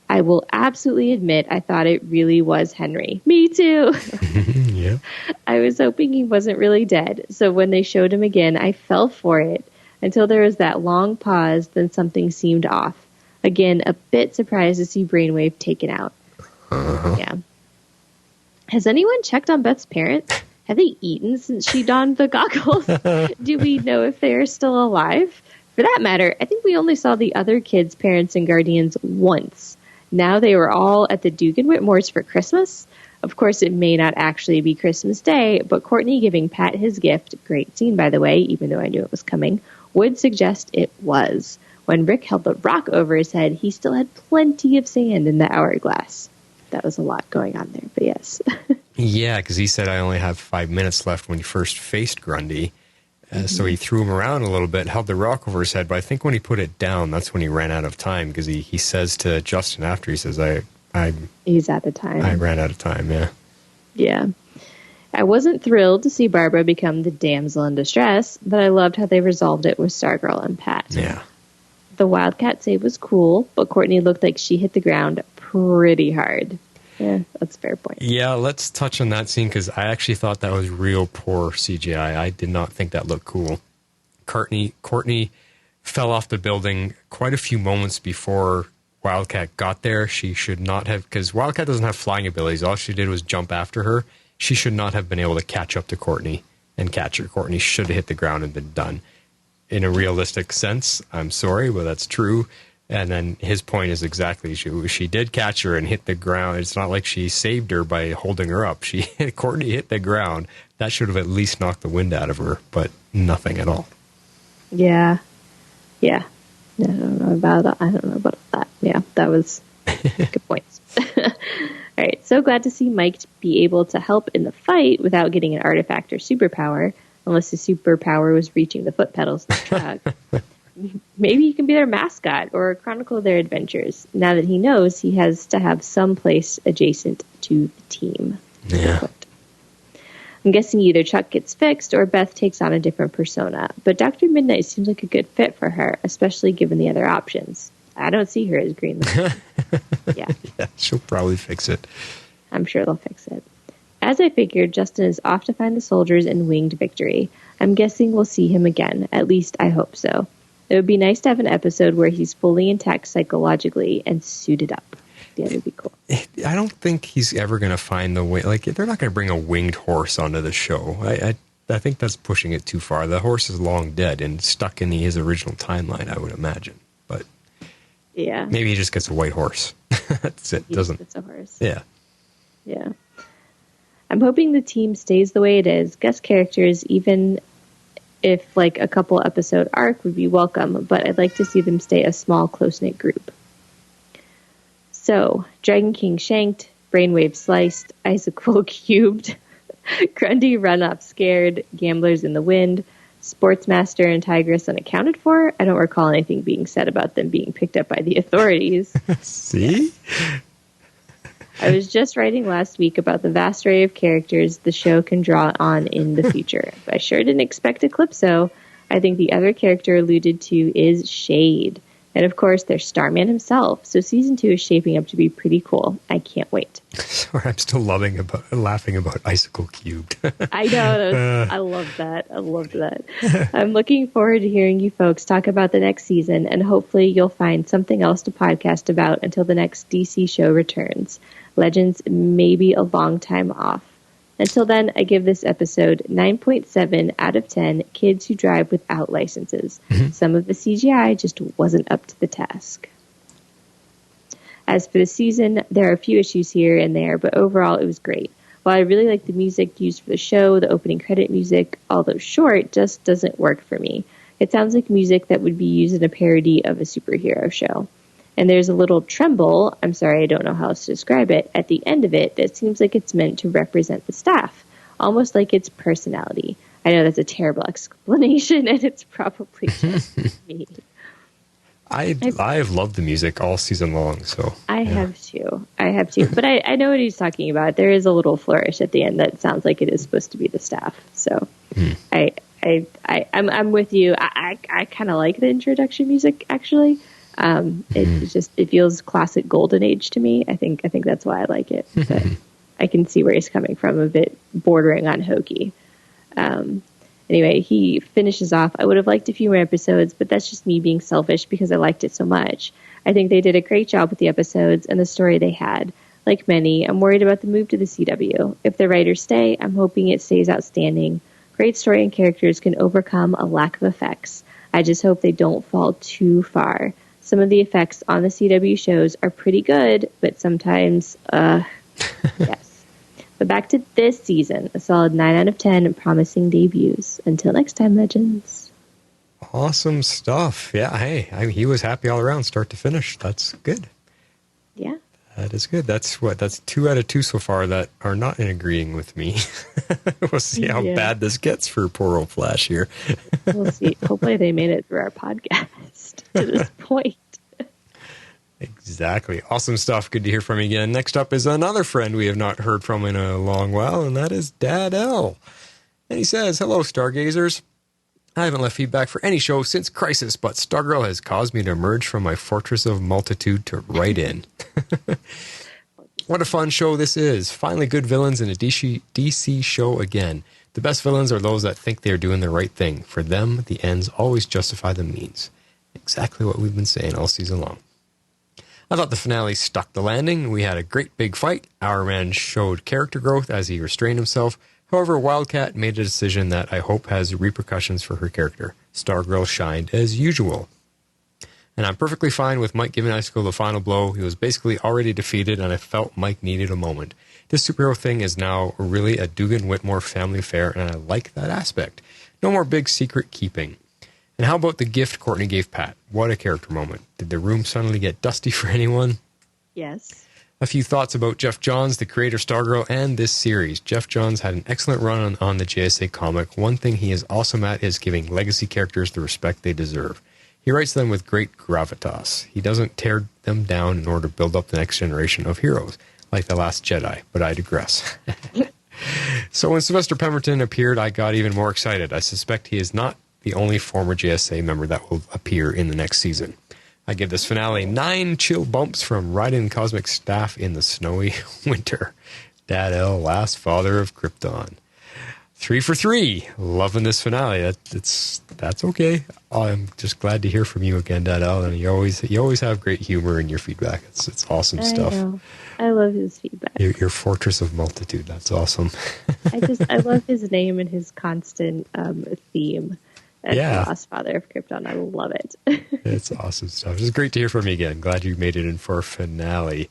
I will absolutely admit I thought it really was Henry. Me too. Yeah. I was hoping he wasn't really dead, so when they showed him again, I fell for it until there was that long pause, then something seemed off. Again, a bit surprised to see Brainwave taken out. Yeah. Has anyone checked on Beth's parents? Have they eaten since she donned the goggles? Do we know if they are still alive? For that matter, I think we only saw the other kids' parents and guardians once. Now they were all at the Dugan Whitmore's for Christmas. Of course, it may not actually be Christmas Day, but Courtney giving Pat his gift, great scene by the way, even though I knew it was coming, would suggest it was. When Rick held the rock over his head, he still had plenty of sand in the hourglass. That was a lot going on there, but yes. Yeah, because he said, I only have 5 minutes left when he first faced Grundy. So he threw him around a little bit, held the rock over his head, but I think when he put it down, that's when he ran out of time, because he says to Justin after, he says, he's out of time. I ran out of time, yeah. Yeah. I wasn't thrilled to see Barbara become the damsel in distress, but I loved how they resolved it with Stargirl and Pat. Yeah. The Wildcat save was cool, but Courtney looked like she hit the ground pretty hard. Yeah, that's a fair point. Yeah, let's touch on that scene, because I actually thought that was real poor CGI. I did not think that looked cool. Courtney fell off the building quite a few moments before Wildcat got there. She should not have, because Wildcat doesn't have flying abilities. All she did was jump after her. She should not have been able to catch up to Courtney and catch her. Courtney should have hit the ground and been done. In a realistic sense, I'm sorry, but that's true. And then his point is exactly, she did catch her and hit the ground. It's not like she saved her by holding her up. Courtney hit the ground. That should have at least knocked the wind out of her, but nothing at all. Yeah. I don't know about that. Yeah, that was good points. All right, so glad to see Mike be able to help in the fight without getting an artifact or superpower, unless his superpower was reaching the foot pedals of the truck. Maybe he can be their mascot or chronicle their adventures, now that he knows he has to have some place adjacent to the team. Yeah. I'm guessing either Chuck gets fixed or Beth takes on a different persona, but Dr. Midnight seems like a good fit for her, especially given the other options. I don't see her as Green Lantern. Yeah, she'll probably fix it. I'm sure they'll fix it. As I figured, Justin is off to find the soldiers in winged victory. I'm guessing we'll see him again. At least I hope so. It would be nice to have an episode where he's fully intact psychologically and suited up. Yeah, that'd be cool. I don't think he's ever going to find the way. Like, they're not going to bring a winged horse onto the show. I think that's pushing it too far. The horse is long dead and stuck in his original timeline, I would imagine. But yeah, maybe he just gets a white horse. That's it. It's a horse. Yeah. Yeah. I'm hoping the team stays the way it is. Guest characters, even if like a couple episode arc, would be welcome, but I'd like to see them stay a small, close-knit group. So, Dragon King shanked, Brainwave sliced, Icicle cubed, Grundy run up scared, Gamblers in the wind, Sportsmaster and Tigress unaccounted for. I don't recall anything being said about them being picked up by the authorities. See? I was just writing last week about the vast array of characters the show can draw on in the future. I sure didn't expect Eclipso. I think the other character alluded to is Shade. And of course, there's Starman himself. So season 2 is shaping up to be pretty cool. I can't wait. Sorry, I'm still laughing about Icicle cubed. I know. I love that. I loved that. I'm looking forward to hearing you folks talk about the next season, and hopefully you'll find something else to podcast about until the next DC show returns. Legends may be a long time off. Until then, I give this episode 9.7 out of 10 kids who drive without licenses. Some of the CGI just wasn't up to the task. As for the season, there are a few issues here and there, but overall it was great. While I really like the music used for the show, the opening credit music, although short, just doesn't work for me. It sounds like music that would be used in a parody of a superhero show. And there's a little tremble, I'm sorry, I don't know how else to describe it, at the end of it that seems like it's meant to represent the staff, almost like its personality. I know that's a terrible explanation, and it's probably just me. I've loved the music all season long, so I have too. But I know what he's talking about. There is a little flourish at the end that sounds like it is supposed to be the staff. So I'm with you. I kind of like the introduction music actually. It feels classic golden age to me. I think that's why I like it. But I can see where he's coming from, a bit bordering on hokey. Anyway, he finishes off. I would have liked a few more episodes, but that's just me being selfish because I liked it so much. I think they did a great job with the episodes and the story they had. Like many, I'm worried about the move to the CW. If the writers stay, I'm hoping it stays outstanding. Great story and characters can overcome a lack of effects. I just hope they don't fall too far. Some of the effects on the CW shows are pretty good, but sometimes, yes. But back to this season, a solid 9 out of 10 promising debuts. Until next time, Legends. Awesome stuff. Yeah, hey, he was happy all around, start to finish. That's good. Yeah. That is good. That's 2 out of 2 so far that are not in agreeing with me. We'll see how bad this gets for poor old Flash here. We'll see. Hopefully they made it through our podcast to this point. Exactly. Awesome stuff. Good to hear from you again. Next up is another friend we have not heard from in a long while, and that is Dad L. And he says, "Hello, Stargazers. I haven't left feedback for any show since Crisis, but Stargirl has caused me to emerge from my fortress of multitude to write in. What a fun show this is. Finally good villains in a DC show again. The best villains are those that think they're doing the right thing. For them, the ends always justify the means." Exactly what we've been saying all season long. I thought the finale stuck the landing. We had a great big fight. Our man showed character growth as he restrained himself. However, Wildcat made a decision that I hope has repercussions for her character. Stargirl shined as usual. And I'm perfectly fine with Mike giving Icicle the final blow. He was basically already defeated, and I felt Mike needed a moment. This superhero thing is now really a Dugan-Whitmore family affair, and I like that aspect. No more big secret keeping. And how about the gift Courtney gave Pat? What a character moment. Did the room suddenly get dusty for anyone? Yes. A few thoughts about Jeff Johns, the creator of Stargirl, and this series. Jeff Johns had an excellent run on the JSA comic. One thing he is awesome at is giving legacy characters the respect they deserve. He writes them with great gravitas. He doesn't tear them down in order to build up the next generation of heroes, like The Last Jedi, but I digress. So when Sylvester Pemberton appeared, I got even more excited. I suspect he is not the only former JSA member that will appear in the next season. I give this finale 9 chill bumps from Raiden Cosmic Staff in the snowy winter. Dad L, last father of Krypton. 3 for 3. Loving this finale. That's okay. I'm just glad to hear from you again, Dad L. And you always have great humor in your feedback. It's awesome stuff. I know. I love his feedback. Your fortress of multitude. That's awesome. I love his name and his constant theme. As the last father of Krypton. I love it. It's awesome stuff. It's great to hear from you again. Glad you made it in for a finale.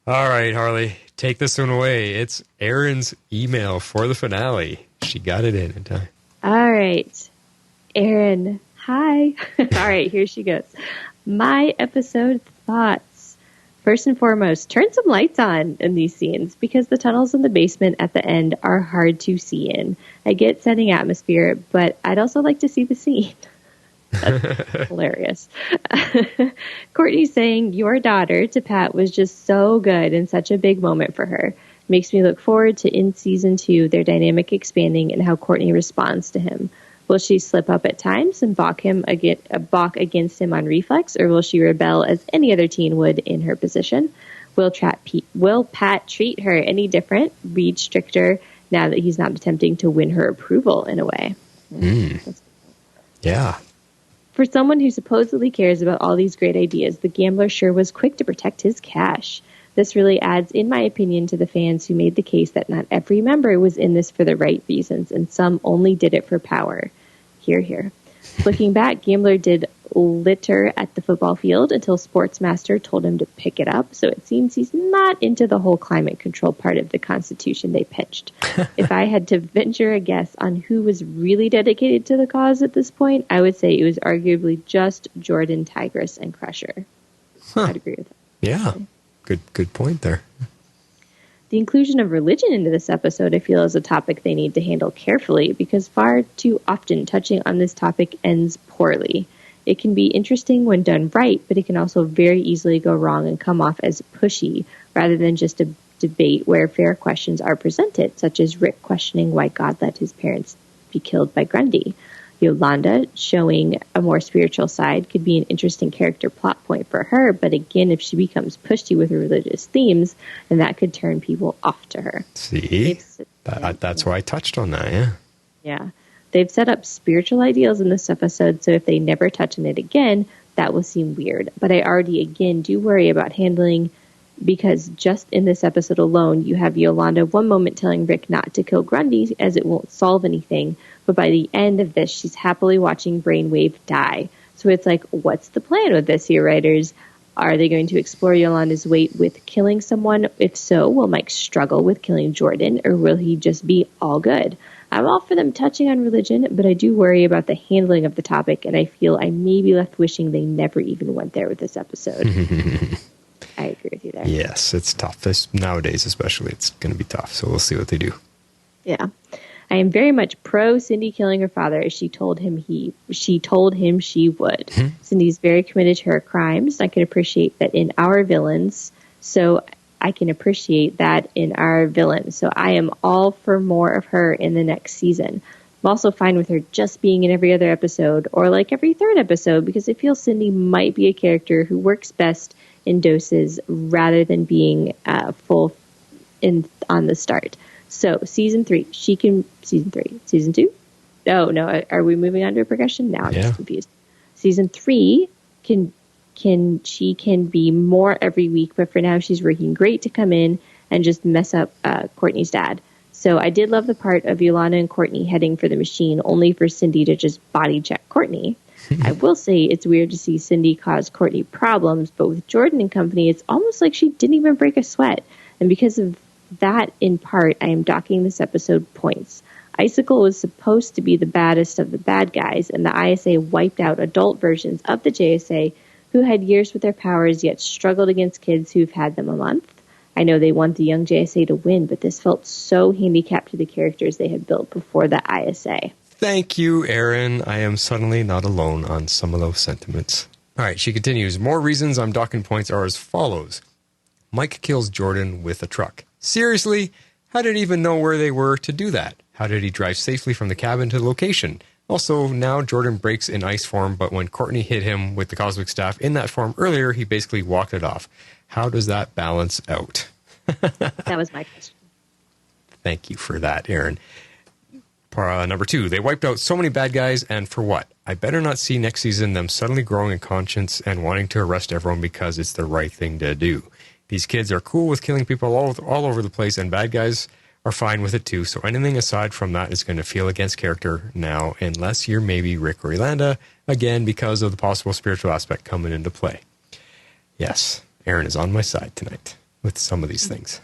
All right, Harley, take this one away. It's Erin's email for the finale. She got it in time. All right. Erin, hi. All right, here she goes. My episode thoughts. First and foremost, turn some lights on in these scenes because the tunnels in the basement at the end are hard to see in. I get setting atmosphere, but I'd also like to see the scene. That's hilarious. Courtney saying your daughter to Pat was just so good and such a big moment for her. Makes me look forward to in season 2, their dynamic expanding and how Courtney responds to him. Will she slip up at times and balk against him on reflex, or will she rebel as any other teen would in her position? Will Pat treat her any different, read stricter, now that he's not attempting to win her approval in a way? Yeah. For someone who supposedly cares about all these great ideas, the gambler sure was quick to protect his cash. This really adds, in my opinion, to the fans who made the case that not every member was in this for the right reasons, and some only did it for power. Hear, hear. Looking back, Gambler did litter at the football field until Sportsmaster told him to pick it up, so it seems he's not into the whole climate control part of the Constitution they pitched. If I had to venture a guess on who was really dedicated to the cause at this point, I would say it was arguably just Jordan, Tigress, and Crusher. I'd agree with that. Yeah. Good point there. The inclusion of religion into this episode, I feel, is a topic they need to handle carefully because far too often touching on this topic ends poorly. It can be interesting when done right, but it can also very easily go wrong and come off as pushy rather than just a debate where fair questions are presented, such as Rick questioning why God let his parents be killed by Grundy. Yolanda showing a more spiritual side could be an interesting character plot point for her, but again, if she becomes pushy with her religious themes, then that could turn people off to her. See? That's why I touched on that, yeah. Yeah. They've set up spiritual ideals in this episode, so if they never touch on it again, that will seem weird. But I already, again, do worry about handling, because just in this episode alone, you have Yolanda one moment telling Rick not to kill Grundy as it won't solve anything, but by the end of this, she's happily watching Brainwave die. So it's like, what's the plan with this here, writers? Are they going to explore Yolanda's weight with killing someone? If so, will Mike struggle with killing Jordan, or will he just be all good? I'm all for them touching on religion, but I do worry about the handling of the topic, and I feel I may be left wishing they never even went there with this episode. I agree with you there. Yes, it's tough. Nowadays, especially, it's going to be tough. So we'll see what they do. Yeah. I am very much pro Cindy killing her father, as she told him she would. Cindy's very committed to her crimes. I can appreciate that in our villains. So I am all for more of her in the next season. I'm also fine with her just being in every other episode, or like every third episode, because I feel Cindy might be a character who works best in doses rather than being full on the start. So season 3, season 2? Oh no, are we moving on to a progression? Now I'm just confused. Season 3 she can be more every week, but for now she's working great to come in and just mess up Courtney's dad. So I did love the part of Yolanda and Courtney heading for the machine, only for Cindy to just body check Courtney. I will say it's weird to see Cindy cause Courtney problems, but with Jordan and company, it's almost like she didn't even break a sweat. And because of that, in part, I am docking this episode points. Icicle was supposed to be the baddest of the bad guys, and the ISA wiped out adult versions of the JSA who had years with their powers yet struggled against kids who've had them a month. I know they want the young JSA to win, but this felt so handicapped to the characters they had built before the ISA. Thank you, Erin. I am suddenly not alone on some of those sentiments. All right, she continues. More reasons I'm docking points are as follows. Mike kills Jordan with a truck. Seriously? How did he even know where they were to do that? How did he drive safely from the cabin to the location? Also, now Jordan breaks in ice form, but when Courtney hit him with the cosmic staff in that form earlier, he basically walked it off. How does that balance out? That was my question. Thank you for that, Aaron. Number 2, they wiped out so many bad guys, and for what? I better not see next season them suddenly growing in conscience and wanting to arrest everyone because it's the right thing to do. These kids are cool with killing people all over the place, and bad guys are fine with it too, so anything aside from that is going to feel against character now, unless you're maybe Rick or Yolanda, again, because of the possible spiritual aspect coming into play. Yes, Aaron is on my side tonight with some of these things.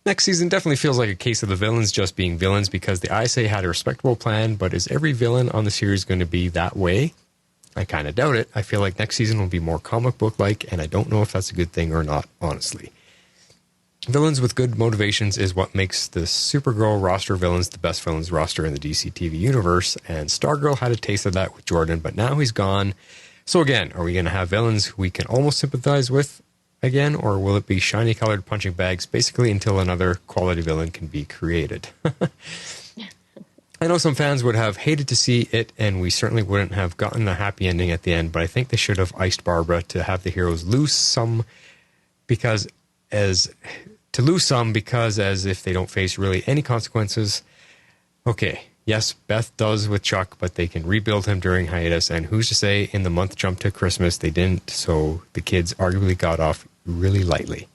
Next season definitely feels like a case of the villains just being villains because the ISA had a respectable plan, but is every villain on the series going to be that way? I kind of doubt it. I feel like next season will be more comic book-like, and I don't know if that's a good thing or not, honestly. Villains with good motivations is what makes the Supergirl roster villains the best villains roster in the DC TV universe, and Stargirl had a taste of that with Jordan, but now he's gone. So again, are we going to have villains we can almost sympathize with again, or will it be shiny-colored punching bags basically until another quality villain can be created? I know some fans would have hated to see it, and we certainly wouldn't have gotten a happy ending at the end, but I think they should have iced Barbara to have the heroes lose some because as if they don't face really any consequences. Okay, yes, Beth does with Chuck, but they can rebuild him during hiatus, and who's to say in the month jump to Christmas they didn't, so the kids arguably got off really lightly.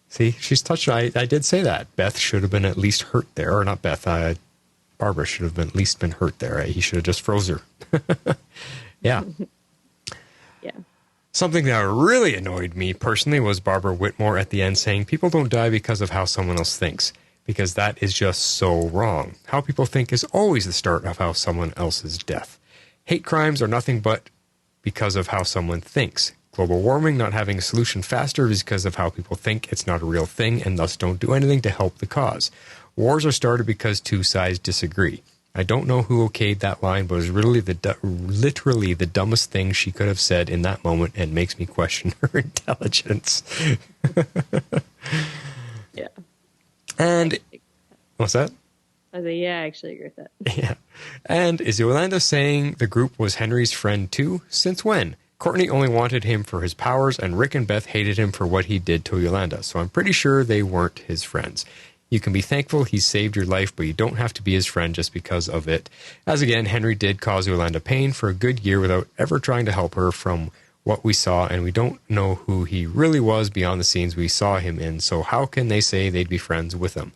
See, she's touched. I did say that. Beth should have been at least hurt there, or not Beth, Barbara should have at least been hurt there. He should have just froze her. Yeah. Yeah. Something that really annoyed me personally was Barbara Whitmore at the end saying people don't die because of how someone else thinks, because that is just so wrong. How people think is always the start of how someone else's death. Hate crimes are nothing but because of how someone thinks. Global warming not having a solution faster is because of how people think it's not a real thing and thus don't do anything to help the cause. Wars are started because two sides disagree. I don't know who okayed that line, but it was literally the dumbest thing she could have said in that moment and makes me question her intelligence. Yeah. And what's that? I was like, yeah, I actually agree with that. Yeah. And is Yolanda saying the group was Henry's friend too? Since when? Courtney only wanted him for his powers, and Rick and Beth hated him for what he did to Yolanda, so I'm pretty sure they weren't his friends. You can be thankful he saved your life, but you don't have to be his friend just because of it. As again, Henry did cause Yolanda pain for a good year without ever trying to help her from what we saw, and we don't know who he really was beyond the scenes we saw him in, so how can they say they'd be friends with him?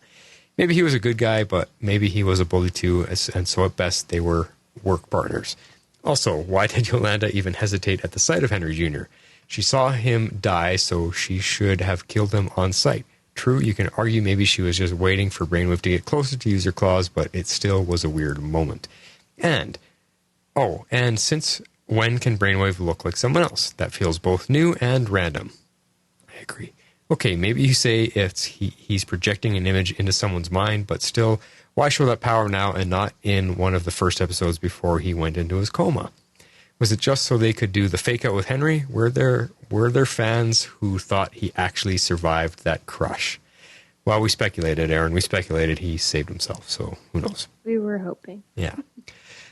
Maybe he was a good guy, but maybe he was a bully too, and so at best they were work partners. Also, why did Yolanda even hesitate at the sight of Henry Jr.? She saw him die, so she should have killed him on sight. True, you can argue maybe she was just waiting for Brainwave to get closer to use her claws, but it still was a weird moment. And since when can Brainwave look like someone else? That feels both new and random. I agree. Okay, maybe you say he's projecting an image into someone's mind, but still, why show that power now and not in one of the first episodes before he went into his coma? Was it just so they could do the fake out with Henry? Were there fans who thought he actually survived that crush? Well, we speculated, Aaron. We speculated he saved himself, so who knows? We were hoping. Yeah.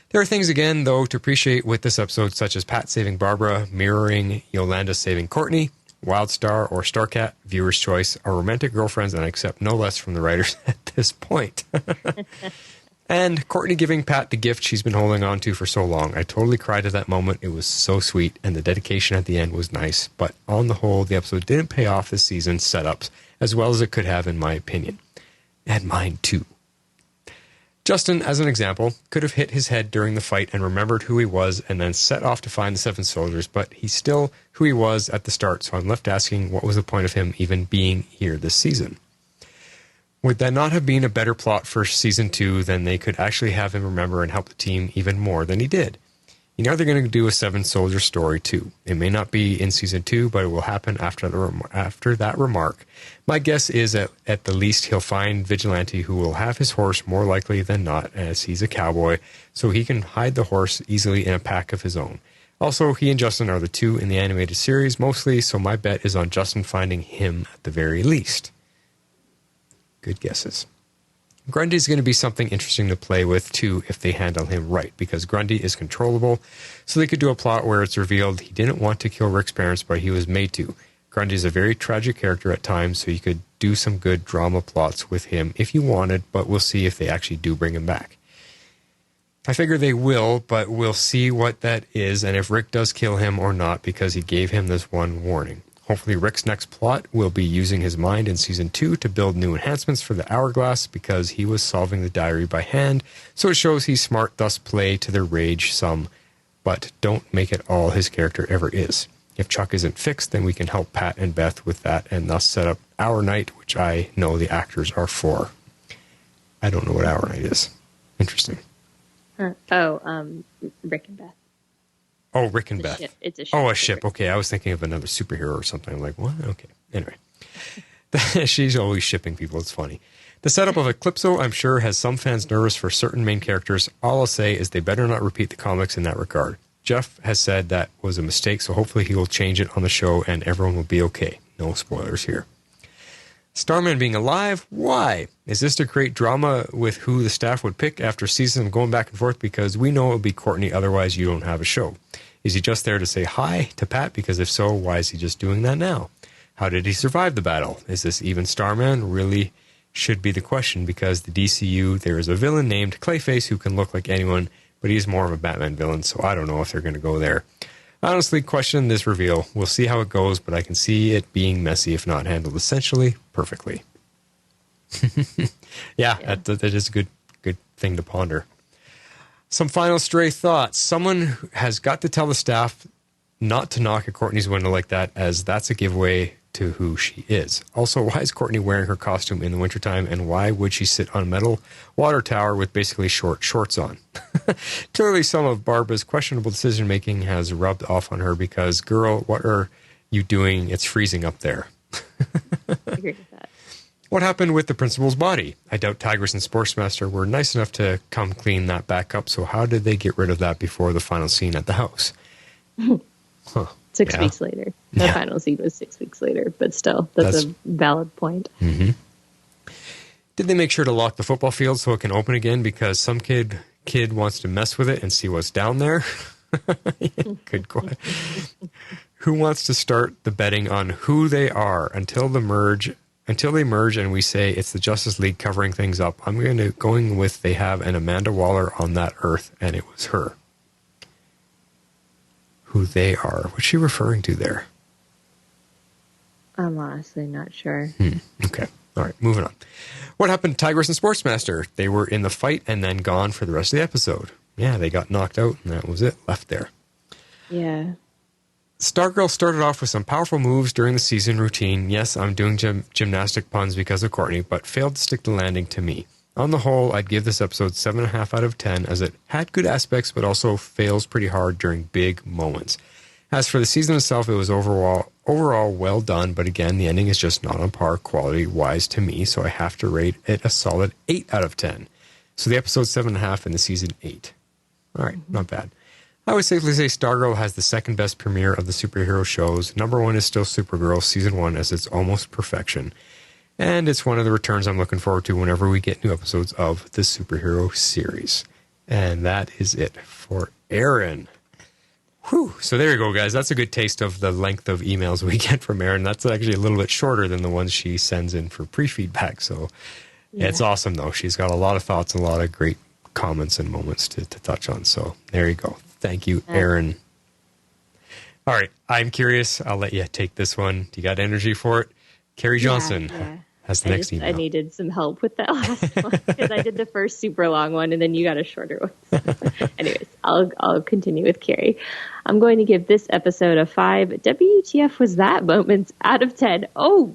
There are things, again, though, to appreciate with this episode, such as Pat saving Barbara, mirroring Yolanda saving Courtney, Wildstar or Starcat, viewer's choice, our romantic girlfriends, and I accept no less from the writers at this point. And Courtney giving Pat the gift she's been holding on to for so long. I totally cried at that moment. It was so sweet, and the dedication at the end was nice. But on the whole, the episode didn't pay off this season's setups as well as it could have, in my opinion. And mine, too. Justin, as an example, could have hit his head during the fight and remembered who he was and then set off to find the 7 soldiers, but he's still who he was at the start, so I'm left asking what was the point of him even being here this season. Would that not have been a better plot for Season 2 than they could actually have him remember and help the team even more than he did? You know they're going to do a 7-soldier story too. It may not be in Season 2, but it will happen after that remark. My guess is at the least he'll find Vigilante who will have his horse more likely than not, as he's a cowboy, so he can hide the horse easily in a pack of his own. Also, he and Justin are the two in the animated series mostly, so my bet is on Justin finding him at the very least. Good guesses. Grundy's going to be something interesting to play with, too, if they handle him right, because Grundy is controllable, so they could do a plot where it's revealed he didn't want to kill Rick's parents, but he was made to. Grundy's a very tragic character at times, so you could do some good drama plots with him if you wanted, but we'll see if they actually do bring him back. I figure they will, but we'll see what that is, and if Rick does kill him or not, because he gave him this one warning. Hopefully Rick's next plot will be using his mind in Season 2 to build new enhancements for the Hourglass because he was solving the diary by hand, so it shows he's smart, thus play to their rage some, but don't make it all his character ever is. If Chuck isn't fixed, then we can help Pat and Beth with that and thus set up Our Night, which I know the actors are for. I don't know what Our Night is. Interesting. Rick and Beth. Oh, Rick and Beth. Ship. It's a ship. Oh, a ship. Okay, I was thinking of another superhero or something. I'm like, what? Okay. Anyway. She's always shipping people. It's funny. The setup of Eclipso, I'm sure, has some fans nervous for certain main characters. All I'll say is they better not repeat the comics in that regard. Jeff has said that was a mistake, so hopefully he will change it on the show and everyone will be okay. No spoilers here. Starman being alive? Why? Is this to create drama with who the staff would pick after season going back and forth? Because we know it will be Courtney, otherwise you don't have a show. Is he just there to say hi to Pat? Because if so, why is he just doing that now? How did he survive the battle? Is this even Starman? Really should be the question, because the DCU, there is a villain named Clayface who can look like anyone, but he's more of a Batman villain, so I don't know if they're going to go there. I honestly question this reveal. We'll see how it goes, but I can see it being messy if not handled essentially perfectly. Yeah. That is a good thing to ponder. Some final stray thoughts. Someone has got to tell the staff not to knock at Courtney's window like that, as that's a giveaway to who she is. Also, why is Courtney wearing her costume in the wintertime, and why would she sit on a metal water tower with basically short shorts on? Clearly, some of Barbara's questionable decision-making has rubbed off on her because, girl, what are you doing? It's freezing up there. I agree with that. What happened with the principal's body? I doubt Tigress and Sportsmaster were nice enough to come clean that back up, so how did they get rid of that before the final scene at the house? Huh. 6 weeks later. The final scene was 6 weeks later, but still, that's a valid point. Mm-hmm. Did they make sure to lock the football field so it can open again because some kid wants to mess with it and see what's down there? Good question. Who wants to start the betting on who they are until they merge and we say it's the Justice League covering things up? I'm going with they have an Amanda Waller on that Earth, and it was her. Who they are. What's she referring to there? I'm honestly not sure. Okay. All right, moving on. What happened to Tigress and Sportsmaster? They were in the fight and then gone for the rest of the episode. Yeah, they got knocked out, and that was it. Left there. Yeah. Stargirl started off with some powerful moves during the season routine. Yes, I'm doing gymnastic puns because of Courtney, but failed to stick the landing to me. On the whole, I'd give this episode 7.5 out of 10, as it had good aspects, but also fails pretty hard during big moments. As for the season itself, it was overall well done, but again, the ending is just not on par quality-wise to me, so I have to rate it a solid 8 out of 10. So the episode's 7.5 and the season 8. All right, not bad. I would safely say Stargirl has the second best premiere of the superhero shows. Number 1 is still Supergirl Season 1, as it's almost perfection. And it's one of the returns I'm looking forward to whenever we get new episodes of the superhero series. And that is it for Erin. Whew. So there you go, guys. That's a good taste of the length of emails we get from Erin. That's actually a little bit shorter than the ones she sends in for pre-feedback. So It's awesome, though. She's got a lot of thoughts and a lot of great comments and moments to touch on. So there you go. Thank you, Erin. All right. I'm curious. I'll let you take this one. Do you got energy for it? Carrie Johnson. Has the next email. I needed some help with that last one because I did the first super long one and then you got a shorter one. Anyways, I'll continue with Carrie. I'm going to give this episode a 5 WTF was that moments out of 10. Oh,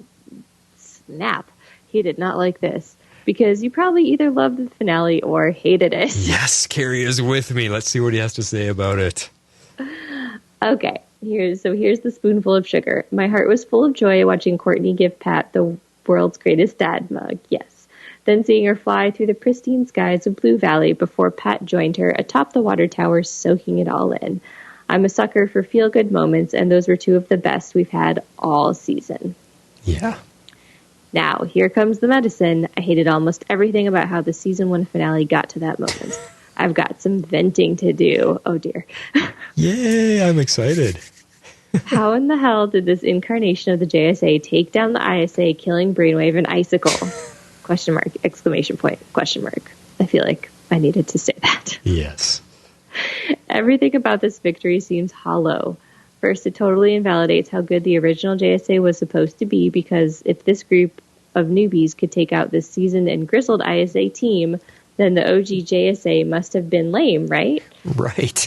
snap. He did not like this because you probably either loved the finale or hated it. Yes, Carrie is with me. Let's see what he has to say about it. Okay. Here's the spoonful of sugar. My heart was full of joy watching Courtney give Pat the world's greatest dad mug, yes. Then seeing her fly through the pristine skies of Blue Valley before Pat joined her atop the water tower, soaking it all in. I'm a sucker for feel-good moments, and those were 2 of the best we've had all season. Yeah. Now, here comes the medicine. I hated almost everything about how the season 1 finale got to that moment. I've got some venting to do. Oh, dear. Yay, I'm excited. How in the hell did this incarnation of the JSA take down the ISA, killing Brainwave and Icicle? Question mark, exclamation point, question mark. I feel like I needed to say that. Yes. Everything about this victory seems hollow. First, it totally invalidates how good the original JSA was supposed to be, because if this group of newbies could take out this seasoned and grizzled ISA team, then the OG JSA must have been lame, right? Right.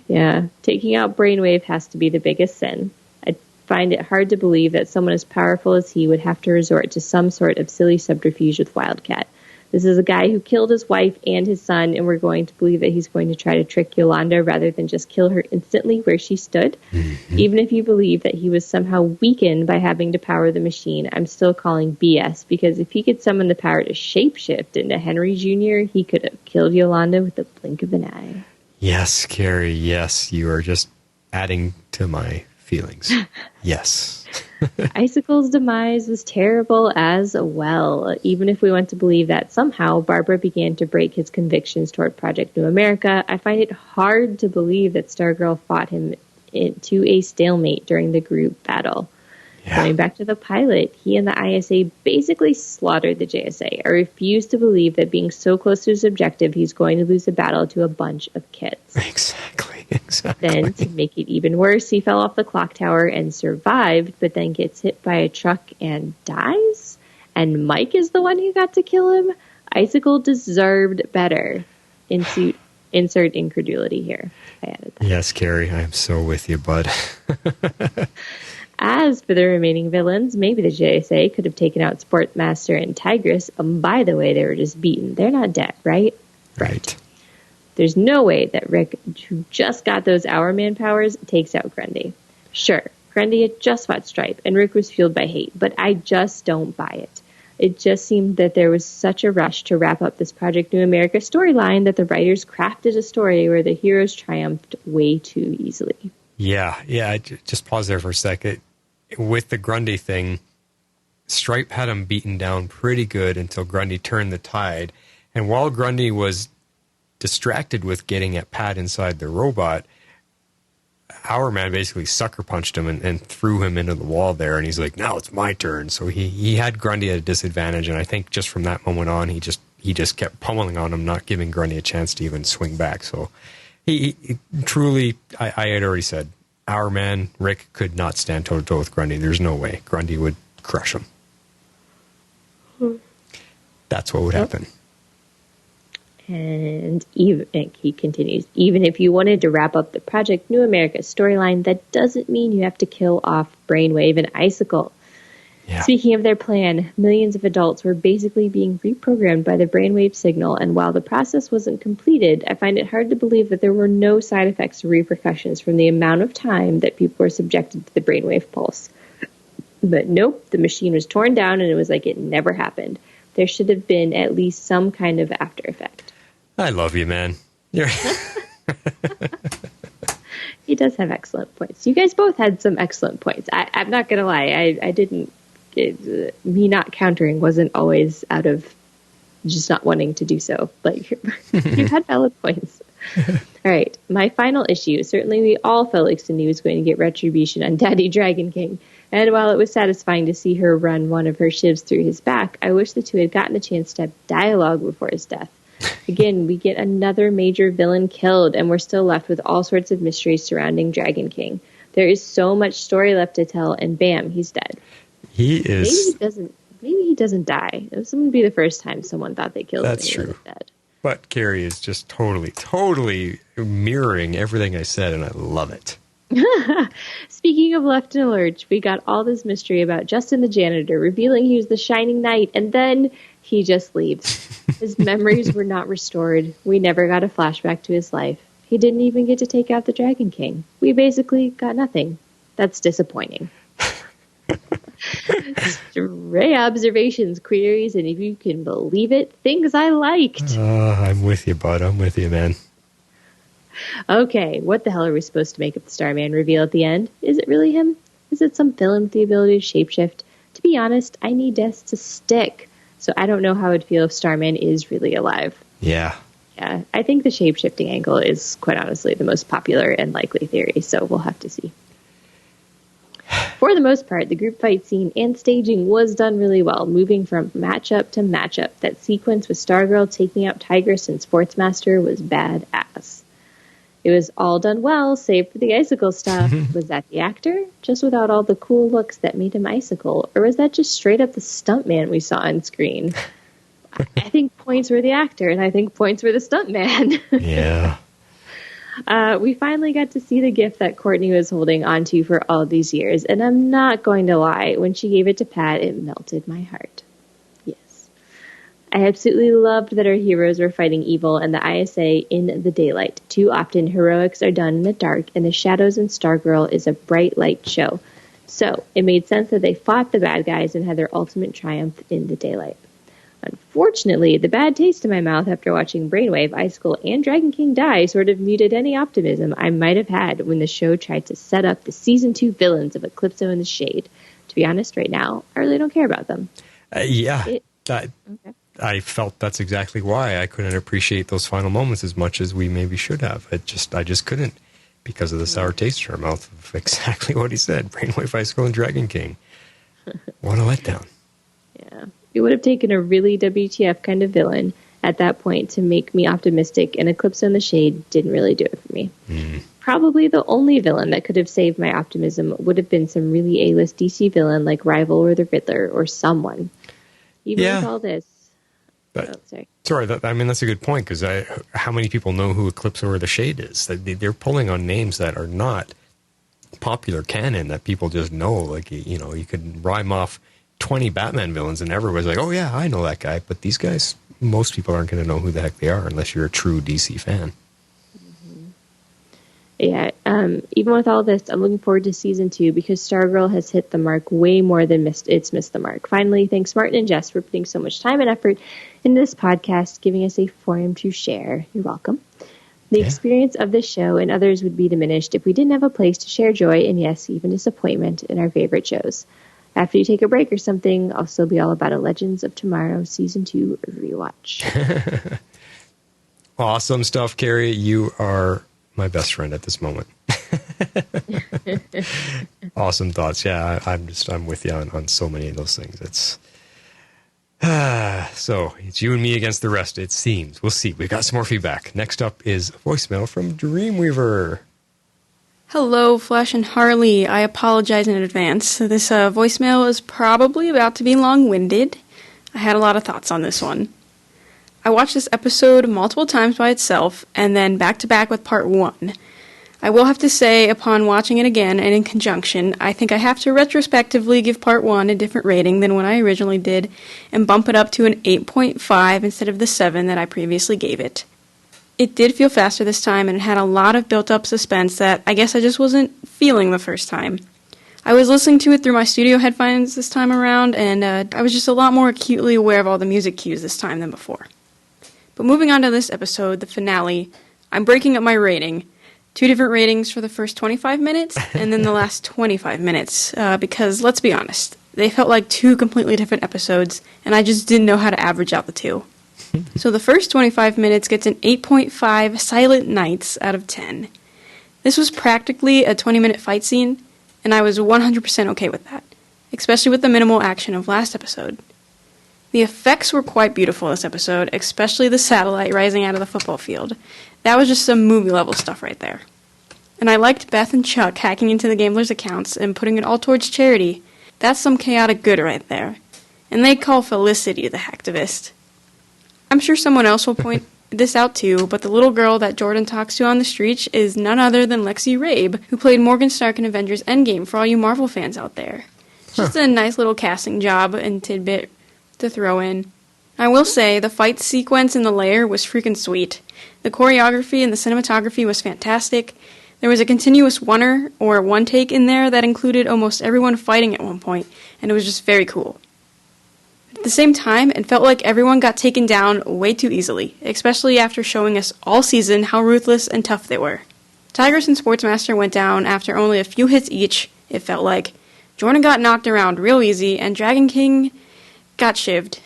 Yeah, taking out Brainwave has to be the biggest sin. I find it hard to believe that someone as powerful as he would have to resort to some sort of silly subterfuge with Wildcat. This is a guy who killed his wife and his son, and we're going to believe that he's going to try to trick Yolanda rather than just kill her instantly where she stood. Mm-hmm. Even if you believe that he was somehow weakened by having to power the machine, I'm still calling BS, because if he could summon the power to shapeshift into Henry Jr., he could have killed Yolanda with the blink of an eye. Yes, Carrie, yes. You are just adding to my feelings. Yes. Icicle's demise was terrible as well. Even if we want to believe that somehow Barbara began to break his convictions toward Project New America, I find it hard to believe that Stargirl fought him into a stalemate during the group battle. Yeah. Going back to the pilot, he and the ISA basically slaughtered the JSA. I refuse to believe that being so close to his objective, he's going to lose the battle to a bunch of kids. Exactly. Then, to make it even worse, he fell off the clock tower and survived, but then gets hit by a truck and dies? And Mike is the one who got to kill him? Icicle deserved better. Insert incredulity here. I added that. Yes, Carrie, I am so with you, bud. As for the remaining villains, maybe the JSA could have taken out Sportmaster and Tigress. By the way, they were just beaten. They're not dead, right? Right. There's no way that Rick, who just got those Hourman powers, takes out Grundy. Sure, Grundy had just fought S.T.R.I.P.E, and Rick was fueled by hate, but I just don't buy it. It just seemed that there was such a rush to wrap up this Project New America storyline that the writers crafted a story where the heroes triumphed way too easily. Yeah, just pause there for a second. With the Grundy thing, S.T.R.I.P.E had him beaten down pretty good until Grundy turned the tide. And while Grundy was distracted with getting at Pat inside the robot, Hourman basically sucker punched him and threw him into the wall there. And he's like, now it's my turn. So he had Grundy at a disadvantage. And I think just from that moment on, he just kept pummeling on him, not giving Grundy a chance to even swing back. So he truly, I had already said, Hourman, Rick could not stand toe-to-toe with Grundy. There's no way. Grundy would crush him. That's what would happen. And he continues, even if you wanted to wrap up the Project New America storyline, that doesn't mean you have to kill off Brainwave and Icicle. Yeah. Speaking of their plan, millions of adults were basically being reprogrammed by the brainwave signal, and while the process wasn't completed, I find it hard to believe that there were no side effects or repercussions from the amount of time that people were subjected to the brainwave pulse. But nope, the machine was torn down and it was like it never happened. There should have been at least some kind of after effect. I love you, man. He does have excellent points. You guys both had some excellent points. I'm not going to lie. I didn't... me not countering wasn't always out of just not wanting to do so. Like, you had valid points. All right, my final issue. Certainly we all felt like Cindy was going to get retribution on Daddy Dragon King. And while it was satisfying to see her run one of her shivs through his back, I wish the two had gotten a chance to have dialogue before his death. Again, we get another major villain killed, and we're still left with all sorts of mysteries surrounding Dragon King. There is so much story left to tell, and bam, he's dead. He is. Maybe he doesn't die. This wouldn't be the first time someone thought they killed him. That's true. Dead. But Carrie is just totally mirroring everything I said, and I love it. Speaking of left in a lurch, we got all this mystery about Justin the janitor, revealing he was the Shining Knight, and then he just leaves. His memories were not restored. We never got a flashback to his life. He didn't even get to take out the Dragon King. We basically got nothing. That's disappointing. Stray observations, queries, and if you can believe it, things I liked. I'm with you, bud. I'm with you, man. Okay, what the hell are we supposed to make of the Starman reveal at the end? Is it really him? Is it some villain with the ability to shapeshift? To be honest, I need deaths to stick. So I don't know how I'd feel if Starman is really alive. Yeah. Yeah, I think the shape-shifting angle is, quite honestly, the most popular and likely theory, so we'll have to see. For the most part, the group fight scene and staging was done really well, moving from matchup to matchup. That sequence with Stargirl taking out Tigress and Sportsmaster was badass. It was all done well, save for the Icicle stuff. Was that the actor? Just without all the cool looks that made him Icicle? Or was that just straight up the stuntman we saw on screen? I think points were the actor, and I think points were the stuntman. Yeah. We finally got to see the gift that Courtney was holding onto for all these years, and I'm not going to lie, when she gave it to Pat, it melted my heart. Yes. I absolutely loved that our heroes were fighting evil and the ISA in the daylight. Too often, heroics are done in the dark, and the shadows in Stargirl is a bright light show. So, it made sense that they fought the bad guys and had their ultimate triumph in the daylight. Unfortunately, the bad taste in my mouth after watching Brainwave, Icicle, and Dragon King die sort of muted any optimism I might have had when the show tried to set up the Season 2 villains of Eclipso and the Shade. To be honest, right now, I really don't care about them. I felt that's exactly why I couldn't appreciate those final moments as much as we maybe should have. I just couldn't, because of the sour taste in our mouth of exactly what he said. Brainwave, Icicle, and Dragon King. What a letdown. Yeah. It would have taken a really WTF kind of villain at that point to make me optimistic, and Eclipse in the Shade didn't really do it for me. Probably the only villain that could have saved my optimism would have been some really A-list DC villain like Rival or the Riddler or someone. Even with all this... Sorry, that's a good point, because how many people know who Eclipse or the Shade is? They're pulling on names that are not popular canon that people just know. Like, you could rhyme off 20 Batman villains and everybody's like, oh yeah, I know that guy. But these guys, most people aren't going to know who the heck they are unless you're a true DC fan. Yeah, even with all this, I'm looking forward to Season 2 because Stargirl has hit the mark way more than missed the mark. Finally, thanks Martin and Jess for putting so much time and effort into this podcast, giving us a forum to share. You're welcome. The experience of this show and others would be diminished if we didn't have a place to share joy and, yes, even disappointment in our favorite shows. After you take a break or something, I'll still be all about a Legends of Tomorrow Season 2 rewatch. Awesome stuff, Carrie. You are my best friend at this moment. Awesome thoughts. Yeah, I'm with you on so many of those things. It's so it's you and me against the rest, it seems. We'll see. We've got some more feedback. Next up is a voicemail from Dreamweaver. Hello, Flash and Harley. I apologize in advance. This voicemail is probably about to be long-winded. I had a lot of thoughts on this one. I watched this episode multiple times by itself, and then back-to-back with part 1. I will have to say, upon watching it again and in conjunction, I think I have to retrospectively give part 1 a different rating than what I originally did, and bump it up to an 8.5 instead of the 7 that I previously gave it. It did feel faster this time, and it had a lot of built-up suspense that I guess I just wasn't feeling the first time. I was listening to it through my studio headphones this time around, and I was just a lot more acutely aware of all the music cues this time than before. But moving on to this episode, the finale, I'm breaking up my rating. 2 different ratings for the first 25 minutes, and then the last 25 minutes, because, let's be honest, they felt like 2 completely different episodes, and I just didn't know how to average out the 2. So the first 25 minutes gets an 8.5 Silent Nights out of 10. This was practically a 20-minute fight scene, and I was 100% okay with that, especially with the minimal action of last episode. The effects were quite beautiful this episode, especially the satellite rising out of the football field. That was just some movie-level stuff right there. And I liked Beth and Chuck hacking into the gamblers' accounts and putting it all towards charity. That's some chaotic good right there. And they call Felicity the hacktivist. I'm sure someone else will point this out too, but the little girl that Jordan talks to on the street is none other than Lexi Rabe, who played Morgan Stark in Avengers Endgame for all you Marvel fans out there. Just a nice little casting job and tidbit to throw in. I will say, the fight sequence in the lair was freaking sweet. The choreography and the cinematography was fantastic. There was a continuous one take in there that included almost everyone fighting at one point, and it was just very cool. At the same time, it felt like everyone got taken down way too easily, especially after showing us all season how ruthless and tough they were. Tigress and Sportsmaster went down after only a few hits each, it felt like, Jordan got knocked around real easy, and Dragon King got shivved.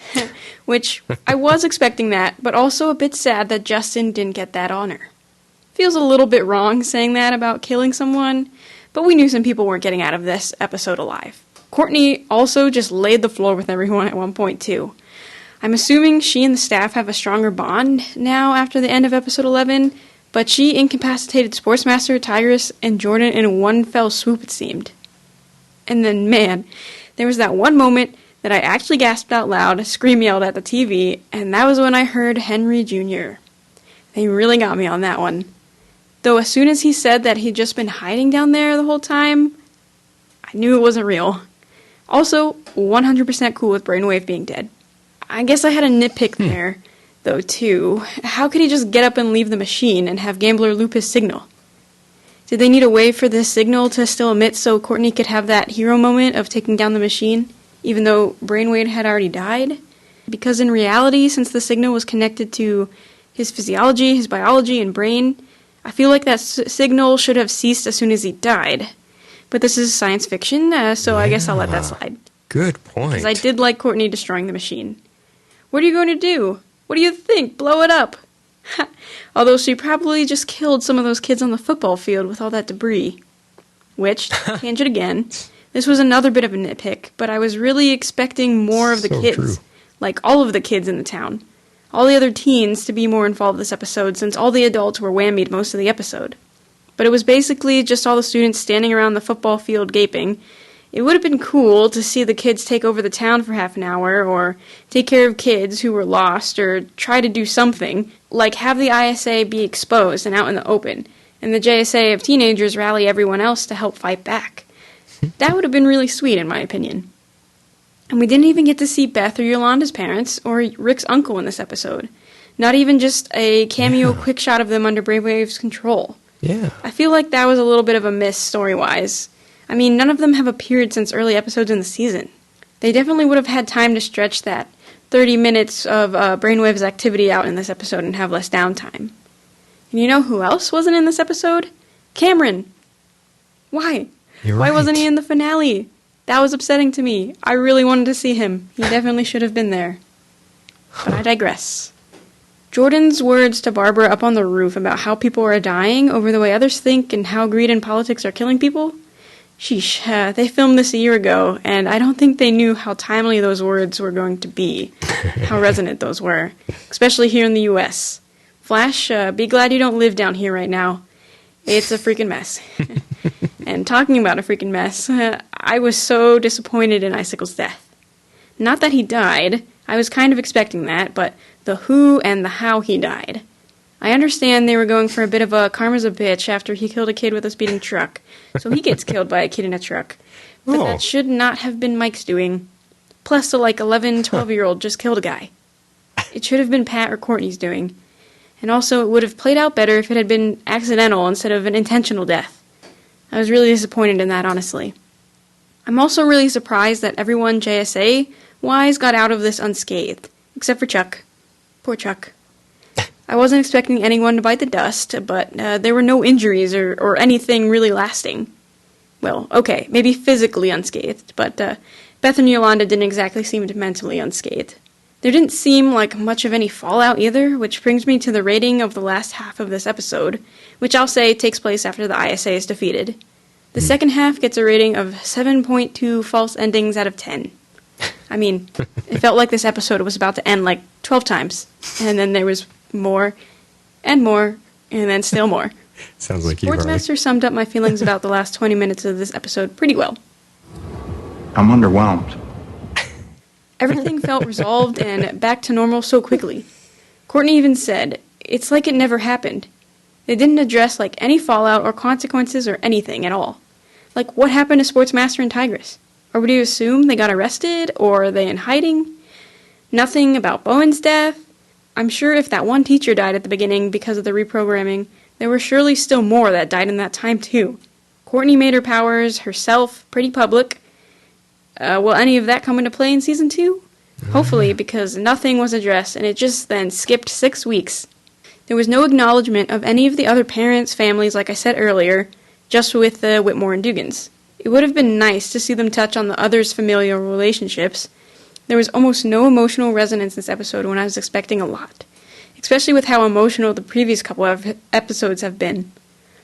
Which, I was expecting that, but also a bit sad that Justin didn't get that honor. Feels a little bit wrong saying that about killing someone, but we knew some people weren't getting out of this episode alive. Courtney also just laid the floor with everyone at one point, too. I'm assuming she and the staff have a stronger bond now after the end of episode 11, but she incapacitated Sportsmaster, Tigress, and Jordan in one fell swoop, it seemed. And then, man, there was that one moment that I actually gasped out loud, scream yelled at the TV, and that was when I heard Henry Jr. They really got me on that one. Though as soon as he said that he'd just been hiding down there the whole time, I knew it wasn't real. Also, 100% cool with Brainwave being dead. I guess I had a nitpick there, though, too. How could he just get up and leave the machine and have Gambler loop his signal? Did they need a way for this signal to still emit so Courtney could have that hero moment of taking down the machine, even though Brainwave had already died? Because in reality, since the signal was connected to his physiology, his biology, and brain, I feel like that signal should have ceased as soon as he died. But this is science fiction, so I guess I'll let that slide. Good point. Because I did like Courtney destroying the machine. What are you going to do? What do you think? Blow it up? Although she probably just killed some of those kids on the football field with all that debris. Which, tangent again, this was another bit of a nitpick, but I was really expecting more of the kids. True. Like all of the kids in the town. All the other teens to be more involved this episode, since all the adults were whammied most of the episode. But it was basically just all the students standing around the football field gaping. It would have been cool to see the kids take over the town for half an hour, or take care of kids who were lost, or try to do something, like have the ISA be exposed and out in the open, and the JSA of teenagers rally everyone else to help fight back. That would have been really sweet, in my opinion. And we didn't even get to see Beth or Yolanda's parents, or Rick's uncle in this episode. Not even just a cameo quick shot of them under Brainwave's control. Yeah. I feel like that was a little bit of a miss story-wise. I mean, none of them have appeared since early episodes in the season. They definitely would have had time to stretch that 30 minutes of Brainwave's activity out in this episode and have less downtime. And you know who else wasn't in this episode? Cameron. Why? Why wasn't he in the finale? That was upsetting to me. I really wanted to see him. He definitely should have been there. But I digress. Jordan's words to Barbara up on the roof about how people are dying over the way others think and how greed and politics are killing people? Sheesh, they filmed this a year ago, and I don't think they knew how timely those words were going to be, how resonant those were, especially here in the U.S. Flash, be glad you don't live down here right now. It's a freaking mess. And talking about a freaking mess, I was so disappointed in Icicle's death. Not that he died, I was kind of expecting that, but the who and the how he died. I understand they were going for a bit of a karma's a bitch after he killed a kid with a speeding truck, so he gets killed by a kid in a truck. But that should not have been Mike's doing. Plus, the 11, 12-year-old just killed a guy. It should have been Pat or Courtney's doing. And also, it would have played out better if it had been accidental instead of an intentional death. I was really disappointed in that, honestly. I'm also really surprised that everyone JSA-wise got out of this unscathed, except for Chuck. Poor Chuck. I wasn't expecting anyone to bite the dust, but there were no injuries or anything really lasting. Well, okay, maybe physically unscathed, but Beth and Yolanda didn't exactly seem mentally unscathed. There didn't seem like much of any fallout either, which brings me to the rating of the last half of this episode, which I'll say takes place after the ISA is defeated. The second half gets a rating of 7.2 false endings out of 10. I mean, it felt like this episode was about to end 12 times, and then there was more, and then still more. Sounds like you, Sportsmaster summed up my feelings about the last 20 minutes of this episode pretty well. I'm underwhelmed. Everything felt resolved and back to normal so quickly. Courtney even said, it's like it never happened. They didn't address any fallout or consequences or anything at all. What happened to Sportsmaster and Tigress? Or would you assume they got arrested, or are they in hiding? Nothing about Bowen's death? I'm sure if that one teacher died at the beginning because of the reprogramming, there were surely still more that died in that time too. Courtney made her powers herself pretty public. Will any of that come into play in Season 2? Hopefully, because nothing was addressed and it just then skipped 6 weeks. There was no acknowledgement of any of the other parents' families like I said earlier, just with the Whitmore and Dugans. It it would have been nice to see them touch on the others' familial relationships. There was almost no emotional resonance in this episode when I was expecting a lot, especially with how emotional the previous couple of episodes have been.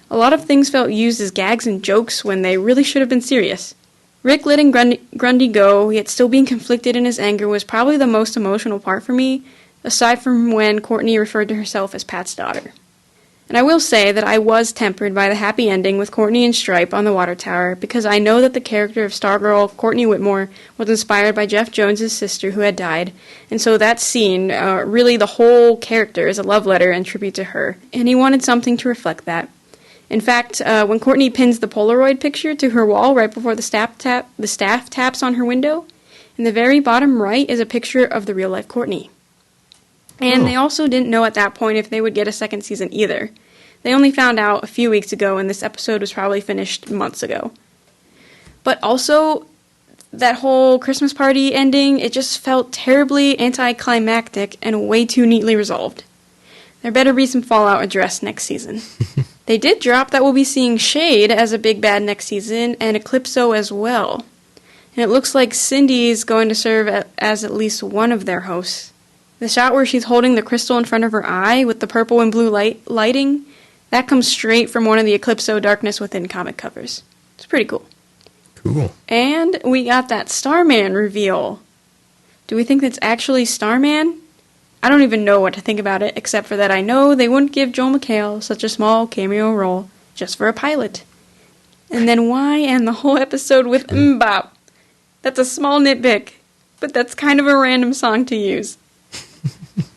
A lot of things felt used as gags and jokes when they really should have been serious. Rick letting Grundy go, yet still being conflicted in his anger, was probably the most emotional part for me, aside from when Courtney referred to herself as Pat's daughter. And I will say that I was tempered by the happy ending with Courtney and S.T.R.I.P.E on the water tower, because I know that the character of Stargirl, Courtney Whitmore, was inspired by Jeff Jones's sister who had died, and so that scene, really the whole character, is a love letter and tribute to her, and he wanted something to reflect that. In fact, when Courtney pins the Polaroid picture to her wall right before the staff taps on her window, in the very bottom right is a picture of the real-life Courtney. And they also didn't know at that point if they would get a second season either. They only found out a few weeks ago, and this episode was probably finished months ago. But also, that whole Christmas party ending, it just felt terribly anticlimactic and way too neatly resolved. There better be some fallout addressed next season. They did drop that we'll be seeing Shade as a big bad next season, and Eclipso as well. And it looks like Cindy's going to serve as at least one of their hosts. The shot where she's holding the crystal in front of her eye with the purple and blue lighting, that comes straight from one of the Eclipso Darkness Within comic covers. It's pretty cool. Cool. And we got that Starman reveal. Do we think that's actually Starman? I don't even know what to think about it, except for that I know they wouldn't give Joel McHale such a small cameo role just for a pilot. And then why end the whole episode with Mbop? That's a small nitpick, but that's kind of a random song to use.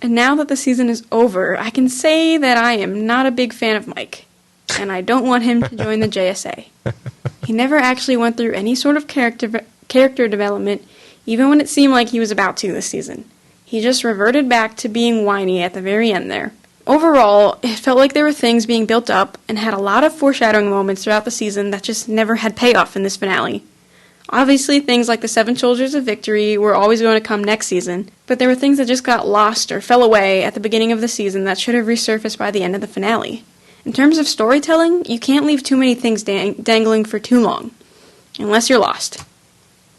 And now that the season is over, I can say that I am not a big fan of Mike, and I don't want him to join the JSA. He never actually went through any sort of character development, even when it seemed like he was about to this season. He just reverted back to being whiny at the very end there. Overall, it felt like there were things being built up and had a lot of foreshadowing moments throughout the season that just never had payoff in this finale. Obviously, things like the 7 Soldiers of Victory were always going to come next season, but there were things that just got lost or fell away at the beginning of the season that should have resurfaced by the end of the finale. In terms of storytelling, you can't leave too many things dangling for too long, unless you're lost.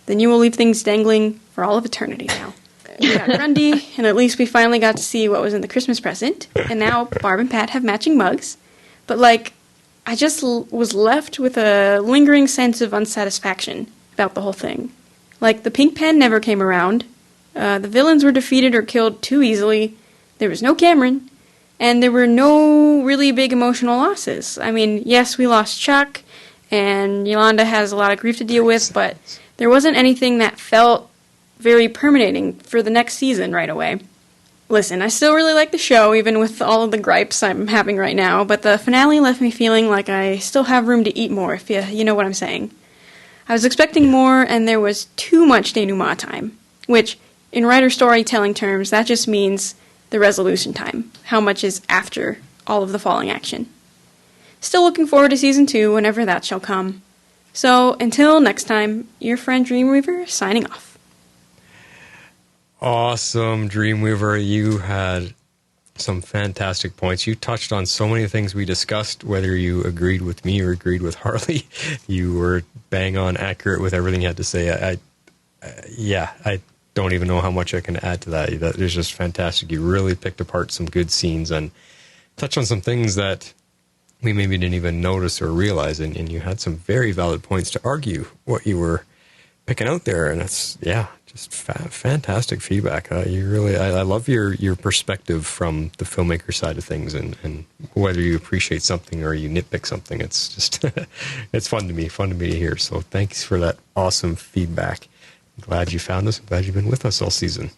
Then you will leave things dangling for all of eternity now. We got Grundy, and at least we finally got to see what was in the Christmas present, and now Barb and Pat have matching mugs, but I just was left with a lingering sense of unsatisfaction about the whole thing. The pink pen never came around, the villains were defeated or killed too easily, there was no Cameron, and there were no really big emotional losses. I mean, yes, we lost Chuck, and Yolanda has a lot of grief to deal with, but there wasn't anything that felt very permeating for the next season right away. Listen, I still really like the show, even with all of the gripes I'm having right now, but the finale left me feeling like I still have room to eat more, if you know what I'm saying. I was expecting more, and there was too much denouement time, which, in writer storytelling terms, that just means the resolution time, how much is after all of the falling action. Still looking forward to Season 2 whenever that shall come. So, until next time, your friend Dreamweaver signing off. Awesome, Dreamweaver. You had some fantastic points. You touched on so many things we discussed, whether you agreed with me or agreed with Harley. You were bang on accurate with everything you had to say. I don't even know how much I can add to that. That is just fantastic. You really picked apart some good scenes and touched on some things that we maybe didn't even notice or realize, and you had some very valid points to argue what you were picking out there, and that's, just fantastic feedback. You really, I love your perspective from the filmmaker side of things, and whether you appreciate something or you nitpick something, it's just it's fun to me to hear. So thanks for that awesome feedback. I'm glad you found us. I'm glad you've been with us all season.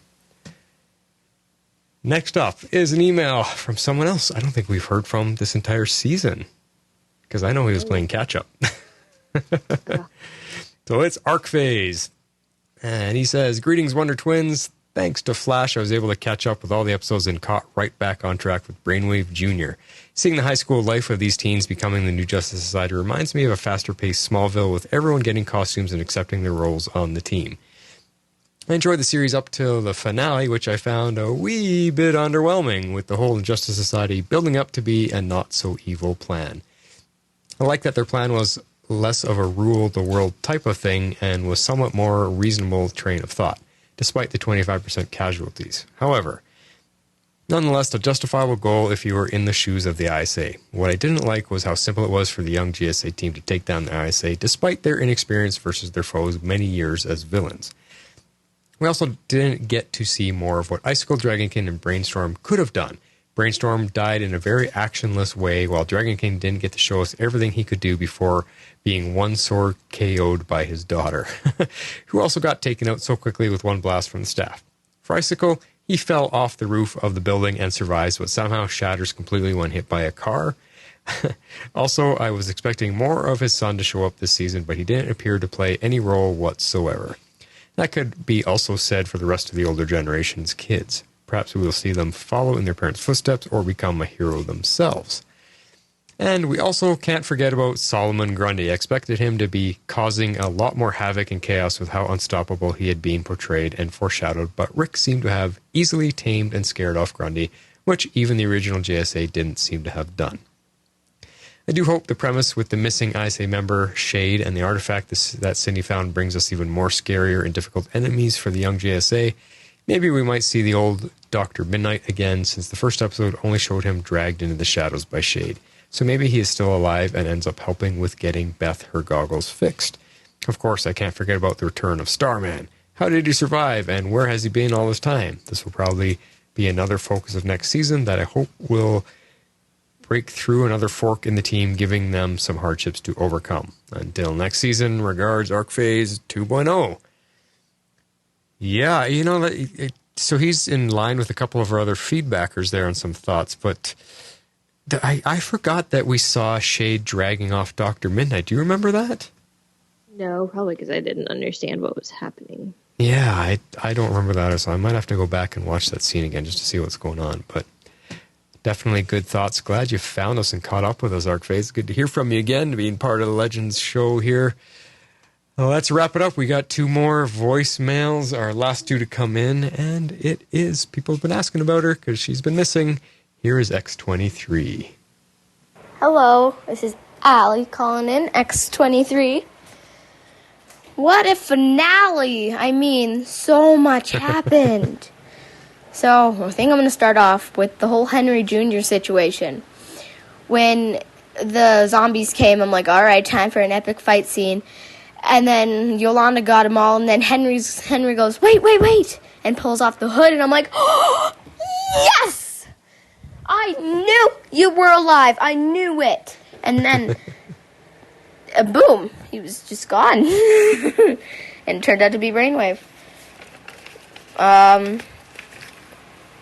Next up is an email from someone else I don't think we've heard from this entire season, because I know he was playing catch up. So it's Arc Phase. And he says, "Greetings, Wonder Twins. Thanks to Flash, I was able to catch up with all the episodes and caught right back on track with Brainwave Jr. Seeing the high school life of these teens becoming the new Justice Society reminds me of a faster-paced Smallville with everyone getting costumes and accepting their roles on the team. I enjoyed the series up till the finale, which I found a wee bit underwhelming, with the whole Justice Society building up to be a not-so-evil plan. I like that their plan was less of a rule the world type of thing and was somewhat more reasonable train of thought, despite the 25% casualties. However, nonetheless, a justifiable goal if you were in the shoes of the ISA. What I didn't like was how simple it was for the young GSA team to take down the ISA, despite their inexperience versus their foes many years as villains. We also didn't get to see more of what Icicle, Dragonkin, and Brainstorm could have done. Brainstorm died in a very actionless way, while Dragonkin didn't get to show us everything he could do before being one sword KO'd by his daughter, who also got taken out so quickly with one blast from the staff. For Icicle, he fell off the roof of the building and survives, but somehow shatters completely when hit by a car. Also, I was expecting more of his son to show up this season, but he didn't appear to play any role whatsoever. That could be also said for the rest of the older generation's kids. Perhaps we will see them follow in their parents' footsteps or become a hero themselves. And we also can't forget about Solomon Grundy. I expected him to be causing a lot more havoc and chaos with how unstoppable he had been portrayed and foreshadowed, but Rick seemed to have easily tamed and scared off Grundy, which even the original JSA didn't seem to have done. I do hope the premise with the missing ISA member, Shade, and the artifact that Cindy found brings us even more scarier and difficult enemies for the young JSA. Maybe we might see the old Dr. Midnight again, since the first episode only showed him dragged into the shadows by Shade. So maybe he is still alive and ends up helping with getting Beth her goggles fixed. Of course, I can't forget about the return of Starman. How did he survive, and where has he been all this time? This will probably be another focus of next season that I hope will break through another fork in the team, giving them some hardships to overcome. Until next season, regards, ArcPhase 2.0. Yeah, so he's in line with a couple of our other feedbackers there on some thoughts, but I forgot that we saw Shade dragging off Dr. Midnight. Do you remember that? No, probably because I didn't understand what was happening. Yeah, I don't remember that, so I might have to go back and watch that scene again just to see what's going on, but definitely good thoughts. Glad you found us and caught up with us, ArcPhase. Good to hear from you again, being part of the Legends show here. Well, let's wrap it up. We got 2 more voicemails, our last 2 to come in, and it is, people have been asking about her because she's been missing. Here is X23. Hello, this is Allie calling in, X23. What a finale! I mean, so much happened. So, I think I'm going to start off with the whole Henry Jr. situation. When the zombies came, I'm like, alright, time for an epic fight scene. And then Yolanda got them all, and then Henry goes, wait, and pulls off the hood, and I'm like, oh, yes! I knew you were alive. I knew it. And then, boom, he was just gone. And it turned out to be Brainwave.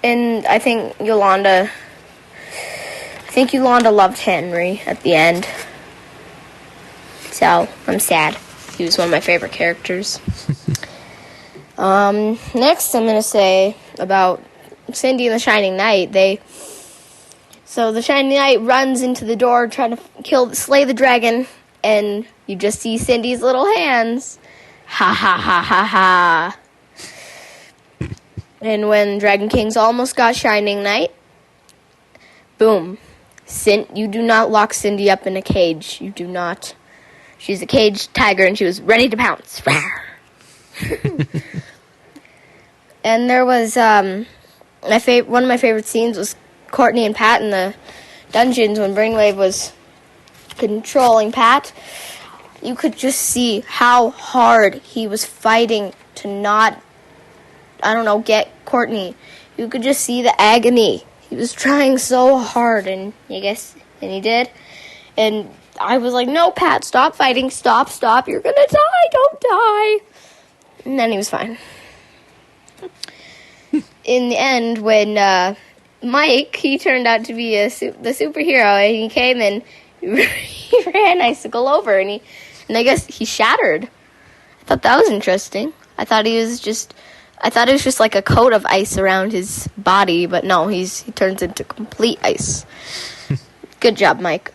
And I think Yolanda loved Henry at the end. So, I'm sad. He was one of my favorite characters. Next, I'm going to say about Cindy and the Shining Knight. So the Shining Knight runs into the door trying to slay the dragon, and you just see Cindy's little hands. Ha ha ha ha ha. And when Dragon King's almost got Shining Knight, boom. You do not lock Cindy up in a cage. You do not. She's a caged tiger, and she was ready to pounce. And there was one of my favorite scenes was Courtney and Pat in the dungeons when Brainwave was controlling Pat. You could just see how hard he was fighting to not, get Courtney. You could just see the agony. He was trying so hard, and he did. And I was like, no, Pat, stop fighting, stop, you're gonna die, don't die. And then he was fine. In the end, when Mike, he turned out to be the superhero, and he came and he ran Icicle over, and I guess he shattered. I thought that was interesting. I thought it was just like a coat of ice around his body, but no, he turns into complete ice. Good job, Mike.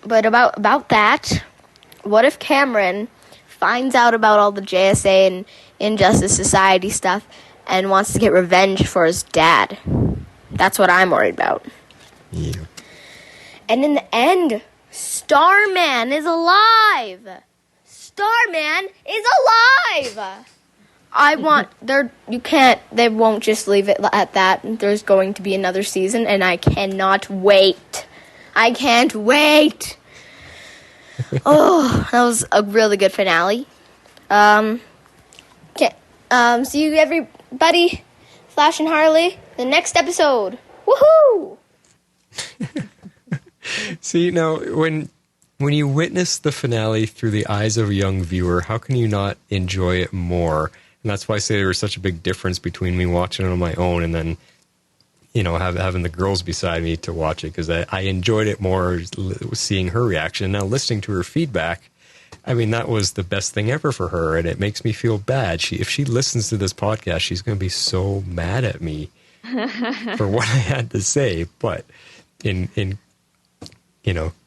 But about that, what if Cameron finds out about all the JSA and Injustice Society stuff and wants to get revenge for his dad? That's what I'm worried about. Yeah. And in the end, Starman is alive! Starman is alive! They won't just leave it at that. There's going to be another season, and I cannot wait. I can't wait! Oh, that was a really good finale. See you, everybody. Flash and Harley, the next episode. Woohoo! See, now, when you witness the finale through the eyes of a young viewer, how can you not enjoy it more? And that's why I say there was such a big difference between me watching it on my own and then, having the girls beside me to watch it, because I enjoyed it more seeing her reaction. Now, listening to her feedback, I mean, that was the best thing ever for her, and it makes me feel bad. If she listens to this podcast, she's going to be so mad at me for what I had to say. But in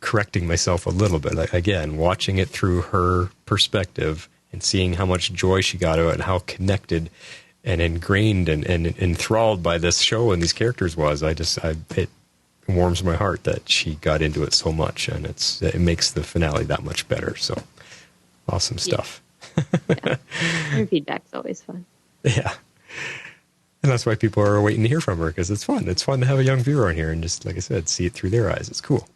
correcting myself a little bit, again, watching it through her perspective and seeing how much joy she got out of it and how connected and ingrained and enthralled by this show and these characters was, it warms my heart that she got into it so much, and it makes the finale that much better. So awesome stuff. Yeah. Her feedback's always fun. Yeah. And that's why people are waiting to hear from her, because it's fun. It's fun to have a young viewer on here and just, like I said, see it through their eyes. It's cool.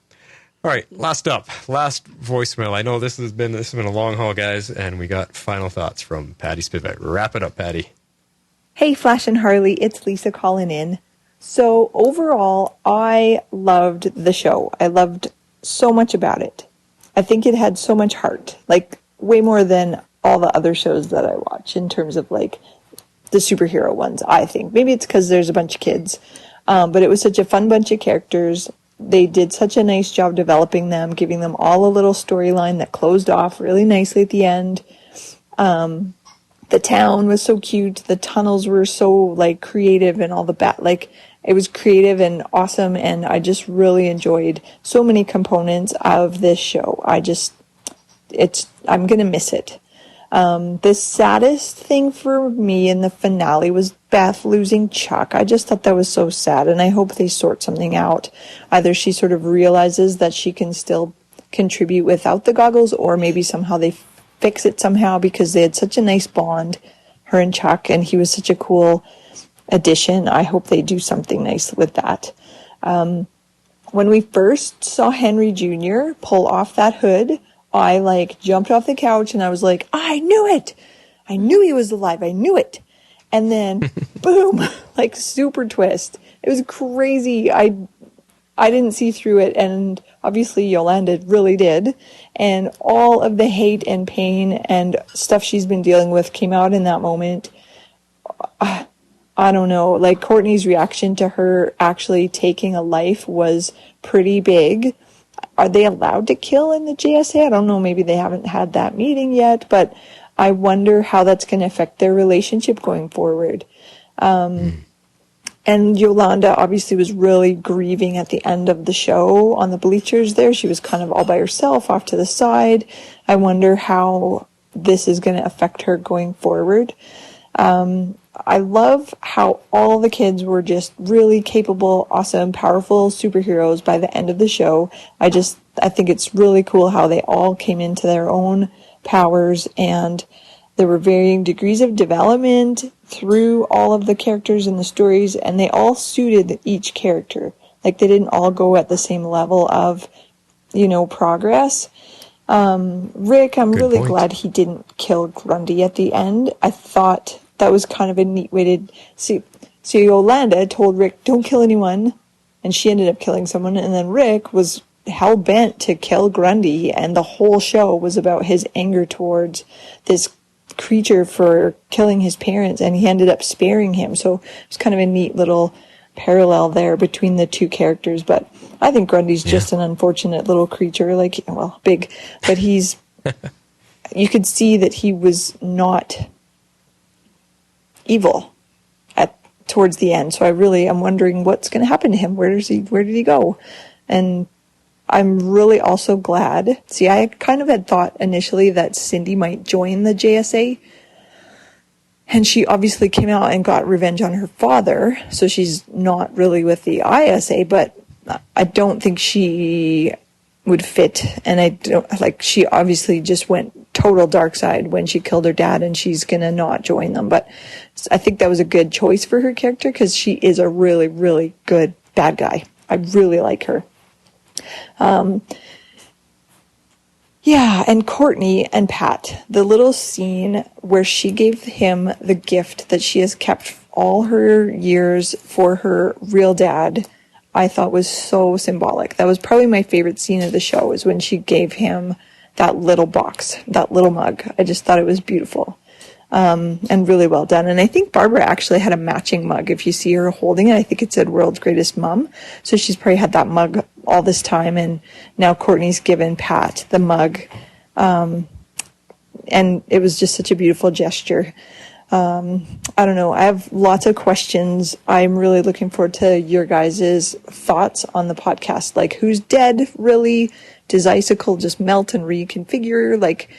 All right, last voicemail. I know this has been a long haul, guys, and we got final thoughts from Patty Spivak. Wrap it up, Patty. Hey, Flash and Harley, it's Lisa calling in. So overall, I loved the show. I loved so much about it. I think it had so much heart, like way more than all the other shows that I watch in terms of like the superhero ones, I think. Maybe it's because there's a bunch of kids, but it was such a fun bunch of characters. They did such a nice job developing them, giving them all a little storyline that closed off really nicely at the end. The town was so cute. The tunnels were so like creative, and all the it was creative and awesome. And I just really enjoyed so many components of this show. I'm going to miss it. The saddest thing for me in the finale was Beth losing Chuck. I just thought that was so sad, and I hope they sort something out. Either she sort of realizes that she can still contribute without the goggles, or maybe somehow they fix it somehow, because they had such a nice bond, her and Chuck, and he was such a cool addition. I hope they do something nice with that. When we first saw Henry Jr. pull off that hood, I jumped off the couch and I was like, I knew it. I knew he was alive. I knew it. And then boom, super twist. It was crazy. I didn't see through it, and obviously Yolanda really did. And all of the hate and pain and stuff she's been dealing with came out in that moment. I don't know, Courtney's reaction to her actually taking a life was pretty big. Are they allowed to kill in the JSA? I don't know. Maybe they haven't had that meeting yet, but I wonder how that's going to affect their relationship going forward. And Yolanda obviously was really grieving at the end of the show on the bleachers there. She was kind of all by herself off to the side. I wonder how this is going to affect her going forward. I love how all the kids were just really capable, awesome, powerful superheroes by the end of the show. I think it's really cool how they all came into their own powers, and there were varying degrees of development through all of the characters in the stories, and they all suited each character. They didn't all go at the same level of, progress. Rick, I'm really glad he didn't kill Grundy at the end. I thought that was kind of a neat way to see. So Yolanda told Rick, don't kill anyone, and she ended up killing someone, and then Rick was hell-bent to kill Grundy, and the whole show was about his anger towards this creature for killing his parents, and he ended up sparing him. So it's kind of a neat little parallel there between the two characters. But I think Grundy's just an unfortunate little creature, big, but he's you could see that he was not evil towards the end. So I'm wondering what's going to happen to him. Where did he go? And I'm really also glad. See, I kind of had thought initially that Cindy might join the JSA, and she obviously came out and got revenge on her father, so she's not really with the ISA, but I don't think she would fit. And I don't, like, she obviously just went total dark side when she killed her dad, and she's gonna not join them. But I think that was a good choice for her character, because she is a really, really good bad guy. I really like her. Yeah, and Courtney and Pat, the little scene where she gave him the gift that she has kept all her years for her real dad, I thought was so symbolic. That was probably my favorite scene of the show, is when she gave him that little box, that little mug. I just thought it was beautiful, and really well done. And I think Barbara actually had a matching mug. If you see her holding it, I think it said World's Greatest Mom. So she's probably had that mug all this time, and now Courtney's given Pat the mug. And it was just such a beautiful gesture. I don't know. I have lots of questions. I'm really looking forward to your guys' thoughts on the podcast. Like, who's dead, really? Does Icicle just melt and reconfigure? Like,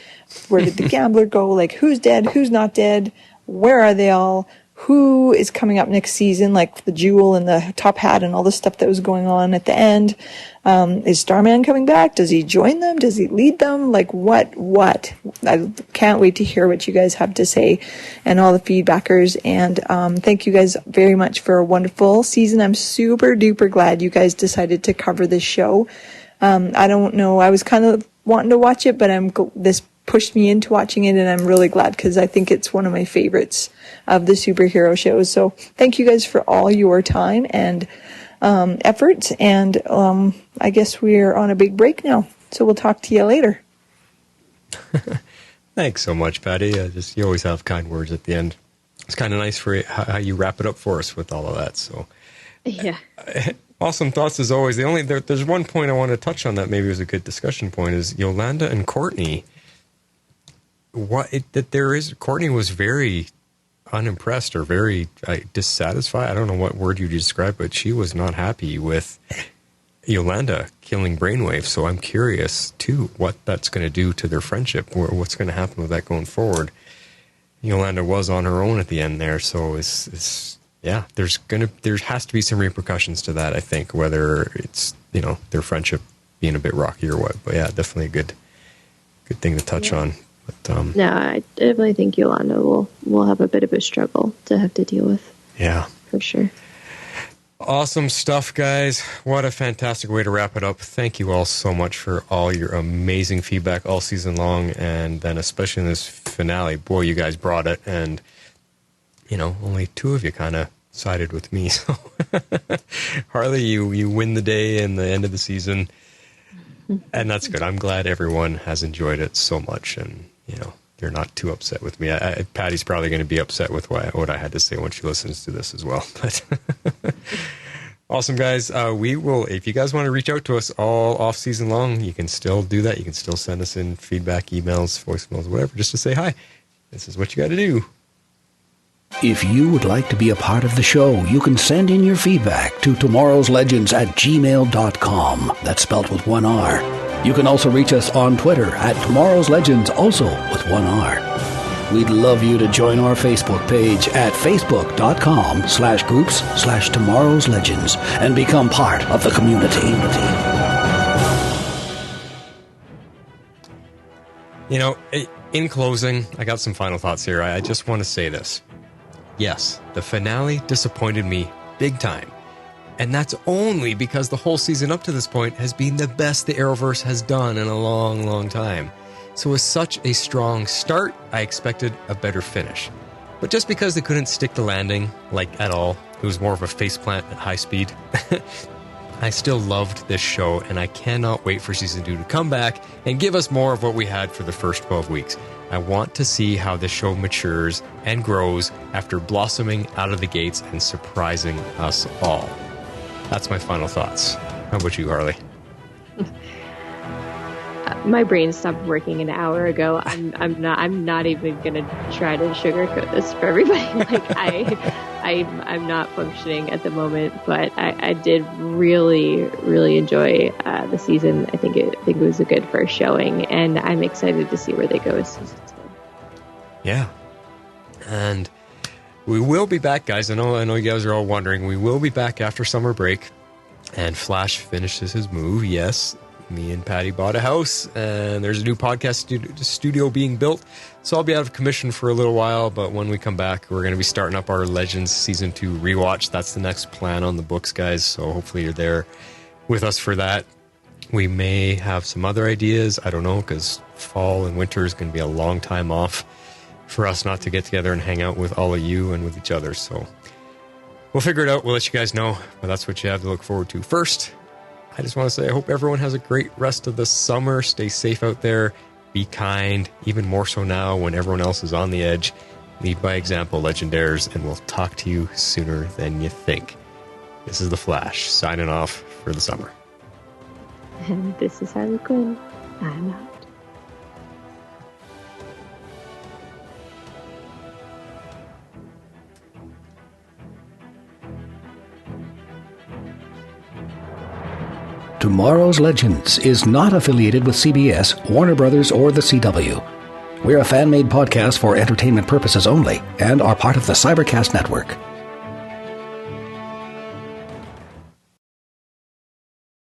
where did the gambler go? Like, who's dead? Who's not dead? Where are they all? Who is coming up next season? Like the jewel and the top hat and all the stuff that was going on at the end. Is Starman coming back? Does he join them? Does he lead them? Like, what? I can't wait to hear what you guys have to say, and all the feedbackers. And thank you guys very much for a wonderful season. I'm super duper glad you guys decided to cover this show. I don't know. I was kind of wanting to watch it, but this pushed me into watching it, and I'm really glad, because I think it's one of my favorites of the superhero shows. So thank you guys for all your time and efforts, and I guess we're on a big break now, so we'll talk to you later. Thanks so much, Patty. You always have kind words at the end. It's kind of nice for how you wrap it up for us with all of that. So yeah. Awesome thoughts as always. There's one point I want to touch on that maybe was a good discussion point, is Yolanda and Courtney. Courtney was very unimpressed, or very dissatisfied. I don't know what word you describe, but she was not happy with Yolanda killing Brainwave. So I'm curious too what that's going to do to their friendship, or what's going to happen with that going forward. Yolanda was on her own at the end there, so there has to be some repercussions to that, I think, whether it's, their friendship being a bit rocky or what. But yeah, definitely a good thing to touch on. But, no, I definitely think Yolanda will have a bit of a struggle to have to deal with. Yeah. For sure. Awesome stuff, guys. What a fantastic way to wrap it up. Thank you all so much for all your amazing feedback all season long, and then especially in this finale. Boy, you guys brought it, and only two of you kind of sided with me. So Harley, you win the day and the end of the season, and that's good. I'm glad everyone has enjoyed it so much, and they're not too upset with me. Patty's probably going to be upset with what I had to say when she listens to this as well. But awesome, guys. We will, if you guys want to reach out to us all off season long, you can still do that. You can still send us in feedback, emails, voicemails, whatever, just to say hi. This is what you got to do. If you would like to be a part of the show, you can send in your feedback to tomorrowslegends@gmail.com. That's spelled with one R. You can also reach us on Twitter @tomorrowslegends, also with one R. We'd love you to join our Facebook page at facebook.com/groups/tomorrowslegends and become part of the community. In closing, I got some final thoughts here. I just want to say this. Yes, the finale disappointed me big time. And that's only because the whole season up to this point has been the best the Arrowverse has done in a long, long time. So with such a strong start, I expected a better finish. But just because they couldn't stick the landing, at all, it was more of a faceplant at high speed, I still loved this show, and I cannot wait for Season 2 to come back and give us more of what we had for the first 12 weeks. I want to see how this show matures and grows after blossoming out of the gates and surprising us all. That's my final thoughts. How about you, Harley? My brain stopped working an hour ago. I'm not even gonna try to sugarcoat this for everybody. I'm not functioning at the moment, but I did really, really enjoy the season. I think it was a good first showing, and I'm excited to see where they go with season 2. Yeah, and we will be back, guys. I know you guys are all wondering. We will be back after summer break, and Flash finishes his move. Yes, Me and Patty bought a house, and there's a new podcast studio being built. So I'll be out of commission for a little while, but when we come back, we're going to be starting up our Legends Season 2 rewatch. That's the next plan on the books, guys, so hopefully you're there with us for that. We may have some other ideas. I don't know, because fall and winter is going to be a long time off for us not to get together and hang out with all of you and with each other. So we'll figure it out. We'll let you guys know. But that's what you have to look forward to. First, I just want to say I hope everyone has a great rest of the summer. Stay safe out there. Be kind, even more so now when everyone else is on the edge. Lead by example, Legendaires, and we'll talk to you sooner than you think. This is The Flash, signing off for the summer. And this is Harley Quinn. I'm out. Tomorrow's Legends is not affiliated with CBS, Warner Brothers, or the CW. We're a fan-made podcast for entertainment purposes only and are part of the Cybercast Network.